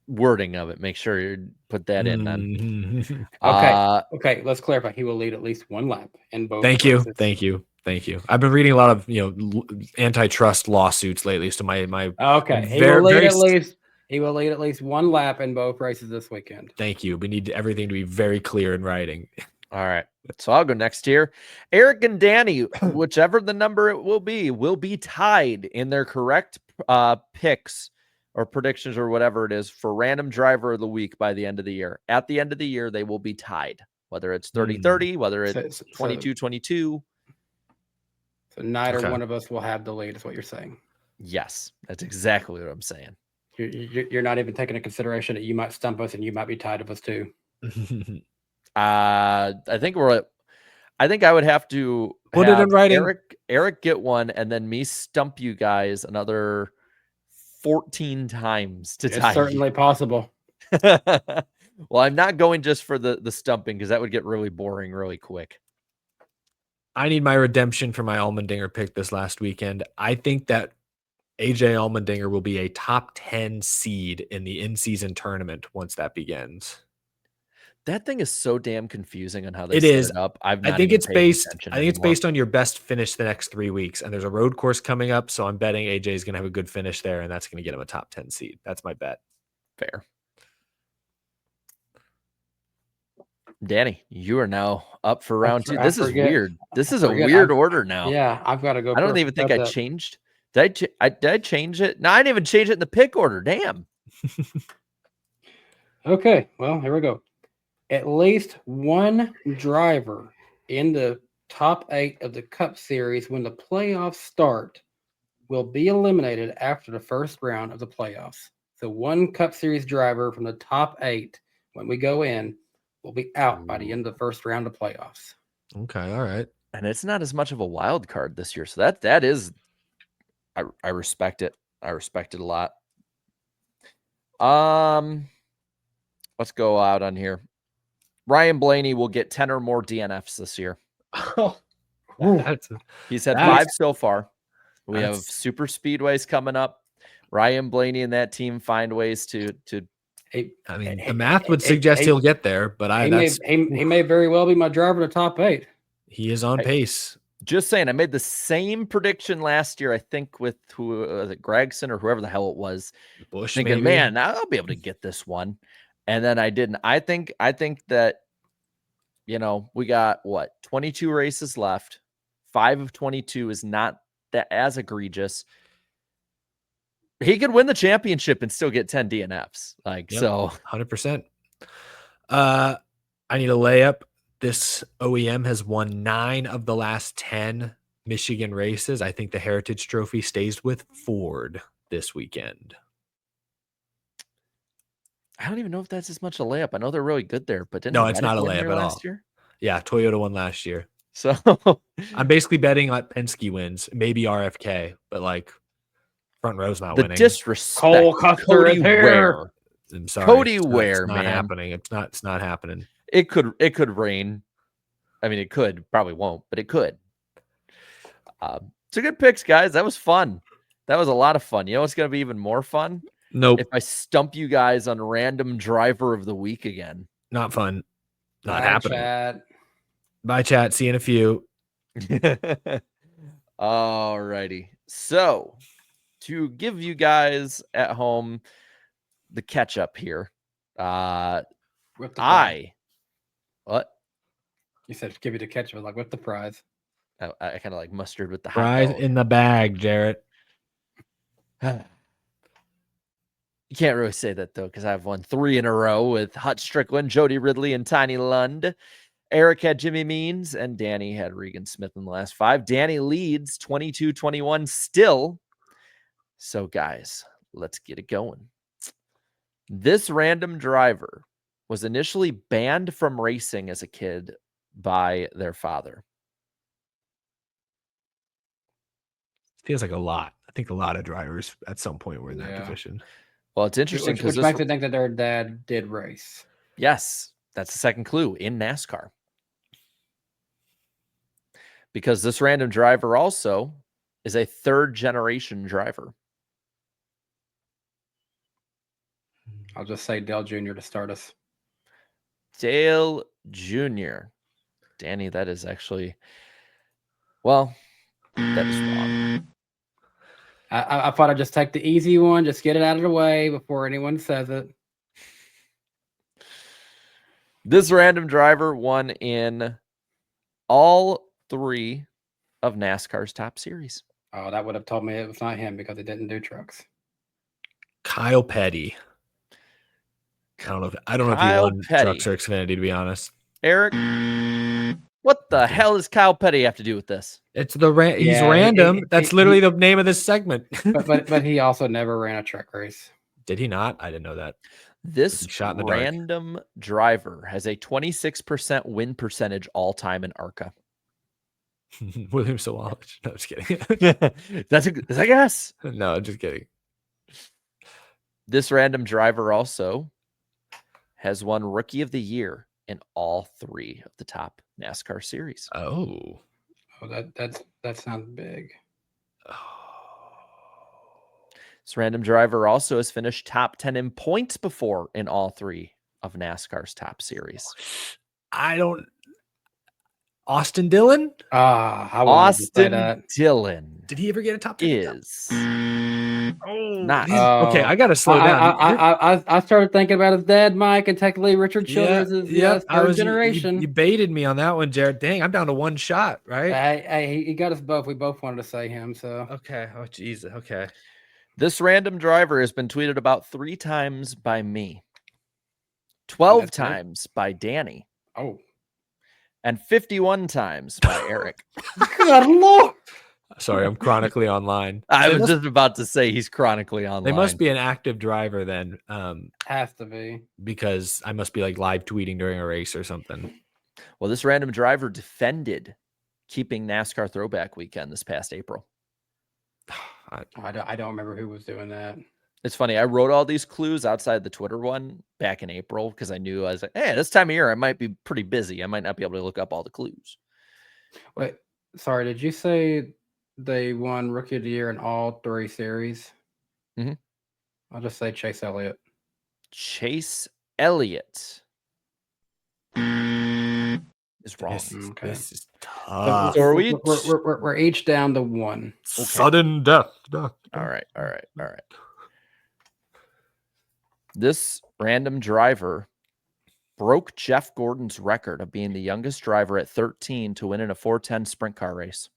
wording of it. Make sure you put that in then. Okay, let's clarify. He will lead at least 1 lap in both Thank races. you. I've been reading a lot of antitrust lawsuits lately. So my Okay, he will lead at least 1 lap in both races this weekend. Thank you. We need everything to be very clear in writing. All right. So I'll go next here. Eric and Danny, whichever the number it will be tied in their correct picks or predictions or whatever it is for random driver of the week by the end of the year. At the end of the year, they will be tied, whether it's 30-30, whether it's 22-22. So neither one of us will have the lead, is what you're saying. Yes, that's exactly what I'm saying. You're not even taking into consideration that you might stump us and you might be tied of us too. I think I would have to put it in writing. Eric get one, and then me stump you guys another 14 times to tie. It's certainly possible. Well, I'm not going just for the stumping because that would get really boring really quick. I need my redemption for my Allmendinger pick this last weekend. I think that AJ Allmendinger will be a top 10 seed in the in-season tournament once that begins. That thing is so damn confusing on how they It set is. it up. I've I not think even it's paid based. attention I think it's anymore. based on your best finish the next 3 weeks, and there's a road course coming up, so I'm betting AJ is going to have a good finish there, and that's going to get him a top 10 seed. That's my bet. Fair. Danny, you are now up for round 2. This is weird. This is a weird order now. Yeah, I've got to go. I don't first. even think I changed. Did I change it? No, I didn't even change it in the pick order. Damn. Okay, well, here we go. At least one driver in the top 8 of the Cup Series when the playoffs start will be eliminated after the first round of the playoffs. So one Cup Series driver from the top 8 when we go in will be out by the end of the first round of playoffs. Okay, all right. And it's not as much of a wild card this year. So that is I respect it. I respect it a lot. Let's go out on here. Ryan Blaney will get 10 or more DNFs this year. He's had 5 so far. We have super speedways coming up. Ryan Blaney and that team find ways to I mean, the math would suggest he'll get there, but he may very well be my driver to top 8. He is on pace. Just saying, I made the same prediction last year, I think, with who was it, Gregson or whoever the hell it was. Bush, thinking, maybe. man, I'll be able to get this one. And then I didn't. I think that, we got 22 races left. 5 of 22 is not that as egregious. He could win the championship and still get 10 DNFs. So 100%. I need a layup. This OEM has won 9 of the last 10 Michigan races. I think the Heritage Trophy stays with Ford this weekend. I don't even know if that's as much a layup. I know they're really good there, but no, it's not a layup at all. Year? Yeah, Toyota won last year. So I'm basically betting like Penske wins, maybe RFK, but like front row's not winning. The disrespect. Cole Custer is here. I'm sorry. Cody it's Ware, not man. happening. It's not happening. It could rain. I mean, it could, probably won't, but it could. So good picks, guys. That was fun. That was a lot of fun. You know what's going to be even more fun? Nope. If I stump you guys on random driver of the week again. Not fun. Not Bye, happening. Chad. Bye, chat. See you in a few. All righty. So to give you guys at home the catch up here, What? You said give you the catch. I was like, what's the prize? I kind of like mustard with the hot Prize dog. in the bag, Jarrett. You can't really say that, though, because I've won 3 in a row with Hut Strickland, Jody Ridley, and Tiny Lund. Eric had Jimmy Means, and Danny had Regan Smith in the last 5. Danny leads 22-21 still. So, guys, let's get it going. This random driver was initially banned from racing as a kid by their father. Feels like a lot. I think a lot of drivers at some point were in that Yeah. position. Well, it's interesting Which because makes me think that their dad did race. yes, that's the second clue in NASCAR. Because this random driver also is a 3rd generation driver. I'll just say Dale Jr. to start us. Dale Jr. Danny, that is actually, well, that is wrong. I thought I'd just take the easy one, just get it out of the way before anyone says it. This random driver won in all 3 of NASCAR's top series. Oh, that would have told me it was not him because he didn't do trucks. Kyle Petty. I don't know if he won Trucks or Xfinity, to be honest. Eric, what the hell does Kyle Petty have to do with this? It's he's random. That's literally the name of this segment. but he also never ran a truck race. Did he not? I didn't know that. This shot in the random driver has a 26% win percentage all time in ARCA. William Sawalich. No, just kidding. That's a guess. No, just kidding. This random driver also has won Rookie of the Year in all 3 of the top NASCAR series. Oh. Oh, that sounds big. This random driver also has finished top 10 in points before in all 3 of NASCAR's top series. Austin Dillon? I wanted to say Austin that. Dillon Did he ever get a top 10? is not. Okay, I got to slow down. I started thinking about his dad, Mike, and technically Richard Childress is third generation. You baited me on that one, Jared. Dang, I'm down to one shot, right? Hey, he got us both. We both wanted to say him. So Okay. Oh, jeez. Okay. This random driver has been tweeted about 3 times by me, 12 That's it? times by Danny, oh, and 51 times by Eric. good lord! Sorry, I'm chronically online. I was just about to say he's chronically online. They must be an active driver then, Has to be. because I must be like live tweeting during a race or something. Well, this random driver defended keeping NASCAR Throwback Weekend this past April. I don't remember who was doing that. It's funny. I wrote all these clues outside the Twitter one back in April because I knew I was like, hey, this time of year I might be pretty busy. I might not be able to look up all the clues. Wait, sorry, did you say they won Rookie of the Year in all 3 series? Mhm. I'll just say Chase Elliott. Chase Elliott is wrong. Okay. This is tough. So are we? We're each down to 1. Sudden death. All right. This random driver broke Jeff Gordon's record of being the youngest driver at 13 to win in a 410 sprint car race.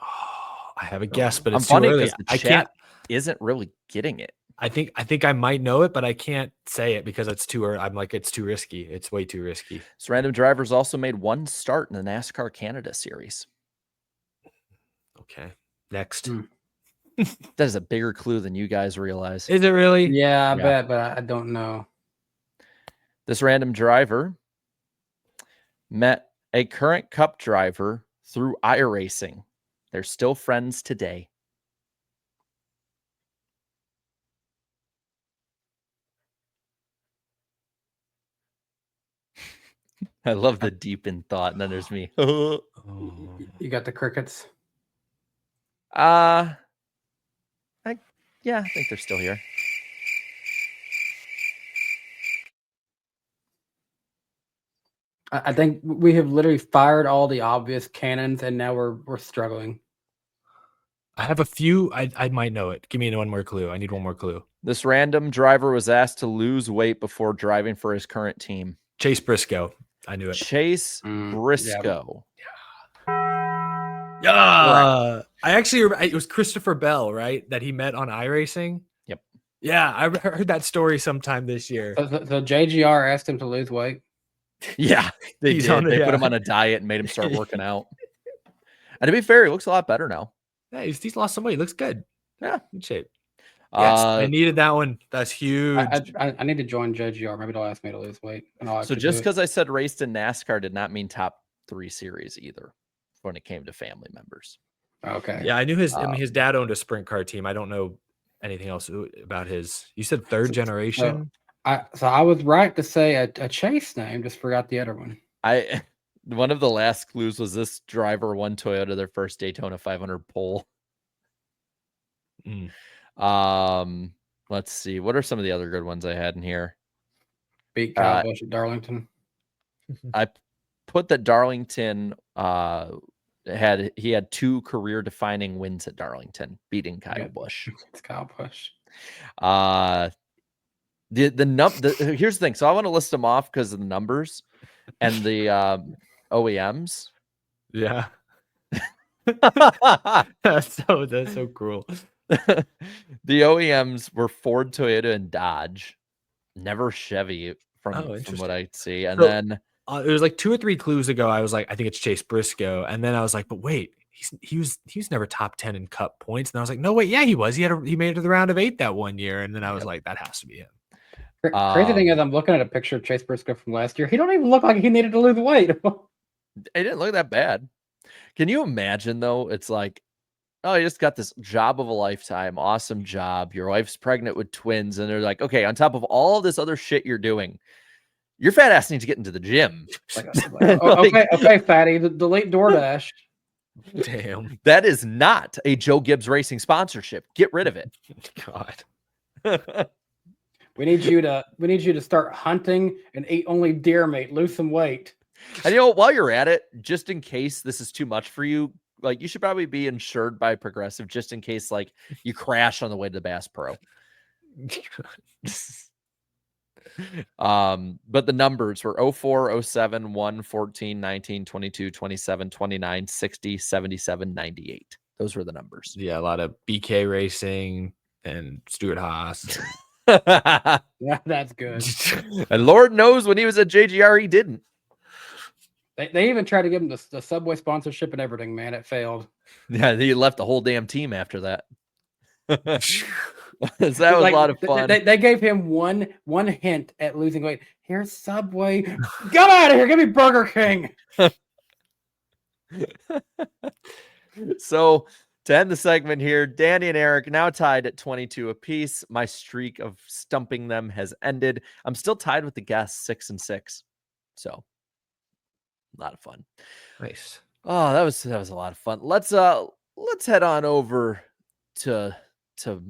Oh, I have a guess, but it's I'm funny too early. because the I chat can't. isn't really getting it. I think I might know it, but I can't say it because it's too early. I'm like, it's too risky. It's way too risky. This random driver's also made 1 start in the NASCAR Canada series. Okay. Next. That is a bigger clue than you guys realize. Is it really? Yeah, I Yeah. bet, but I don't know. This random driver met a current Cup driver through iRacing. They're still friends today. I love the deep in thought, and then there's me. Oh. You got the crickets. I think they're still here. I think we have literally fired all the obvious cannons, and now we're struggling. I have a few. I might know it. Give me one more clue. I need one more clue. This random driver was asked to lose weight before driving for his current team. Chase Briscoe. I knew it. Chase Briscoe. Yeah. I actually, it was Christopher Bell, right? That he met on iRacing. Yep. Yeah. I heard that story sometime this year. So JGR asked him to lose weight. Yeah, they He's did. on it, They put yeah. him on a diet and made him start working out. And to be fair, he looks a lot better now. Yeah, he's lost some weight. He looks good. Yeah. Good shape. Yes, I needed that one. That's huge. I need to join JGR. Maybe they'll ask me to lose weight. And I'll So actually just do it. because I said raced in NASCAR did not mean top 3 series either when it came to family members. Okay. Yeah, I knew his. I mean, his dad owned a sprint car team. I don't know anything else about his. You said third generation. So I was right to say a Chase name. Just forgot the other one. One of the last clues was this driver won Toyota their first Daytona 500 pole. Let's see. What are some of the other good ones I had in here? Beat Kyle Busch at Darlington. I put that Darlington had 2 career-defining wins at Darlington, beating Kyle Busch. It's Kyle Busch. Here's the thing. So I want to list them off because of the numbers and the OEMs. Yeah. that's so cruel. The OEMs were Ford, Toyota, and Dodge. Never Chevy from what I see. And then it was like 2 or 3 clues ago. I was like, I think it's Chase Briscoe. And then I was like, but wait, he was never top 10 in Cup points. And I was like, no, wait, yeah, he was. He made it to the round of 8 that one year. And then I was like, that has to be him. Crazy thing is, I'm looking at a picture of Chase Briscoe from last year. He don't even look like he needed to lose weight. It didn't look that bad. Can you imagine though? It's like, oh, you just got this job of a lifetime, awesome job. Your wife's pregnant with twins, and they're like, okay, on top of all this other shit you're doing, Your fat ass needs to get into the gym. Okay, fatty. Delete DoorDash. Damn. That is not a Joe Gibbs Racing sponsorship. Get rid of it. God. We need you to start hunting and eat only deer meat. Lose some weight. And while you're at it, just in case this is too much for you, like you should probably be insured by Progressive just in case like you crash on the way to the Bass Pro. But the numbers were 04, 07, 1, 14, 19, 22, 27, 29, 60, 77, 98. Those were the numbers. Yeah, a lot of BK Racing and Stuart Haas. Yeah, that's good. And Lord knows when he was at JGR, he didn't. They even tried to give him the Subway sponsorship and everything, man. It failed. Yeah, he left the whole damn team after that. So that was a lot of fun. They gave him one hint at losing weight. Here's Subway. Get out of here. Give me Burger King. So to end the segment here, Danny and Eric now tied at 22 apiece. My streak of stumping them has ended. I'm still tied with the guests 6-6. So a lot of fun. Nice. Oh, that was a lot of fun. Let's head on over to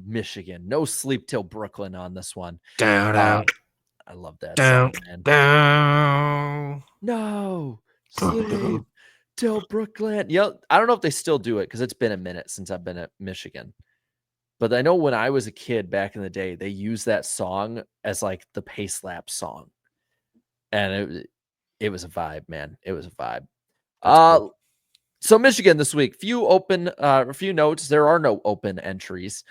Michigan. No sleep till Brooklyn on this one. Down, out. I love that Down, song, man. down. No sleep till Brooklyn. Yeah, I don't know if they still do it because it's been a minute since I've been at Michigan. But I know when I was a kid back in the day, they used that song as like the pace lap song. And it was a vibe, man. It was a vibe. Cool. So Michigan this week, a few notes. There are no open entries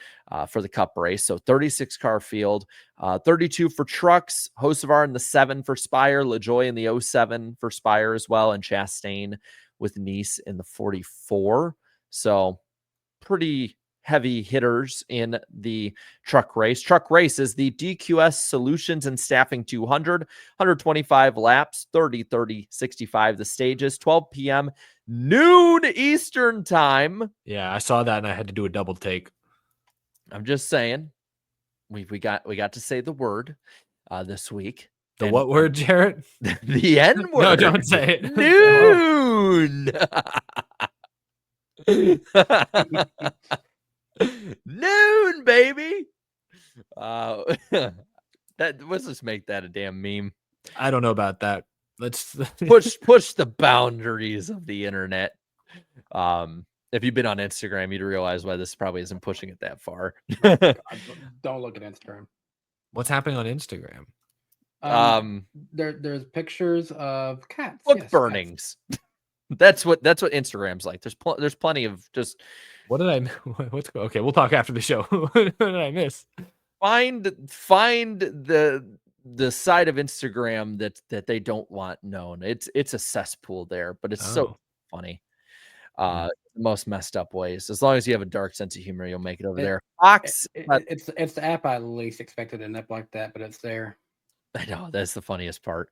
for the Cup race. So 36 car field, 32 for trucks, Hocevar in the 7 for Spire, LaJoy in the 07 for Spire as well, and Chastain with Nice in the 44. So pretty heavy hitters in the truck race. Truck race is the DQS Solutions and Staffing 200, 125 laps, 30, 30, 65. The stages, 12 p.m., noon Eastern time. Yeah, I saw that and I had to do a double take. I'm just saying, we got to say the word this week. The what word, Jarrett? The N word. No, don't say it. Noon. Noon, baby. Let's just make that a damn meme. I don't know about that. Let's push the boundaries of the internet. If you've been on Instagram, you'd realize why this probably isn't pushing it that far. God, don't look at Instagram. What's happening on Instagram? There's pictures of cats. Book yes, burnings. That's what Instagram's like. There's plenty of just. What did I? What's okay? We'll talk after the show. What did I miss? Find the side of Instagram that they don't want known. It's a cesspool there, but it's so funny. Most messed up ways. As long as you have a dark sense of humor, you'll make it over there. Fox. It's the app I least expected to end up like that, but it's there. I know that's the funniest part.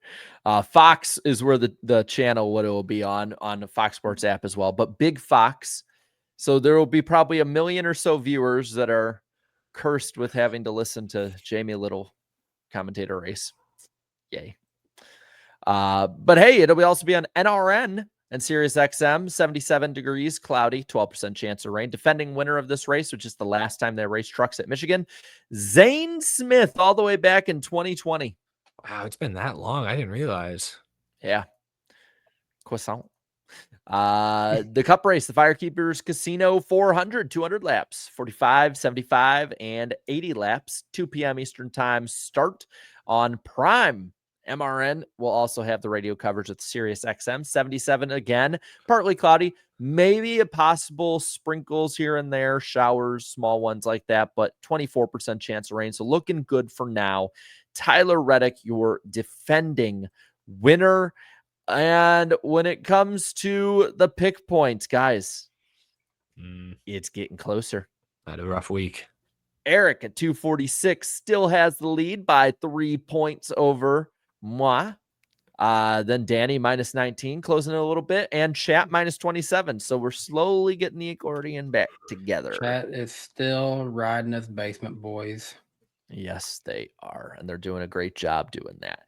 Fox is where the channel what it will be on the Fox Sports app as well. But Big Fox, so there will be probably 1 million or so viewers that are cursed with having to listen to Jamie Little commentator race. Yay! But hey, it'll also be on NRN and Sirius XM. 77 degrees, cloudy, 12% chance of rain. Defending winner of this race, which is the last time they raced trucks at Michigan, Zane Smith, all the way back in 2020. Wow, it's been that long. I didn't realize. Yeah. Croissant. The Cup race, the Firekeepers Casino 400, 200 laps, 45, 75, and 80 laps, 2 p.m. Eastern time start on Prime. MRN will also have the radio coverage with Sirius XM. 77 again, partly cloudy, maybe a possible sprinkles here and there, showers, small ones like that, but 24% chance of rain. So looking good for now. Tyler Reddick, your defending winner. And when it comes to the pick points, guys, it's getting closer. Had a rough week. Eric at 246 still has the lead by 3 points over moi. Then Danny minus 19, closing it a little bit, and Chat minus 27. So we're slowly getting the accordion back together. Chat is still riding us basement boys. Yes, they are, and they're doing a great job doing that.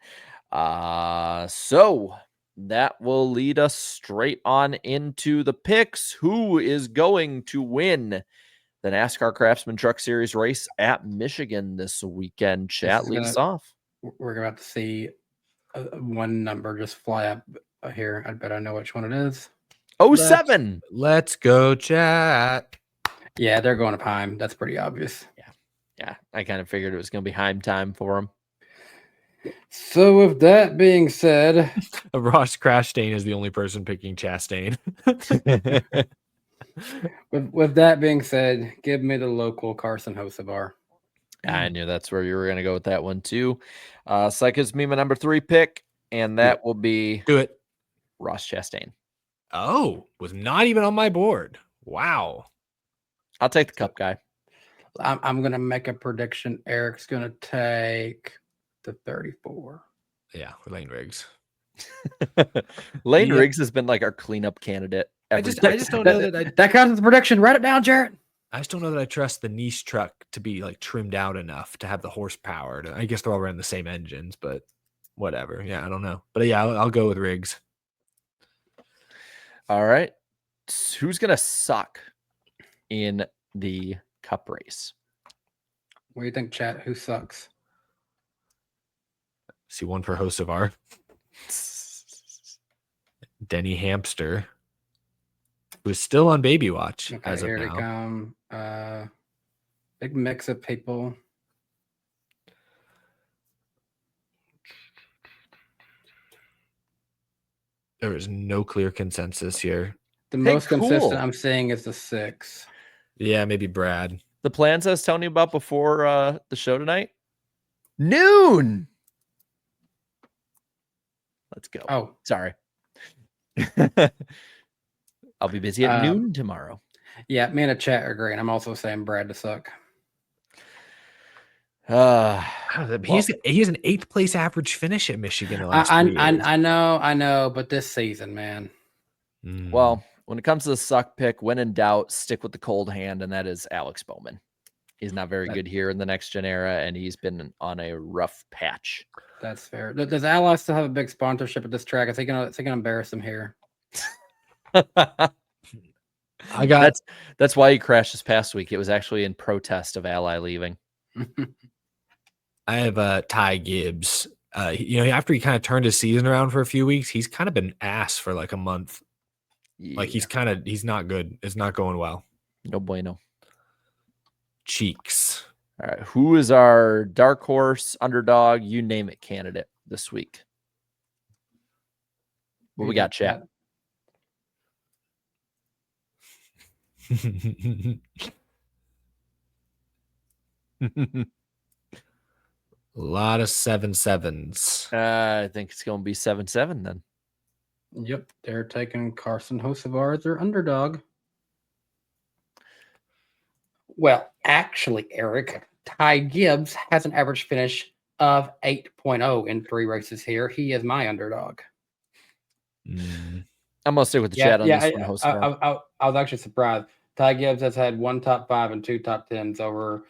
So that will lead us straight on into the picks. Who is going to win the NASCAR Craftsman Truck Series race at Michigan this weekend? Chat, lead us off. We're about to see one number just fly up here. I bet I know which one it is. 07. Let's go, chat. Yeah, they're going to Heim. That's pretty obvious. Yeah, I kind of figured it was going to be Heim time for him. So with that being said, Ross Crashtain is the only person picking Chastain. with that being said, give me the local Carson Hocevar. I knew that's where you were going to go with that one too. So that gives me my number 3 pick, and that will be Do it. Ross Chastain. Oh, was not even on my board. Wow. I'll take the Cup guy. I'm going to make a prediction. Eric's going to take the 34. Yeah, Lane Riggs. Lane Riggs has been like our cleanup candidate. I just don't know that That counts as a prediction. Write it down, Jarrett. I just don't know that I trust the niche truck to be like trimmed out enough to have the horsepower. I guess they're all running the same engines, but whatever. Yeah, I don't know. But yeah, I'll go with Riggs. All right. Who's going to suck in the Cup race? What do you think, chat? Who sucks? See one for Hocevar. Denny Hamster, who's still on baby watch Okay, as of here now. they come. Big mix of people. There is no clear consensus here. The Hey, most consistent cool. I'm seeing is the 6. Yeah, maybe Brad. The plans I was telling you about before the show tonight? Noon. Let's go. Oh, Sorry. I'll be busy at noon tomorrow. yeah, me and a chat are agreeing. I'm also saying Brad to suck. He has an 8th place average finish at Michigan the last 3 years. I know, but this season, man. Well, when it comes to the suck pick, when in doubt, stick with the cold hand, and that is Alex Bowman. He's not very good here in the next gen era, and he's been on a rough patch. That's fair. Does Ally still have a big sponsorship at this track? Is he gonna embarrass him here? That's why he crashed this past week. It was actually in protest of Ally leaving. I have Ty Gibbs. After he kind of turned his season around for a few weeks, he's kind of been ass for like a month. Yeah. Like he's not good. It's not going well. No bueno. Cheeks. All right. Who is our dark horse, underdog, you name it candidate this week? What we got, chat? A lot of 7-7s. I think it's going to be 7-7 then. Yep, they're taking Carson Hocevar as their underdog. Well, actually, Eric, Ty Gibbs has an average finish of 8.0 in 3 races here. He is my underdog. I'm going to stick with the chat on this one, Hocevar. I was actually surprised. Ty Gibbs has had 1 top 5 and 2 top 10s over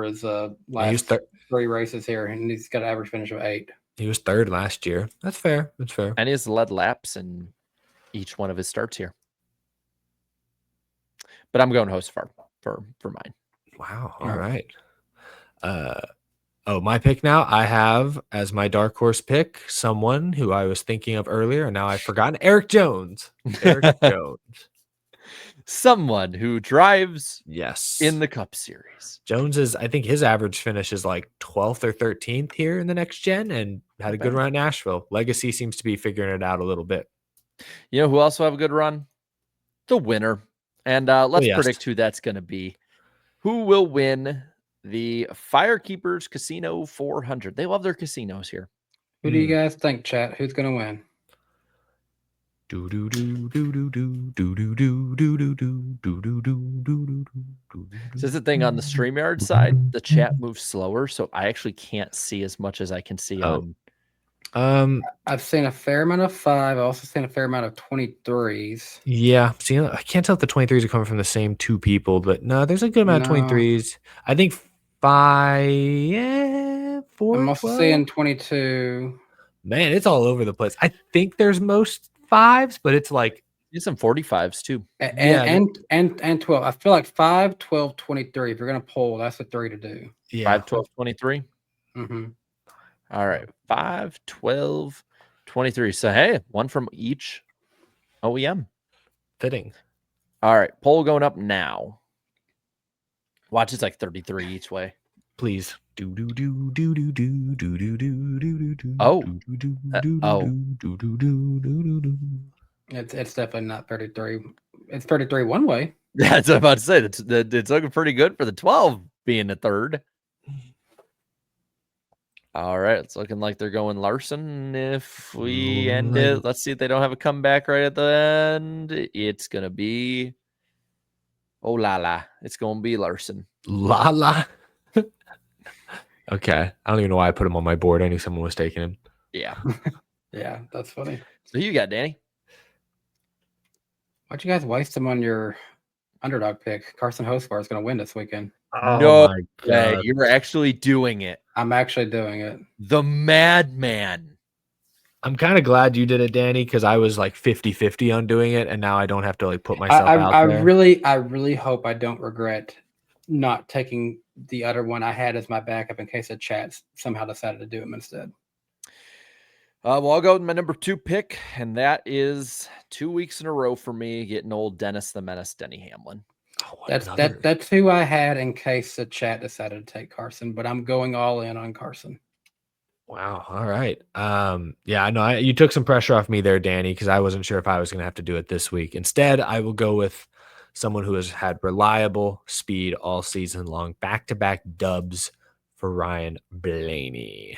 his last 3 races here, and he's got an average finish of 8. He was 3rd last year. That's fair. And he has led laps in each one of his starts here. But I'm going Hocevar for mine. Wow. All right. My pick now. I have as my dark horse pick someone who I was thinking of earlier, and now I've forgotten. Eric Jones. Someone who drives yes in the Cup Series. Jones is, I think his average finish is like 12th or 13th here in the next gen and had a good run at Nashville. Legacy seems to be figuring it out a little bit. You know who else will have a good run? The winner. And let's predict who that's going to be. Who will win the Firekeepers Casino 400? They love their casinos here. Who do you guys think, chat? Who's going to win? So this is the thing on the StreamYard side, the chat moves slower, so I actually can't see as much as I can see on. I've seen a fair amount of 5. I've also seen a fair amount of 23s. Yeah, see, I can't tell if the 23s are coming from the same 2 people, but no, there's a good amount of 23s. I think 5, 4. I'm also seeing 22. Man, it's all over the place. I think there's most 5s, but it's like There's some 45s too. And 12. I feel like 5, 12, 23. If you're gonna poll, that's the 3 to do. 5, 12, 23. Mm-hmm. All right. 5, 12, 23. So hey, one from each OEM. fitting. All right. Poll going up now. Watch, it's like 33 each way. Please. Do do do do do do do do do do do. Oh. Oh. It's definitely not 33. It's 33 one way. That's what I'm about to say. It's looking pretty good for the 12 being the third. All right. It's looking like they're going Larson. If we end it, let's see if they don't have a comeback right at the end. It's going to be, oh la la. It's going to be Larson. La la. Okay. I don't even know why I put him on my board. I knew someone was taking him. Yeah. Yeah, that's funny. So who you got, Danny? Why'd you guys waste him on your underdog pick? Carson Hosfar is going to win this weekend. No way. You're actually doing it. I'm actually doing it. The madman. I'm kind of glad you did it, Danny, because I was like 50-50 on doing it, and now I don't have to like put myself out there. I really hope I don't regret not taking the other one I had as my backup in case the chat somehow decided to do him instead. Well, I'll go with my number 2 pick, and that is 2 weeks in a row for me getting old Dennis the Menace, Denny Hamlin. Oh, That's who I had in case the chat decided to take Carson, but I'm going all in on Carson. Wow. All right. Yeah, I know you took some pressure off me there, Danny, because I wasn't sure if I was going to have to do it this week. Instead, I will go with someone who has had reliable speed all season long, back-to-back dubs for Ryan Blaney.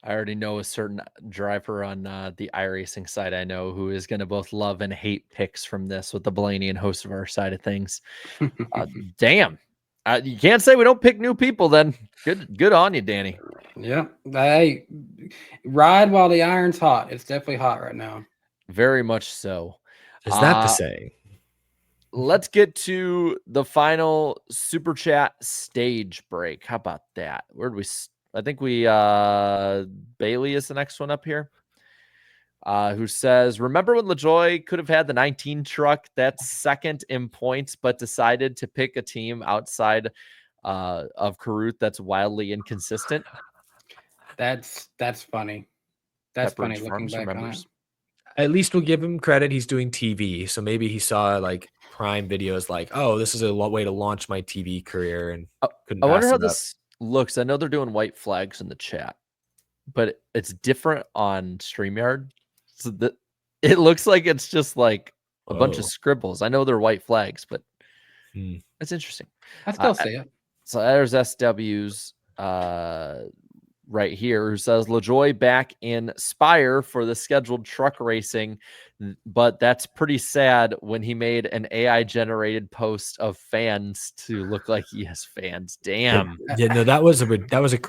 I already know a certain driver on the iRacing side I know who is going to both love and hate picks from this with the Blaney and host of our side of things. Damn. You can't say we don't pick new people then. Good on you, Danny. Yeah. Hey, ride while the iron's hot. It's definitely hot right now. Very much so. Is that the saying? Let's get to the final super chat stage break. How about that? Where did we I think we Bailey is the next one up here. Who says, remember when LaJoy could have had the 19 truck that's second in points, but decided to pick a team outside of Carruth that's wildly inconsistent? That's funny. That's funny looking back on it. At least we'll give him credit. He's doing TV. So maybe he saw like Prime videos like, oh, this is a way to launch my TV career. And I wonder how this looks. I know they're doing white flags in the chat, but it's different on StreamYard. So it looks like it's just like a bunch of scribbles. I know they're white flags, but it's interesting. I still see it. So there's SW's right here who says LaJoy back in Spire for the scheduled truck racing, but that's pretty sad when he made an AI generated post of fans to look like he has fans. Damn. Yeah, no, that was a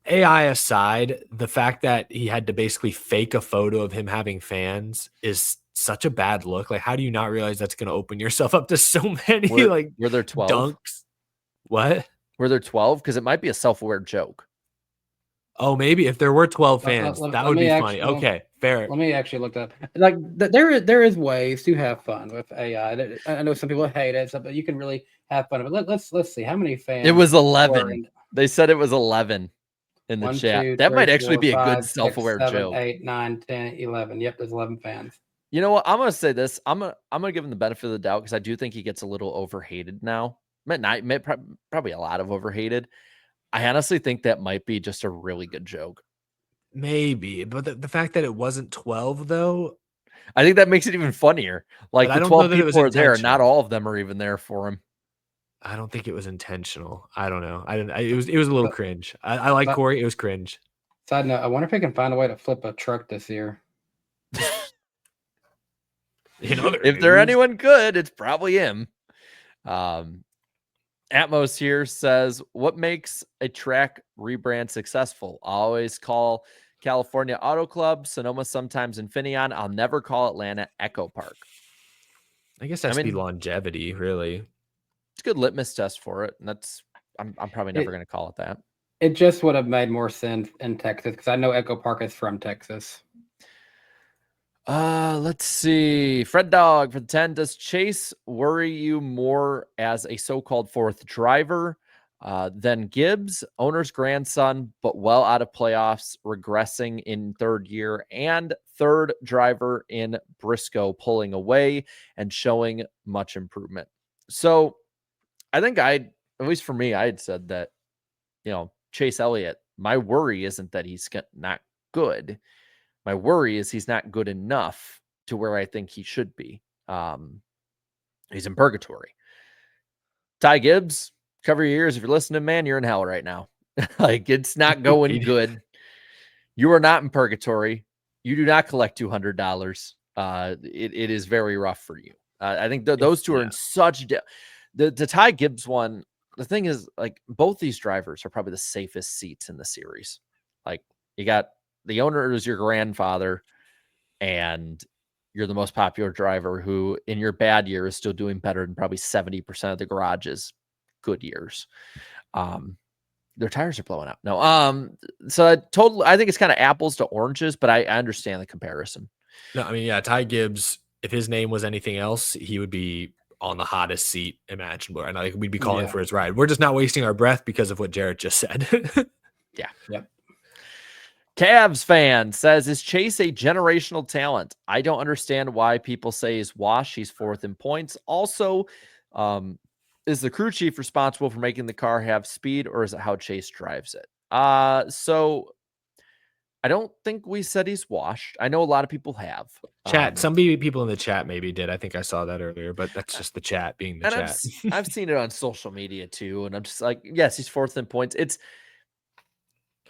AI aside, the fact that he had to basically fake a photo of him having fans is such a bad look. Like, how do you not realize that's going to open yourself up to so many were there 12 dunks? What? Were there 12? Because it might be a self-aware joke. Oh, maybe if there were 12 fans, that would be funny. Okay, fair. Let me actually look that up. Like there is ways to have fun with AI. I know some people hate it, but you can really have fun. But let's see how many fans. It was 11. They said it was 11 in the 1, chat. 2, that 3, might actually 4, be a 5, good self-aware 6, 7, joke. 8, 9, 10, 11. Yep, there's 11 fans. You know what? I'm gonna say this. I'm gonna give him the benefit of the doubt because I do think he gets a little overhated now. Probably a lot of overhated. I honestly think that might be just a really good joke. Maybe, but the fact that it wasn't 12 though, I think that makes it even funnier. Like the 12 people are there, not all of them are even there for him. I don't think it was intentional. I don't know. It was a little cringe. I like Corey. It was cringe. Side note: I wonder if he can find a way to flip a truck this year. If there anyone good, it's probably him. Atmos here says, what makes a track rebrand successful? I always call California Auto Club, Sonoma sometimes Infineon. I'll never call Atlanta Echo Park. I guess that's longevity, really. It's a good litmus test for it. And I'm probably never going to call it that. It just would have made more sense in Texas because I know Echo Park is from Texas. Let's see. Fred Dog for the 10. Does Chase worry you more as a so-called fourth driver than Gibbs, owner's grandson, but well out of playoffs, regressing in third year, and third driver in Briscoe pulling away and showing much improvement? So I think at least for me, I had said that, Chase Elliott, my worry isn't that he's not good. My worry is he's not good enough to where I think he should be. He's in purgatory. Ty Gibbs, cover your ears. If you're listening, man, you're in hell right now. Like, it's not going good. You are not in purgatory. You do not collect $200. It is very rough for you. I think those two are in such the Ty Gibbs one. The thing is, like, both these drivers are probably the safest seats in the series. Like, you got the owner is your grandfather, and you're the most popular driver who in your bad year is still doing better than probably 70% of the garage's good years. Their tires are blowing out. No. So I think it's kind of apples to oranges, but I understand the comparison. No, I mean, yeah, Ty Gibbs, if his name was anything else, he would be on the hottest seat imaginable. And like we'd be calling for his ride. We're just not wasting our breath because of what Jarrett just said. Yeah. Yep. Cavs fan says, is Chase a generational talent? I don't understand why people say he's washed. He's fourth in points. Also, is the crew chief responsible for making the car have speed, or is it how Chase drives it? So I don't think we said he's washed. I know a lot of people have. Chat. Some people in the chat maybe did. I think I saw that earlier, but that's just the chat being the chat. I've seen it on social media too, and I'm just like, yes, he's fourth in points.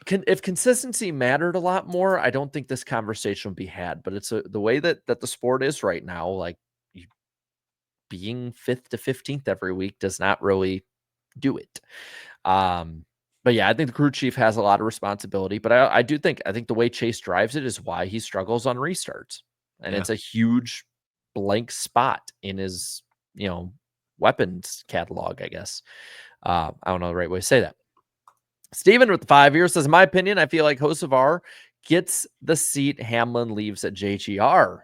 If consistency mattered a lot more, I don't think this conversation would be had. But it's the way that the sport is right now. Like, being 5th to 15th every week does not really do it. But yeah, I think the crew chief has a lot of responsibility. But I think the way Chase drives it is why he struggles on restarts, and it's a huge blank spot in his weapons catalog, I guess. I don't know the right way to say that. Steven with the 5 years says, in my opinion, I feel like Hocevar gets the seat Hamlin leaves at JGR.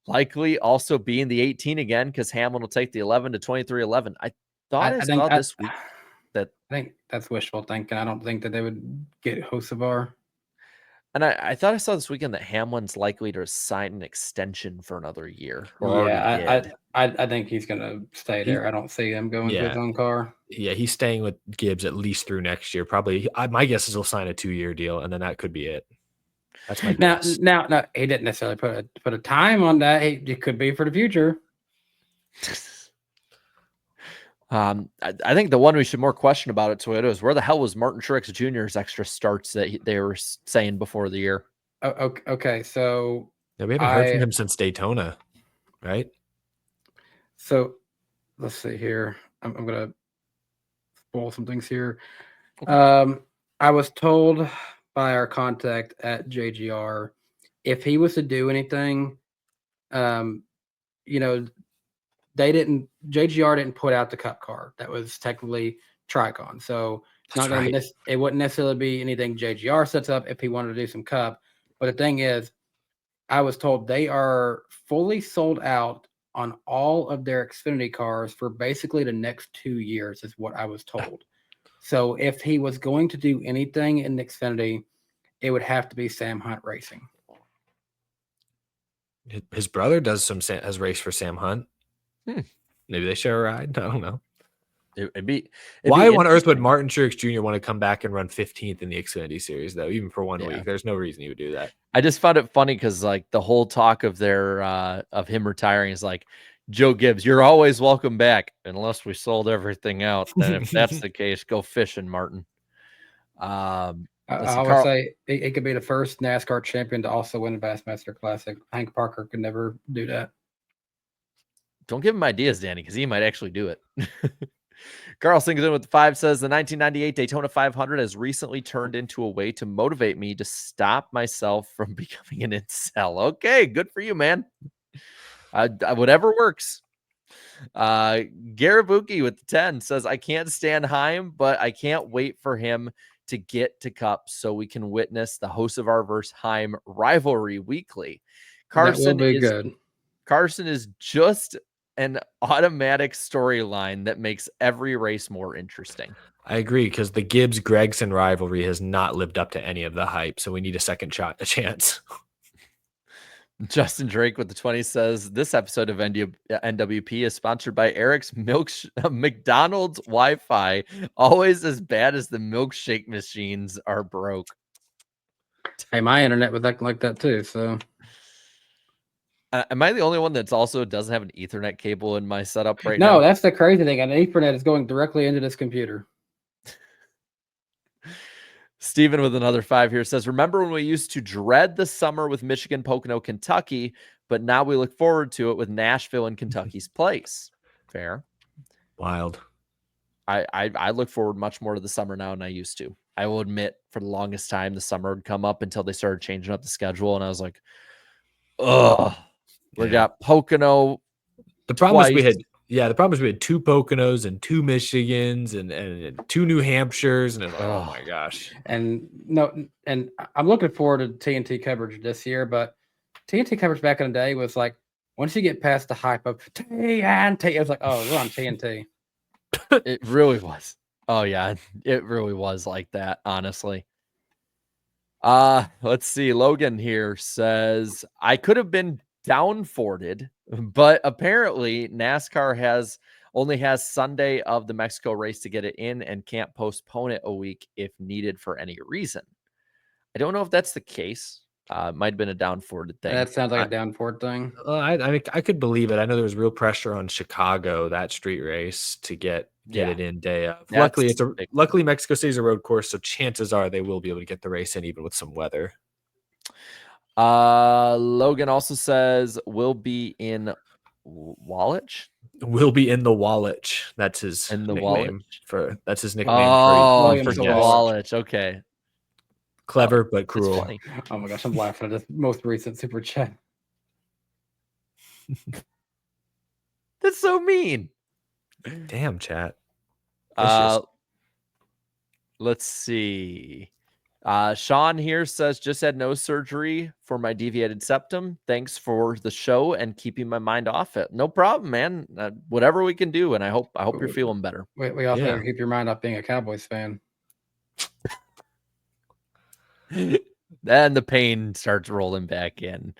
Likely also being the 18 again, because Hamlin will take the 11 to 23-11. I saw this week that I think that's wishful thinking. I don't think that they would get Hocevar. And I thought I saw this weekend that Hamlin's likely to sign an extension for another year. I think he's going to stay there. I don't see him going to his own car. Yeah, he's staying with Gibbs at least through next year. Probably, my guess is he'll sign a 2-year deal, and then that could be it. That's my guess. Now, he didn't necessarily put a time on that. It could be for the future. I think the one we should more question about at Toyota is where the hell was Martin Truex Jr.'s extra starts that they were saying before the year? Okay, so we haven't heard from him since Daytona, right? So let's see here. I'm going to spoil some things here. I was told by our contact at JGR, if he was to do anything, JGR didn't put out the Cup car. That was technically Tricon. So it wouldn't necessarily be anything JGR sets up if he wanted to do some Cup. But the thing is, I was told they are fully sold out on all of their Xfinity cars for basically the next 2 years, is what I was told. So if he was going to do anything in Xfinity, it would have to be Sam Hunt Racing. His brother has raced for Sam Hunt. Maybe they share a ride. I don't know. Why on earth would Martin Truex Jr. want to come back and run 15th in the Xfinity Series, though, even for 1 week? There's no reason he would do that. I just found it funny because, like, the whole talk of of him retiring is like, Joe Gibbs, you're always welcome back unless we sold everything out. Then if that's the case, go fishing, Martin. I would say it could be the first NASCAR champion to also win a Bassmaster Classic. Hank Parker could never do that. Don't give him ideas, Danny, because he might actually do it. Carl Singleton with the 5 says, the 1998 Daytona 500 has recently turned into a way to motivate me to stop myself from becoming an incel. Okay, good for you, man. Whatever works. Garabuki with the 10 says, I can't stand Heim, but I can't wait for him to get to Cup so we can witness the host of our versus Heim rivalry weekly. That will be good. Carson is just an automatic storyline that makes every race more interesting. I agree, because the Gibbs-Gregson rivalry has not lived up to any of the hype, so we need a second shot, a chance. Justin Drake with the 20 says, this episode of NWP is sponsored by Eric's McDonald's Wi-Fi, always as bad as the milkshake machines are broke. Hey, my internet was acting like that too, so... Am I the only one that's also doesn't have an Ethernet cable in my setup right No, now? that's the crazy thing. An Ethernet is going directly into this computer. Steven with another 5 here says, remember when we used to dread the summer with Michigan, Pocono, Kentucky, but now we look forward to it with Nashville and Kentucky's place. Fair. Wild. I look forward much more to the summer now than I used to. I will admit, for the longest time, the summer would come up until they started changing up the schedule, and I was like, ugh. We got Pocono. The problem twice. the problem is we had 2 Poconos and 2 Michigans and 2 New Hampshires, and it's like, oh my gosh. And I'm looking forward to TNT coverage this year, but TNT coverage back in the day was like, once you get past the hype of TNT, it was like, oh, we're on TNT. It really was. Oh yeah, it really was like that, honestly. Let's see. Logan here says, I could have been downforted, but apparently NASCAR only has Sunday of the Mexico race to get it in and can't postpone it a week if needed for any reason. I don't know if that's the case. It might have been a downforted thing. That sounds like a downforted thing. I could believe it. I know there was real pressure on Chicago, that street race, to get it in day of. Luckily Mexico City's a road course, so chances are they will be able to get the race in even with some weather. Logan also says we'll be in Wallach. Will be in the Wallach. That's his nickname that's his nickname. For Wallach. Okay. Clever but cruel. Funny. Oh my gosh, I'm laughing at this most recent super chat. That's so mean. Damn, chat. Let's see. Sean here says, just had nose surgery for my deviated septum. Thanks for the show and keeping my mind off it. No problem, man. Whatever we can do, and I hope you're feeling better. We also have to keep your mind off being a Cowboys fan. Then the pain starts rolling back in.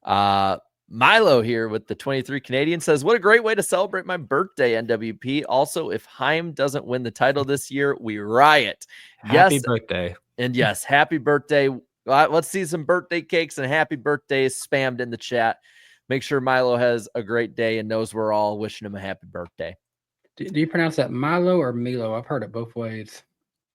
Milo here with the 23 Canadian says, what a great way to celebrate my birthday, NWP. Also, if Heim doesn't win the title this year, we riot. Happy birthday. And yes, happy birthday. Let's see some birthday cakes and happy birthdays spammed in the chat. Make sure Milo has a great day and knows we're all wishing him a happy birthday. Do you pronounce that Milo or Milo? I've heard it both ways.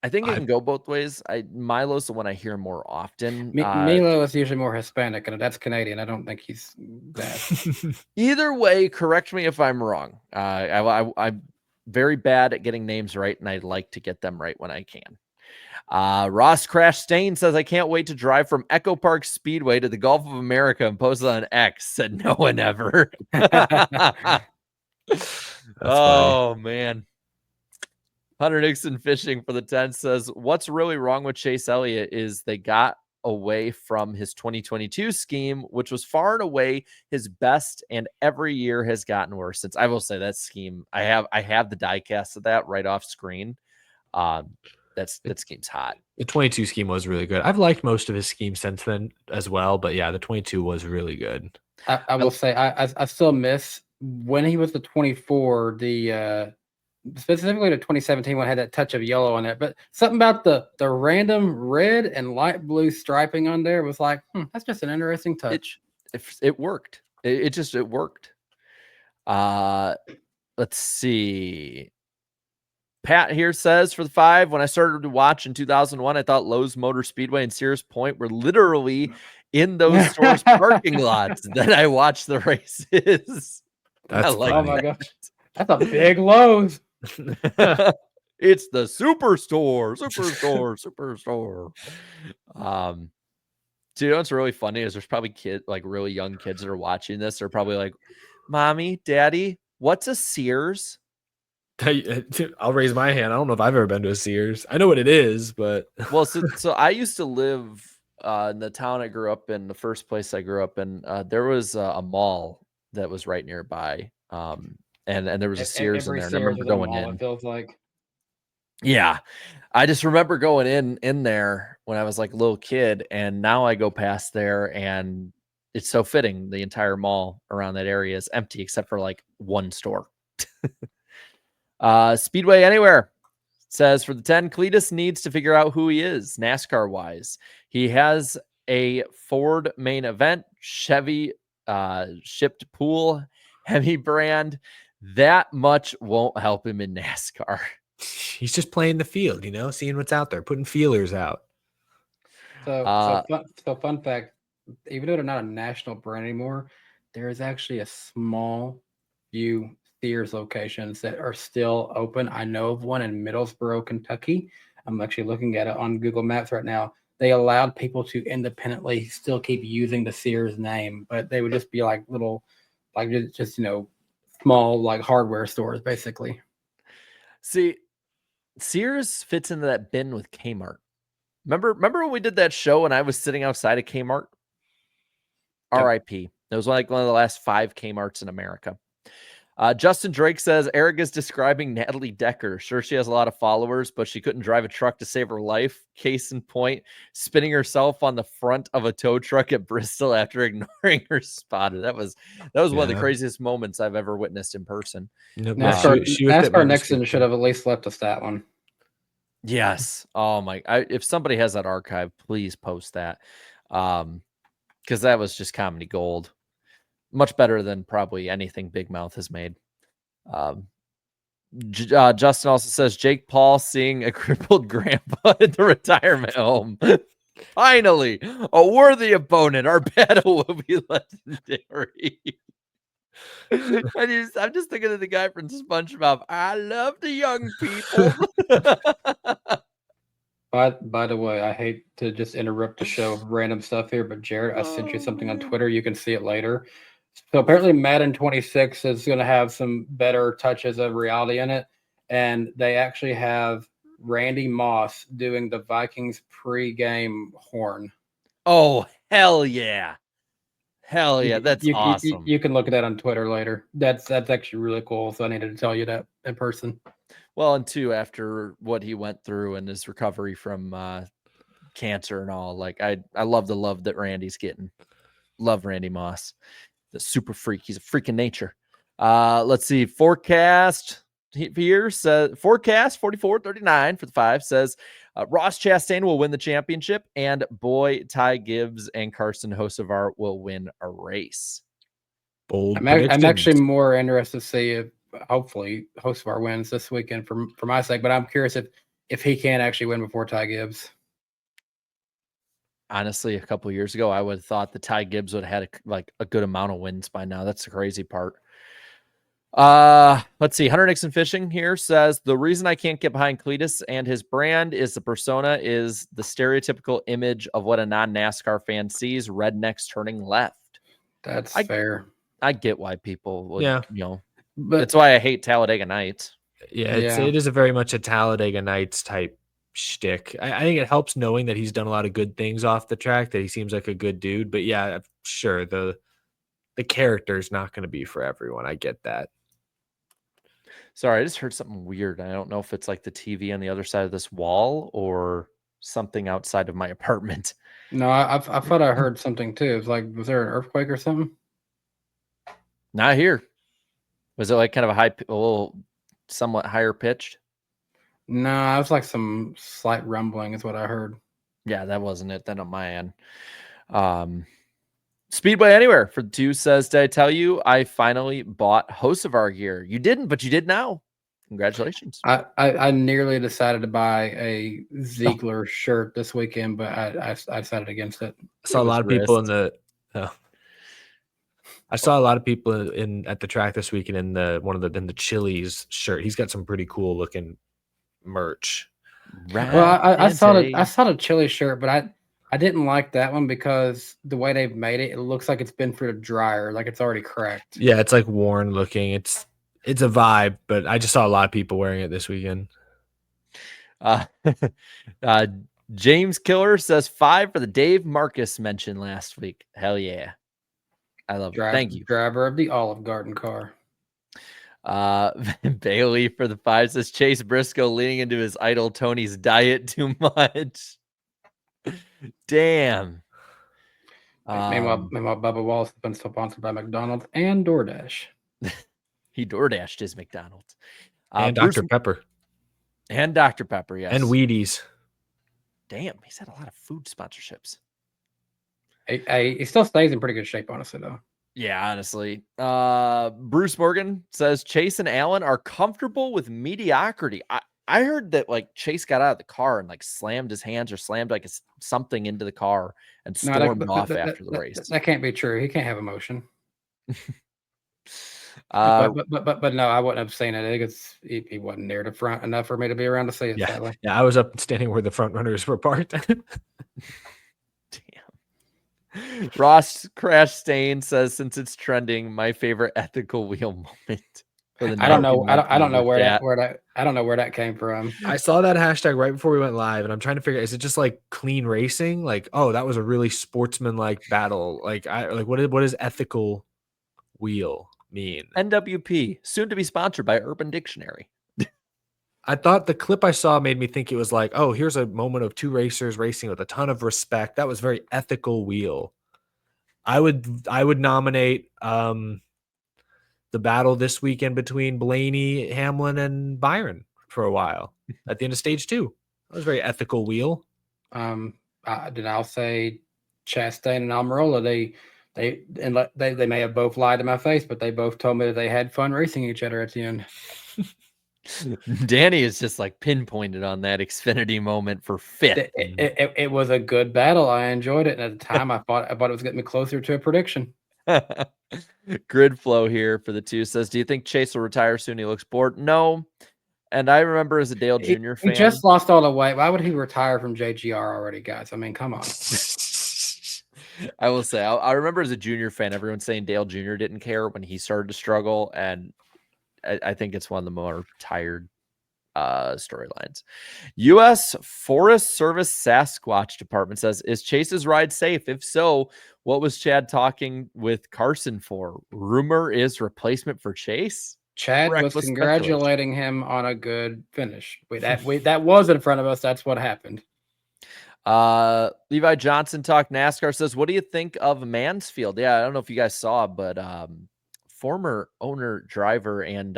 I think it can go both ways. Milo's the one I hear more often. Milo is usually more Hispanic, and that's Canadian. I don't think he's that. Either way, correct me if I'm wrong. I'm very bad at getting names right, and I like to get them right when I can. Ross Crash Stain says, I can't wait to drive from Echo Park Speedway to the Gulf of America and post it on X. Said no one ever. Oh, man. Hunter Nixon Fishing for the 10 says, what's really wrong with Chase Elliott is they got away from his 2022 scheme, which was far and away his best, and every year has gotten worse. Since I will say that scheme, I have the die cast of that right off screen. That scheme's hot. The 22 scheme was really good. I've liked most of his schemes since then as well, but yeah, the 22 was really good. I will say I still miss when he was the 24, specifically the 2017 one had that touch of yellow on it, but something about the random red and light blue striping on there was like, that's just an interesting touch. It worked. It worked. Let's see. Pat here says, for the 5, when I started to watch in 2001, I thought Lowe's Motor Speedway and Sears Point were literally in those stores' parking lots. Then I watched the races. That's oh my gosh. That's a big Lowe's. It's the superstore. Do you know what's really funny is there's probably really young kids that are watching this. They're probably like, Mommy, Daddy, what's a Sears? I'll raise my hand. I don't know if I've ever been to a Sears. I know what it is, but Well, so I used to live in the town I grew up in. The first place I grew up in, there was a mall that was right nearby, and there was a Sears in Every there. And I Sears remember is a going mall, in. it feels like. Yeah, I just remember going in there when I was like a little kid, and now I go past there, and it's so fitting. The entire mall around that area is empty except for like one store. Speedway Anywhere says for the 10, Cleetus needs to figure out who he is NASCAR wise. He has a Ford main event, Chevy shipped pool, Hemi brand. That much won't help him in NASCAR. he's just playing the field, seeing what's out there, putting feelers out. So fun fact, even though they're not a national brand anymore, there is actually a small few Sears locations that are still open. I know of one in Middlesboro, Kentucky. I'm actually looking at it on Google Maps right now. They allowed people to independently still keep using the Sears name, but they would just be like little, like just small like hardware stores, basically. See, Sears fits into that bin with Kmart. Remember when we did that show and I was sitting outside of Kmart? Yep. RIP. It was like one of the last 5 Kmarts in America. Justin Drake says Eric is describing Natalie Decker. Sure, she has a lot of followers, but she couldn't drive a truck to save her life. Case in point, spinning herself on the front of a tow truck at Bristol after ignoring her spotted. That was one of the craziest moments I've ever witnessed in person. NASCAR Nixon should have at least left us that one. Yes. Oh my! If somebody has that archive, please post that, because that was just comedy gold. Much better than probably anything Big Mouth has made. Justin also says Jake Paul seeing a crippled grandpa at the retirement home. Finally, a worthy opponent. Our battle will be legendary. I'm just thinking of the guy from SpongeBob. I love the young people. By the way, I hate to just interrupt the show with random stuff here, but Jared, I sent you something on Twitter. You can see it later. So apparently Madden 26 is going to have some better touches of reality in it. And they actually have Randy Moss doing the Vikings pregame horn. Oh, hell yeah. Hell yeah. That's awesome. You can look at that on Twitter later. That's actually really cool. So I needed to tell you that in person. Well, and too, after what he went through and his recovery from cancer and all, like I love the love that Randy's getting. Love Randy Moss. The super freak. He's a freak in nature. Let's see. Forecast here says forecast 44-39 for the 5 says Ross Chastain will win the championship and boy Ty Gibbs and Carson Hocevar will win a race. I'm actually more interested to see if hopefully Hocevar wins this weekend for my sake, but I'm curious if he can actually win before Ty Gibbs. Honestly, a couple of years ago, I would have thought that Ty Gibbs would have had a good amount of wins by now. That's the crazy part. Let's see. Hunter Nixon Fishing here says the reason I can't get behind Cleetus and his brand is the persona is the stereotypical image of what a non-NASCAR fan sees: rednecks turning left. That's fair. I get why people would, but that's why I hate Talladega Nights. Yeah, it is a very much a Talladega Nights type shtick. I think it helps knowing that he's done a lot of good things off the track, that he seems like a good dude. But yeah, sure, the character is not going to be for everyone. I get that. Sorry, I just heard something weird. I don't know if it's like the TV on the other side of this wall or something outside of my apartment. No, I thought I heard something too. It was like, was there an earthquake or something? Not here. Was it like kind of a little somewhat higher pitched? No, it was like some slight rumbling is what I heard. Yeah, that wasn't it then on my end. Speedway Anywhere for 2 says, did I tell you I finally bought Hocevar gear? You didn't, but you did now. Congratulations. I nearly decided to buy a Ziegler shirt this weekend, but I decided against it. I saw a lot of people at the track this weekend in the Chili's shirt. He's got some pretty cool looking merch. Well, I saw the Chili shirt, but I didn't like that one because the way they've made it, it looks like it's been through the dryer, like it's already cracked. Yeah, it's like worn looking. It's a vibe, but I just saw a lot of people wearing it this weekend. Uh, James Killer says 5 for the Dave Marcus mentioned last week. Hell yeah. I love it. Thank you. Driver of the Olive Garden car. Bailey for the 5 says Chase Briscoe leaning into his idol Tony's diet too much. Damn. Meanwhile, Bubba Wallace has been sponsored by McDonald's and DoorDash. He DoorDashed his McDonald's. And Dr. Pepper. And Dr. Pepper, yes. And Wheaties. Damn, he's had a lot of food sponsorships. He still stays in pretty good shape, honestly, though. Yeah, honestly. Bruce Morgan says Chase and Allen are comfortable with mediocrity. I heard that like Chase got out of the car and like slammed his hands or slammed like something into the car and stormed off after the race. That can't be true. He can't have emotion. But no, I wouldn't have seen it. I think he wasn't near the front enough for me to be around to see it. Yeah, I was up standing where the front runners were parked. Damn. Ross Crash Stain says, since it's trending, my favorite ethical wheel moment. I don't know where that came from. I saw that hashtag right before we went live, and I'm trying to figure, is it just like clean racing? Like, oh, that was a really sportsman-like battle. Like, what is ethical wheel mean? NWP, soon to be sponsored by Urban Dictionary. I thought the clip I saw made me think it was like, oh, here's a moment of 2 racers racing with a ton of respect. That was very ethical wheel. I would nominate the battle this weekend between Blaney, Hamlin, and Byron for a while at the end of stage 2. That was very ethical wheel. I'll say Chastain and Almirola, they may have both lied to my face, but they both told me that they had fun racing each other at the end. Danny is just like pinpointed on that Xfinity moment for 5th. It was a good battle. I enjoyed it. And at the time, I thought it was getting me closer to a prediction. Grid flow here for the 2 says, do you think Chase will retire soon? He looks bored. No. And I remember as a Dale Jr. fan. He just lost all the weight. Why would he retire from JGR already, guys? I mean, come on. I will say, I remember as a junior fan, everyone saying Dale Jr. didn't care when he started to struggle. And I think it's one of the more tired storylines. U.S. Forest Service Sasquatch Department says, is Chase's ride safe? If so, what was Chad talking with Carson for? Rumor is replacement for Chase? Chad was congratulating him on a good finish. That was in front of us. That's what happened. Levi Johnson talk NASCAR says, what do you think of Mansfield? Yeah, I don't know if you guys saw, but former owner, driver, and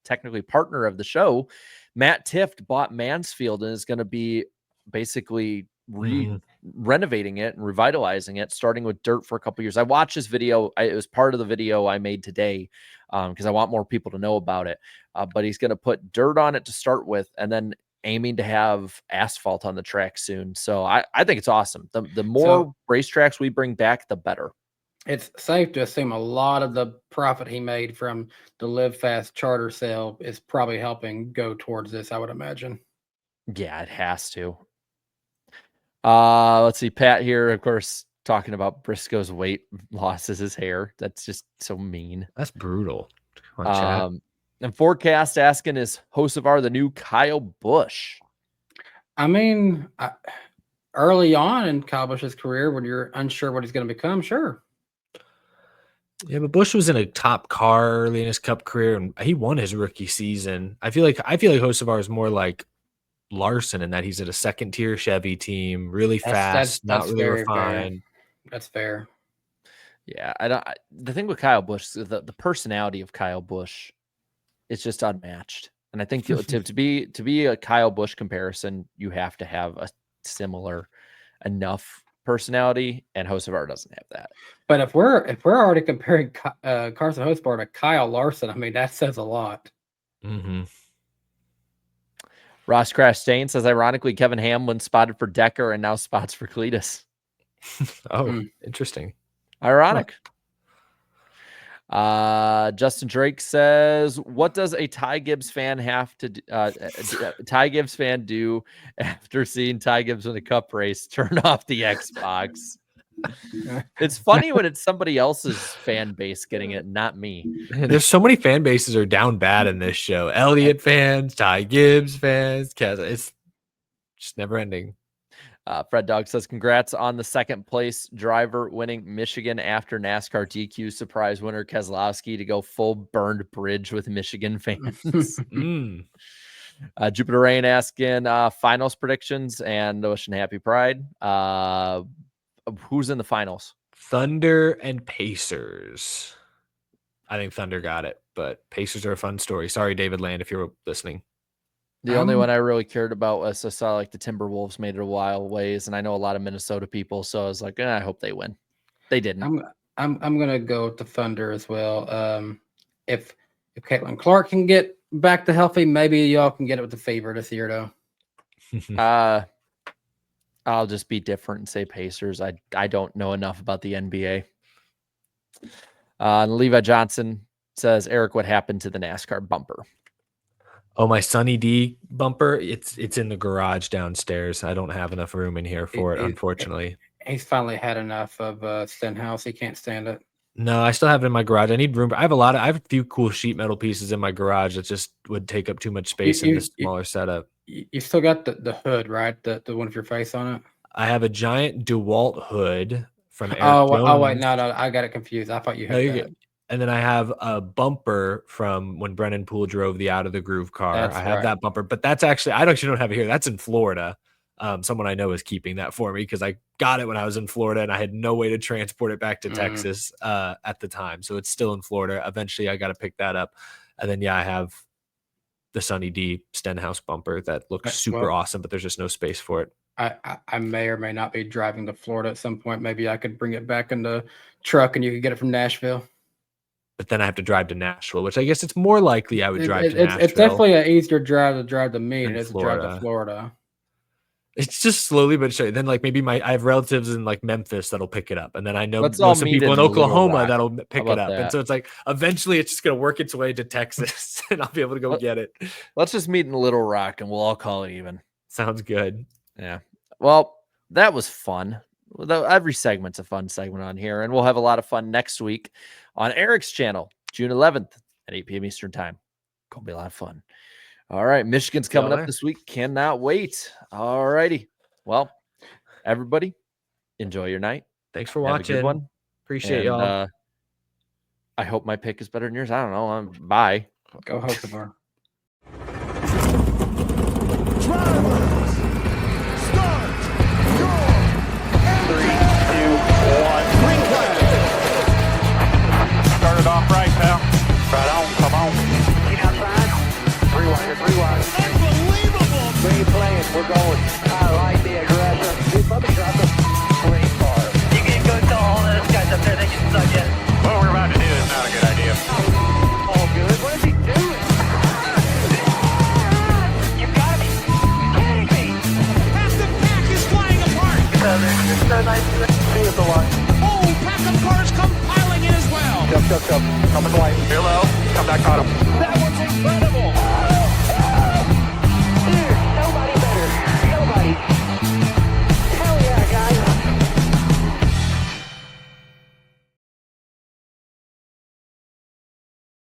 technically partner of the show, Matt Tift, bought Mansfield and is going to be basically renovating it and revitalizing it, starting with dirt for a couple years. I watched this video. It was part of the video I made today because I want more people to know about it. But he's going to put dirt on it to start with, and then aiming to have asphalt on the track soon. So I think it's awesome. The more racetracks we bring back, the better. It's safe to assume a lot of the profit he made from the Live Fast charter sale is probably helping go towards this, I would imagine. Yeah, it has to. Let's see. Pat here, of course, talking about Briscoe's weight loss is his hair. That's just so mean. That's brutal. Come on, Chad. And Forecast asking, is Hocevar the new Kyle Busch? I mean, early on in Kyle Busch's career, when you're unsure what he's going to become, sure. Yeah, but Busch was in a top car early in his Cup career, and he won his rookie season. I feel like Hocevar is more like Larson in that he's at a second-tier Chevy team, really fast, not really refined. That's fair. Yeah, the thing with Kyle Busch, the personality of Kyle Busch is just unmatched. And I think to be a Kyle Busch comparison, you have to have a similar enough personality, and Hocevar doesn't have that. But if we're already comparing Carson Hocevar to Kyle Larson, I mean, that says a lot. Mm-hmm. Ross Crash Stain says, ironically, Kevin Hamlin spotted for Decker and now spots for Cleetus. Interesting. Ironic. Justin Drake says, what does a Ty Gibbs fan have to Ty Gibbs fan do after seeing Ty Gibbs win a Cup race? Turn off the Xbox. It's funny when it's somebody else's fan base getting it, not me. There's so many fan bases are down bad in this show. Elliott fans, Ty Gibbs fans, it's just never ending. Fred Dog says, congrats on the second place driver winning Michigan after NASCAR DQ surprise winner Keselowski to go full burned bridge with Michigan fans. Jupiter Rain asking finals predictions and wishing happy Pride. Who's in the finals? Thunder and Pacers. I think Thunder got it, but Pacers are a fun story. Sorry, David Land, if you're listening. The only one I really cared about was I saw like the Timberwolves made it a while ways, and I know a lot of Minnesota people, so I was like, I hope they win. They didn't. I'm gonna go with the Thunder as well. If Caitlin Clark can get back to healthy, maybe y'all can get it with the Fever this year, though. I'll just be different and say Pacers. I don't know enough about the NBA. Levi Johnson says, Eric, what happened to the NASCAR bumper? Oh, my Sunny D bumper. It's in the garage downstairs. I don't have enough room in here for it, unfortunately. He's finally had enough of Stenhouse. He can't stand it. No, I still have it in my garage. I need room. I have a few cool sheet metal pieces in my garage that just would take up too much space in this smaller setup. You still got the hood, right? The one with your face on it? I have a giant DeWalt hood from Eric Oh, wait, no, I got it confused. I thought you had that. And then I have a bumper from when Brennan Poole drove the Out of the Groove car. I have that bumper, but that's actually, I actually don't have it here. That's in Florida. Someone I know is keeping that for me because I got it when I was in Florida and I had no way to transport it back to Texas at the time. So it's still in Florida. Eventually I got to pick that up. And then, I have the Sunny D Stenhouse bumper that looks super awesome, but there's just no space for it. I may or may not be driving to Florida at some point. Maybe I could bring it back in the truck and you could get it from Nashville. But then I have to drive to Nashville, which I guess it's more likely I would drive to Nashville. It's definitely an easier drive to me than it is to drive to Florida. It's just slowly but surely. Then maybe I have relatives in Memphis that'll pick it up. And then I know some people in Oklahoma that'll pick it up. And so it's eventually it's just going to work its way to Texas and I'll be able to go get it. Let's just meet in Little Rock and we'll all call it even. Sounds good. Yeah. Well, that was fun. Every segment's a fun segment on here, and we'll have a lot of fun next week on Eric's channel, June 11th at 8 p.m. Eastern time. Gonna be a lot of fun. All right, Michigan's coming up this week. Cannot wait. All righty. Well, everybody, enjoy your night. Thanks for watching. Have a good one. Appreciate y'all. I hope my pick is better than yours. I don't know. Bye. Go Hokivar. Started off right, pal. Right on, come on. Clean outside. Three wide. Unbelievable. Great playing. We're going. I like the aggression. Dude, let me drop a great car. You can go tell all those guys up there they can suck it. What we're about to do is not a good idea. All good. What is he doing? You gotta be kidding me. Half the pack is flying apart. It's so nice to See you at the line. Oh, pack of cars come piling in as well. Come in the light. Hello. Come back on him. That was incredible.